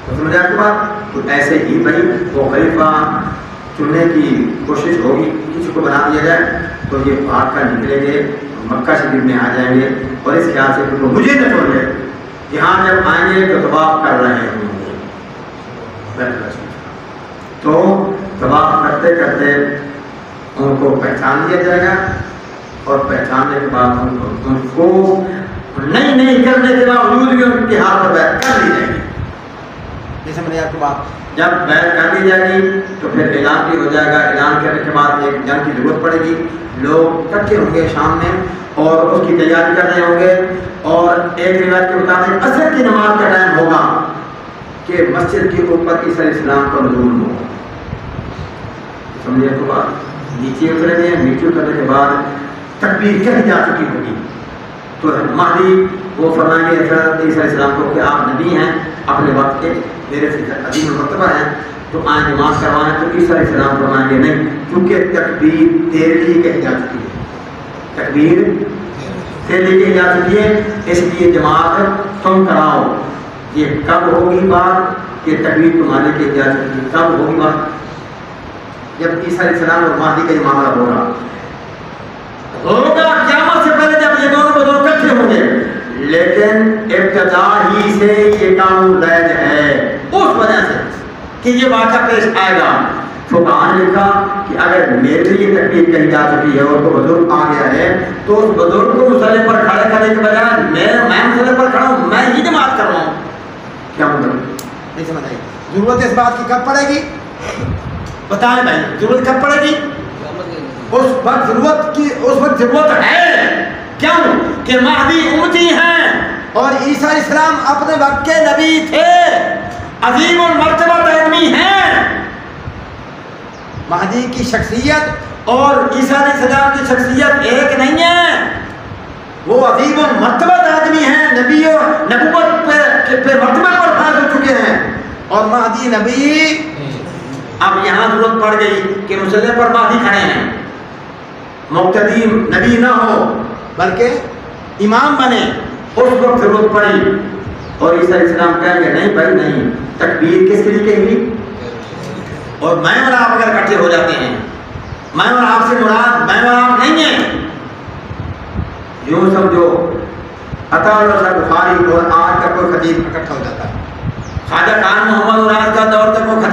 تو سمجھا آپ کی بات. تو ایسے ہی بھائی وہ خلیفہ چننے کی کوشش ہوگی، کسی کو بنا دیا جائے تو یہ بھاگ کر نکلیں گے، مکہ شریف میں آ جائیں گے اور اس خیال سے کہ مجھے نہ چھوڑ لے. یہاں جب آئیں گے تو طواف کر رہے ہوں گے، تو طواف کرتے کرتے ان کو پہچان لیا جائے گا اور پہچاننے کے بعد ان کو نہیں کرنے کے باوجود بھی ان کے ہاتھ پر بیعت کر لی جائے گی. جیسے میں نے آپ کو بات جب بیعت کر لی جائے گی تو پھر اعلان بھی ہو جائے گا. اعلان کرنے کے بعد ایک جنگ کی ضرورت پڑے گی، لوگ اکٹھے ہوں گے شام میں اور اس کی تیاری کر رہے ہوں گے. اور ایک روایت کے مطابق عصر کی نماز کا ٹائم ہوگا کہ مسجد کے اوپر عیسیٰ علیہ السلام کا نزول ہوگا. سمجھے تو بات. نیچے اتریں گے، نیچے اترنے کے بعد تکبیر کہی جا چکی ہوگی تو مہدی وہ فرمائیں گے حضرت عیسیٰ علیہ السلام کو کہ آپ نبی ہیں، اپنے وقت کے میرے سے عظیم المرتبہ ہیں، تو آئیں نماز کروائیں. تو عیسیٰ علیہ السلام فرمائیں گے نہیں، کیونکہ تکبیر تیرے لیے کہی جا چکی ہے، تکبیر تیرے لیے کہی جا چکی ہے، اس لیے جماعت تم کراؤ. یہ کب ہوگی بات کہ تکبیر تمہارے لیے کہی جا چکی ہے؟ کب ہوگی بات؟ جب عیسیٰ علیہ السلام اور مہدی کا یہ معاملہ ہوگا قیامت سے پہلے جب یہ دونوں بزرگ اکٹھے ہوں گے. لیکن ابتدا ہی سے یہ قانون رائج ہے اس وجہ سے کہ یہ واقعہ پیش آئے گا. فقہاء نے لکھا کہ اگر میرے لیے تکبیر کہی جا چکی ہے اور کوئی بزرگ آ گیا ہے تو اس بزرگ کو مصلی پر کھڑے کرنے کے بجائے میں مصلی پر کھڑا ہوں، میں ہی جماعت کر رہا ہوں. کیا مطلب نہیں سمجھ آئی؟ ضرورت اس بات کی کب پڑے گی بتائیں بھائی؟ ضرورت کب پڑے گی؟ اس وقت ضرورت ہے. کیوں کہ مہدی امتی ہیں اور عیسیٰ علیہ السلام اپنے وقت کے نبی تھے، عظیم المرتبہ آدمی ہیں. مہدی کی شخصیت اور عیسیٰ علیہ السلام کی شخصیت ایک نہیں ہے. وہ عظیم المرتبہ آدمی ہیں، نبی اور نبوت پہ مرتبہ پر فائز ہو چکے ہیں اور مہدی نبی. اب یہاں ضرورت پڑ گئی کہ مصلی پر مہدی کھڑے ہیں، مقتدی نبی نہ ہو بلکہ امام بنے. اس وقت ضرورت پڑی اور عیسیٰ علیہ السلام کہیں گے نہیں بھائی نہیں، تکبیر کس کے لیے کہیں گی؟ اور میں اور آپ اگر اکٹھے ہو جاتے ہیں، میں اور آپ سے مراد میں اور آپ نہیں ہیں. یوں سمجھو عطا اللہ بخاری اور آج کا کوئی خطیب اکٹھا ہو جاتا ہے، خواجہ خان محمد اور آج کا دور کا کوئی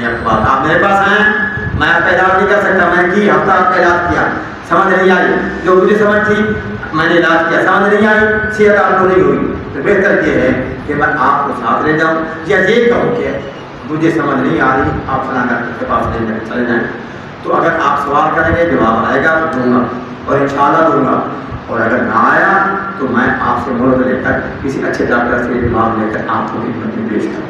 سمجھے آپ بات؟ آپ میرے پاس ہیں، میں آپ کا علاج نہیں کر سکتا، میں نے کی ہفتہ آپ کا علاج کیا، سمجھ نہیں آئی، جو مجھے سمجھ تھی میں نے علاج کیا، سمجھ نہیں آئی، صحت آپ کو نہیں ہوئی، تو بہتر یہ ہے کہ میں آپ کو ساتھ لے جاؤں یا یہ کہوں کہ مجھے سمجھ نہیں آ رہی، آپ فلاں ڈاکٹر کے پاس لے کر چلے جائیں۔ تو اگر آپ سوال کریں گے جواب آئے گا تو دوں گا، اور انشاءاللہ دوں گا، اور اگر نہ آیا تو میں آپ سے مہلت لے کر کسی اچھے ڈاکٹر سے جواب لے کر آپ کو خدمت میں پیش کروں۔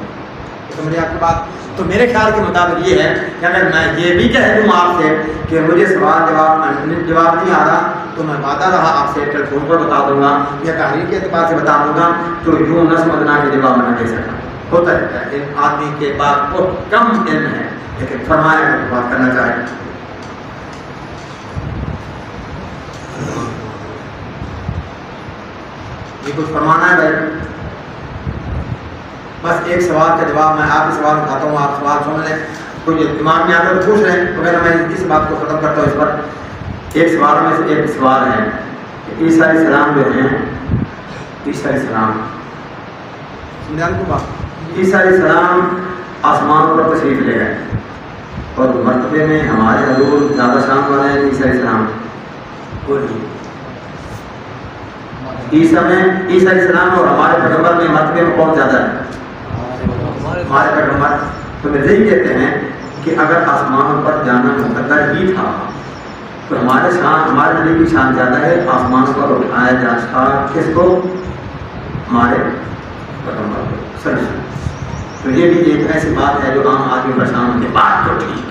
سمجھے آپ کی بات؟ تو میرے خیال کے مطابق یہ ہے کہ اگر میں یہ بھی کہہ دوں آپ سے کہ مجھے سوال جواب نہیں آ رہا، تو میں وعدہ رہا آپ سے ٹیلی فون پر بتا دوں گا یا تحریر کے اعتبار سے بتا دوں گا، تو یوں نہ سمجھنا کہ جواب میں نہ دے سکا۔ ہوتا ہے کہ آدمی کے پاس بہت کم علم ہے، لیکن فرمائے اگر بات کرنا چاہے۔ یہ کچھ فرمانا ہے بھائی؟ بس ایک سوال کا جواب میں آپ سوال اٹھاتا ہوں، آپ سوال سن لیں، کوئی دماغ میں آتا ہے تو پوچھ لیں، وغیرہ میں اس بات کو ختم کرتا ہوں۔ اس پر ایک سوال میں سے ایک سوال ہے کہ عیسیٰ علیہ السلام جو ہیں، عیسیٰ علیہ السلام سمجھان کو بات، عیسیٰ علیہ السلام آسمان پر تشریف لے گئے اور مرتبے میں ہمارے حضور زیادہ شان والے ہیں عیسیٰ علیہ السلام بولیے؟ عیسیٰ علیہ السلام اور ہمارے پیغمبر میں مرتبے میں کون زیادہ ہے؟ ہمارے پیغمبر۔ تو یہی کہتے ہیں کہ اگر آسمانوں پر جانا مقدر ہی تھا تو ہمارے نبی کی شان زیادہ ہے، آسمانوں پر اٹھایا جاتا کس کو؟ ہمارے پیغمبر کو صلی اللہ علیہ وسلم۔ تو یہ بھی ایک ایسی بات ہے جو عام آدمی پریشان ہونے کے بعد تو ٹھیک ہے،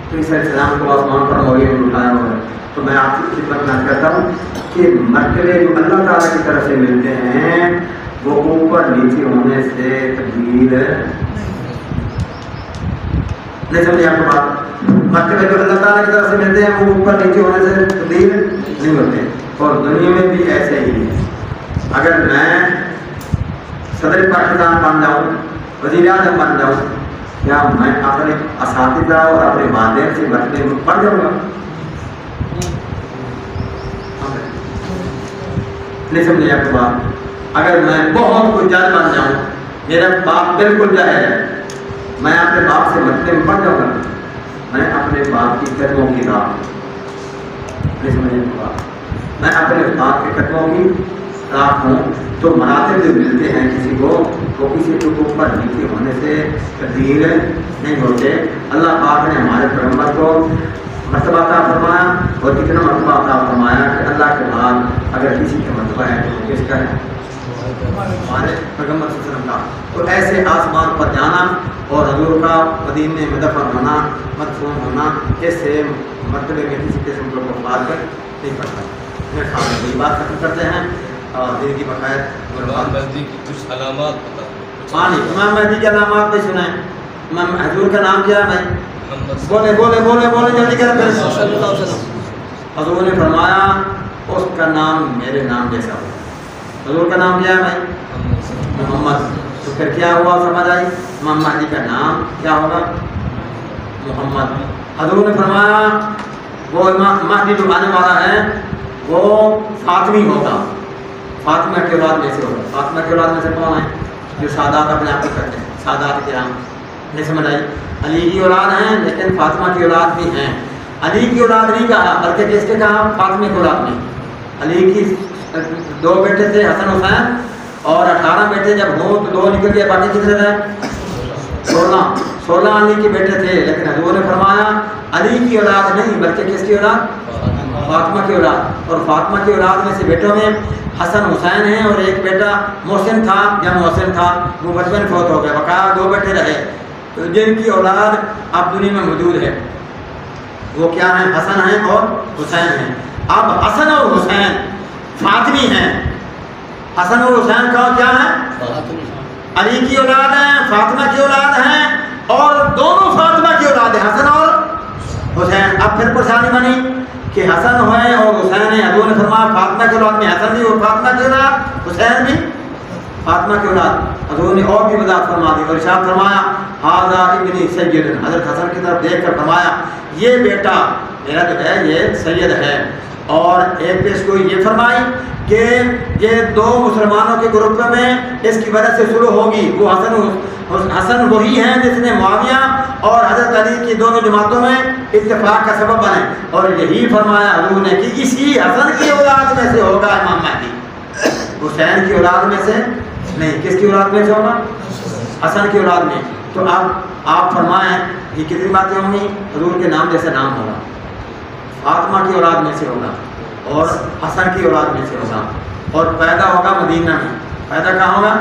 تو عیسیٰ علیہ السلام کو آسمان پر موجود اٹھایا ہوا ہے۔ تو میں آپ کی خدمت بیان کرتا ہوں کہ مرتبے جو اللہ تعالیٰ کی طرف سے ملتے ہیں وہ اوپر نیچے ہونے سے تبدیل نہیں، سمجھے آپ کو بات؟ مرتبے جو اللہ تعالیٰ کی طرف سے ملتے ہیں وہ اوپر نیچے ہونے سے تبدیل نہیں ہوتے، اور دنیا میں بھی ایسے ہی ہے۔ اگر میں صدر پاکستان بن جاؤں، وزیر اعظم بن جاؤں، کیا میں اپنے اساتذہ اور اپنے والدین سے مرتبے میں بڑھ جاؤں گا؟ نہیں سمجھے آپ کی بات؟ اگر میں بہت کچھ جج بن جاؤں، میرا باپ بالکل جاہل ہے، میں اپنے باپ سے مرتبے میں بڑھ جاؤں گا؟ میں اپنے باپ کی قدموں کی راہ، نہیں سمجھے آپ کی بات؟ میں اپنے باپ کے قدموں کی راہ ہوں، تو مراتب جو ملتے ہیں کسی کو، وہ کسی کو اوپر نیچے ہونے سے تبدیل نہیں ہوتے۔ اللہ پاک نے ہمارے پیغمبر کو مرتبہ عطا فرمایا، اور کتنا مرتبہ عطا فرمایا کہ اللہ کے بعد اگر کسی کا مرتبہ ہے تو کس کا ہے؟ ہمارے پیغمبر صلی اللہ علیہ وسلم کا۔ تو ایسے آسمان پر جانا اور حضور کا مدینے میں دفن ہونا، مدفون ہونا، اس سے مرتبے میں کسی قسم کو فرق نہیں پڑتا۔ میرے خیال میں یہ بات ختم کرتے ہیں اور دن کی بخیر۔ امام مہدی کی کچھ علامات بتا دیں۔ ہاں نہیں، امام مہدی کے علامات بھی سنیں۔ امام حضور کا نام کیا ہے؟ بولے بولے بولے بولے جلدی کریں۔ حضور نے فرمایا اس کا نام میرے نام جیسا ہو۔ حضور کا نام کیا ہے بھائی؟ محمد۔ تو پھر کیا ہوا؟ سمجھ آئی؟ امام مہدی کا نام کیا ہوگا؟ محمد۔ حضور نے فرمایا وہ امام مہدی جو آنے والا ہے وہ فاطمی ہوگا، فاطمہ کی اولاد میں سے ہوگا۔ فاطمہ کی اولاد میں سے کون ہے؟ جو سادات اپنے آپ کو کرتے ہیں، سادات کرام۔ نہیں سمجھ آئی؟ علی کی اولاد ہیں لیکن فاطمہ کی اولاد بھی ہیں۔ علی کی اولاد نہیں کہا بلکہ کس کے کہا؟ فاطمہ کی اولاد میں۔ علی کی 2 بیٹے تھے، حسن حسین، اور 18 بیٹے جب ہوں تو 2 نکل گئے، باقی کتنے رہے؟ 16 علی کے بیٹے تھے، لیکن حضور نے فرمایا علی کی اولاد نہیں بلکہ کس کی اولاد؟ فاطمہ کی اولاد۔ اور فاطمہ کی اولاد میں سے بیٹوں میں حسن حسین ہیں، اور ایک بیٹا محسن تھا، جب محسن تھا وہ بچپن فوت ہو گیا، بقایا 2 بیٹے رہے جن کی اولاد اب دنیا میں موجود ہے۔ وہ کیا ہیں؟ حسن ہیں اور حسین ہیں۔ اب حسن اور حسین فاطمی ہیں۔ حسن اور حسین کا کیا ہے؟ علی کی اولاد ہیں، فاطمہ کی اولاد ہیں، اور دونوں فاطمہ کی اولاد ہیں، حسن اور حسین۔ اب پھر پریشانی بنی کہ حسن ہوئے اور حسین ہیں۔ حضور نے فرمایا فاطمہ کی اولاد میں حسن بھی اور فاطمہ کی اولاد، حسین بھی فاطمہ کی اولاد۔ حضور نے اور بھی وضاحت فرما دی اور ارشاد فرمایا ھذا ابنی سید۔ حضرت حسن کی طرف دیکھ کر فرمایا یہ بیٹا میرا جو ہے یہ سید ہے۔ اور ایک پیش کو یہ فرمائی کہ یہ 2 مسلمانوں کے گروپ میں اس کی وجہ سے شروع ہوگی۔ وہ حسن وہی ہیں جس نے معاویہ اور حضرت علی کی دونوں جماعتوں میں اتفاق کا سبب بنے. اور یہی فرمایا حضور نے کہ اسی حسن کی اولاد میں سے ہوگا امام مہدی، حسین کی اولاد میں سے نہیں. کس کی اولاد میں سے ہوگا؟ حسن کی اولاد میں. تو اب آپ فرمائیں یہ کتنی باتیں ہوں گی؟ حضور کے نام جیسے نام ہوگا، فاطمہ کی اولاد میں سے ہوگا اور حسن کی اولاد میں سے ہوگا، اور پیدا ہوگا مدینہ میں. پیدا کہاں ہوگا؟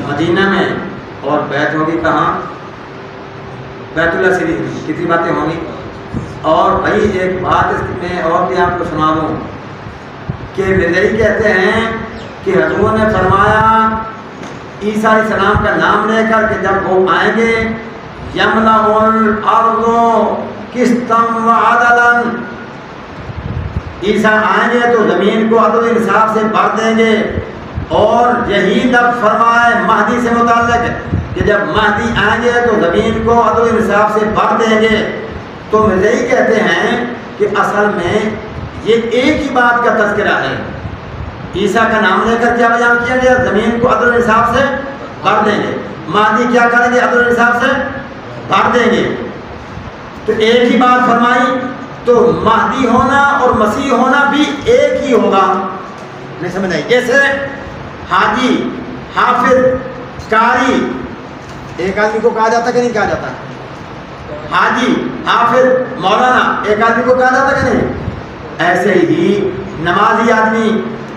مدینہ میں. اور بیت ہوگی کہاں؟ بیت اللہ شریف میں. کتنی باتیں ہوں گی؟ اور بھائی ایک بات اس میں اور بھی آپ کو سنا دوں کہ مرزائی کہتے ہیں کہ حضور نے فرمایا عیسیٰ علیہ السلام کا نام لے کر کہ جب وہ آئیں گے یملأ الارض قسطا وعدلا، عیسیٰ آئیں گے تو زمین کو عدل و انصاف سے بھر دیں گے. اور یہی لفظ فرمائے مہدی سے متعلق کہ جب مہدی آئیں گے تو زمین کو عدل و انصاف سے بھر دیں گے. تو مرزائی کہتے ہیں کہ اصل میں یہ ایک ہی بات کا تذکرہ ہے. عیسیٰ کا نام لے کر کیا بیان کیا گیا؟ زمین کو عدل و انصاف سے بھر دیں گے. مہدی کیا کریں گے؟ عدل و انصاف سے بھر دیں گے. تو ایک ہی بات فرمائی. تو مہدی ہونا اور مسیح ہونا بھی ایک ہی ہوگا. نہیں سمجھ آئی؟ جیسے حاجی، حافظ، قاری ایک آدمی کو کہا جاتا کہ نہیں کہا جاتا؟ حاجی، حافظ، مولانا ایک آدمی کو کہا جاتا کہ نہیں؟ ایسے ہی نمازی آدمی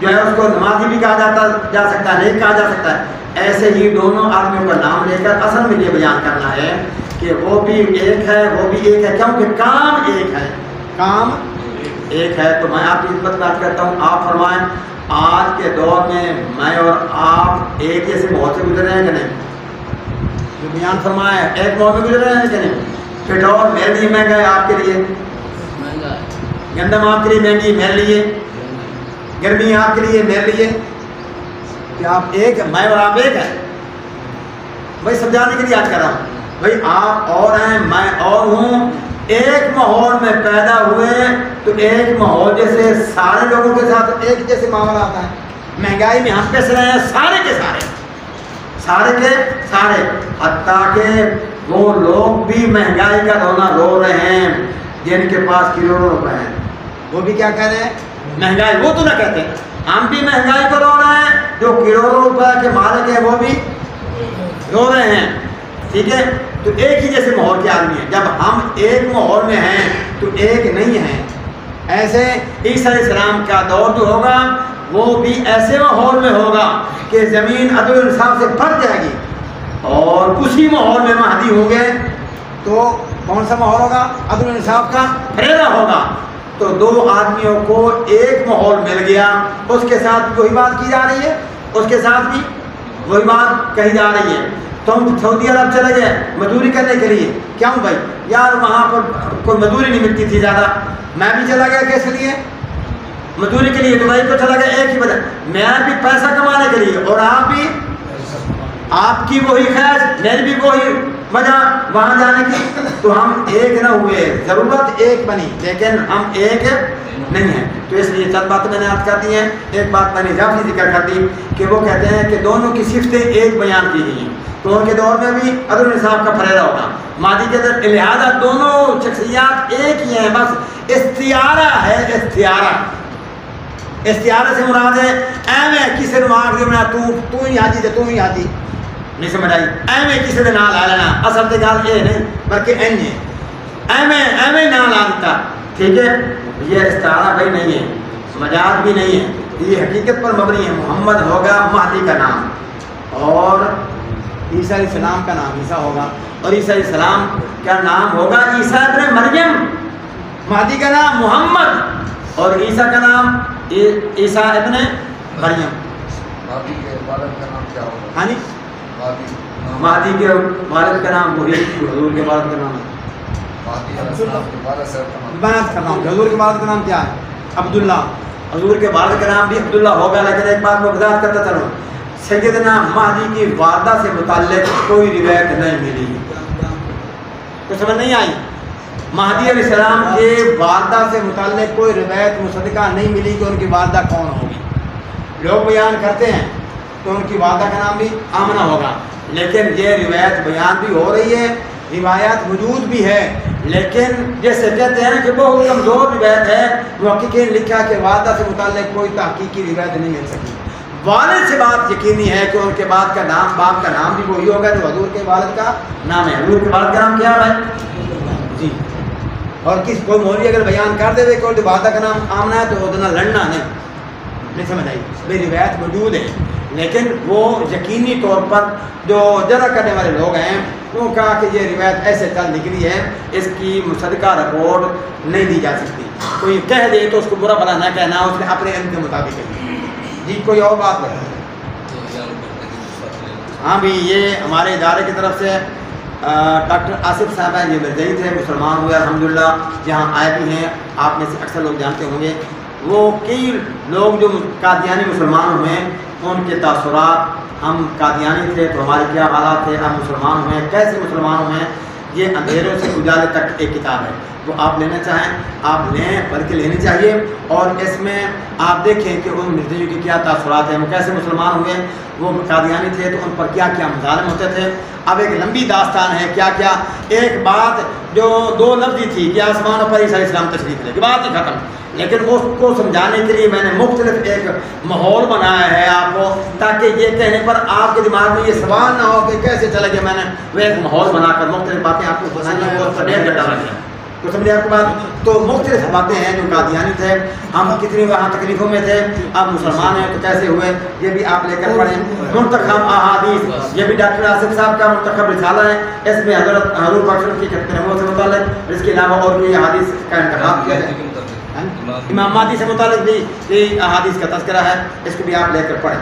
جو ہے اس کو نمازی بھی کہا جا سکتا ہے، نہیں کہا جا سکتا ہے. ایسے ہی دونوں آدمیوں کا نام لے کر اصل میں یہ بیان کرنا ہے کہ وہ بھی ایک ہے، وہ بھی ایک ہے، کیونکہ کام ایک ہے. کام ایک ہے. تو میں آپ کی خدمت بات کرتا ہوں، آپ فرمائیں آج کے دور میں میں اور آپ ایک جیسے بہت سے گزر رہے ہیں کہ نہیں؟ جو بیان فرمایا ایک ماحول میں گزر رہے ہیں کہ نہیں؟ پیٹرول میرے لیے مہنگا ہے، آپ کے لیے گندم، آپ کے لیے مہنگی، میرے لیے گرمی، آپ کے لیے میرے لیے. کہ آپ ایک، میں اور آپ ایک ہیں. بھائی سمجھانے کے لیے یاد کر رہا ہوں. بھائی آپ اور ہیں، میں اور ہوں. ایک ماحول میں پیدا ہوئے تو ایک ماحول جیسے سارے لوگوں کے ساتھ ایک جیسے معاملہ آتا ہے. مہنگائی میں ہم پس رہے ہیں سارے کے سارے، سارے کے سارے، حتیٰ کہ وہ لوگ بھی مہنگائی کا رونا رو رہے ہیں جن کے پاس کروڑوں روپے ہیں. وہ بھی کیا کہہ رہے ہیں؟ مہنگائی. وہ تو نہ کہتے ہیں. ہم بھی مہنگائی کو رو رہے ہیں، جو کروڑوں روپے کے مالک ہیں وہ بھی رو رہے ہیں. ٹھیک ہے. تو ایک ہی جیسے ماحول کے آدمی ہیں. جب ہم ایک ماحول میں ہیں تو ایک نہیں ہیں. ایسے عیسیٰ علیہ السلام کا دور جو ہوگا وہ بھی ایسے ماحول میں ہوگا کہ زمین عدل و انصاف سے بھر جائے گی. اور اسی ماحول میں مہدی ہوں گے تو کون سا ماحول ہوگا؟ عدل و انصاف کا پھیرا ہوگا. تو دو آدمیوں کو ایک ماحول مل گیا، اس کے ساتھ وہی بات کی جا رہی ہے، اس کے ساتھ بھی وہی بات کہی جا رہی ہے. تم سعودی عرب چلے گئے مزدوری کرنے کے لیے. کیوں بھائی؟ یار وہاں پر کوئی مزدوری نہیں ملتی تھی زیادہ. میں بھی چلا گیا کس لیے؟ مزدوری کے لیے. دبئی کو چلا گیا ایک ہی وجہ، میں بھی پیسہ کمانے کے لیے، اور آپ بھی، آپ کی وہی خیر، میری بھی وہی وجہ وہاں جانے کی. تو ہم ایک نہ ہوئے، ضرورت ایک بنی لیکن ہم ایک نہیں ہیں. تو اس لیے چند باتیں میں نے یاد کر دی ہیں. ایک بات میں نے اضافی ذکر کر دی کہ وہ کہتے ہیں کہ دونوں کی صفتیں ایک بیان کی گئی ہیں. تو ان کے دور میں بھی عدل و انصاف کا پھیرا ہوگا. ماضی کے اندر لہٰذا دونوں شخصیات ایک ہی ہیں، بس استعارہ ہے. استعارہ سے مراد ہے ایویں کسی نے مار دینا تو ہی حاجی تے تو ہی حاجی. نہیں سمجھ آئی؟ ایویں کسی نے نام لا لینا، اصل تو گل یہ نہیں بلکہ ایویں نام لا دیتا. ٹھیک ہے. یہ استعارہ بھائی نہیں ہے، مجاز بھی نہیں ہے، یہ حقیقت پر مبنی ہے. محمد ہوگا مہدی کا نام، اور عیسیٰ علیہ السلام کا نام عیسیٰ ہوگا، اور عیسیٰ علیہ السلام کا نام ہوگا عیسیٰ ابن مریم. مہدی کا نام محمد اور عیسیٰ کا نام عیسیٰ ابن مریم. مہدی کے والد کا نام کیا ہوگا؟ ہاں جی، مہدی کے والد کا نام وہی حضور کے والد کا نام ہے. مہدی علیہ السلام کے والد صاحب کا نام بات کر رہا ہوں. حضور کے والد کا نام کیا ہے؟ عبداللہ. حضور کے والد کا نام بھی عبداللہ ہوگا. لیکن ایک بات میں وضاحت کرتا چلوں، سیدنا مہدی کی والدہ سے متعلق کوئی روایت نہیں ملی. کچھ سمجھ نہیں آئی؟ مہدی علیہ السلام کے والدہ سے متعلق کوئی روایت مصدقہ نہیں ملی کہ ان کی والدہ کون ہوگی. لوگ بیان کرتے ہیں تو ان کی والدہ کا نام بھی آمنہ ہوگا، لیکن یہ روایت بیان بھی ہو رہی ہے روایات وجود بھی ہے، لیکن جیسے کہتے ہیں نا کہ بہت کمزور روایت ہے، محققین نے لکھا کہ والدہ سے متعلق کوئی تحقیقی روایت نہیں مل سکی۔ والد سے بات یقینی ہے کہ ان کے بعد کا نام، باپ کا نام بھی وہی ہوگا جو حضور کے والد کا نام ہے۔ حضور کے والد کا نام کیا ہے جی؟ اور کس کوئی مولوی اگر بیان کر دے کہ والدہ کا نام آمنہ ہے تو اتنا لڑنا نہیں سمجھ آئی، بھائی روایت موجود ہے، لیکن وہ یقینی طور پر جو جرح کرنے والے لوگ ہیں وہ کہا کہ یہ روایت ایسے چل نکلی ہے، اس کی مصدقہ رپورٹ نہیں دی جا سکتی۔ کوئی کہہ دے تو اس کو برا بھلا نہ کہنا، اس نے اپنے علم کے مطابق کہی۔ جی کوئی اور بات ہے؟ ہاں بھی یہ ہمارے ادارے کی طرف سے ڈاکٹر آصف صاحب ہیں، یہ مرزئی تھے، مسلمان ہوئے الحمدللہ، جہاں آئے بھی ہیں، آپ میں سے اکثر لوگ جانتے ہوں گے۔ وہ کئی لوگ جو قادیانی مسلمان ہوئے ان کے تاثرات، ہم قادیانی تھے تو ہمارے کیا حالات تھے، ہم مسلمان ہوئے کیسے مسلمان ہوئے، یہ اندھیروں سے اجالے تک ایک کتاب ہے، وہ آپ لینا چاہیں آپ لیں، بلکہ لینی چاہیے۔ اور اس میں آپ دیکھیں کہ ان مرزائیوں کی کیا تاثرات ہیں، وہ کیسے مسلمان ہوئے، وہ قادیانی تھے تو ان پر کیا کیا مظالم ہوتے تھے۔ اب ایک لمبی داستان ہے، کیا کیا ایک بات جو دو لفظی تھی کہ آسمانوں پر عیسیٰ علیہ السلام تشریف لے، بات ہی ختم، لیکن اس کو سمجھانے کے لیے میں نے مختلف ایک ماحول بنایا ہے آپ کو، تاکہ یہ کہنے پر آپ کے دماغ میں یہ سوال نہ ہو کہ کیسے چلے گیا، میں نے وہ ایک ماحول بنا کر مختلف باتیں آپ کو بتائی ہیں، وہ ڈیڑھ گھنٹہ لگ گیا تو سمجھے آپ کی بات۔ تو مختلف باتیں ہیں جو قادیانی تھے، ہم کتنی وہاں تکلیفوں میں تھے، اب مسلمان ہیں تو کیسے ہوئے، یہ بھی آپ لے کر پڑھیں۔ منتخب احادیث، یہ بھی ڈاکٹر آصف صاحب کا منتخب رسالہ ہے، اس میں حضرت حضور پاک صلی اللہ علیہ وسلم کی نبوت سے متعلق، اس کے علاوہ اور بھی احادیث کا انتخاب کیا ہے، امام مہدی سے متعلق بھی یہ احادیث کا تذکرہ ہے، اس کو بھی آپ لے کر پڑھیں۔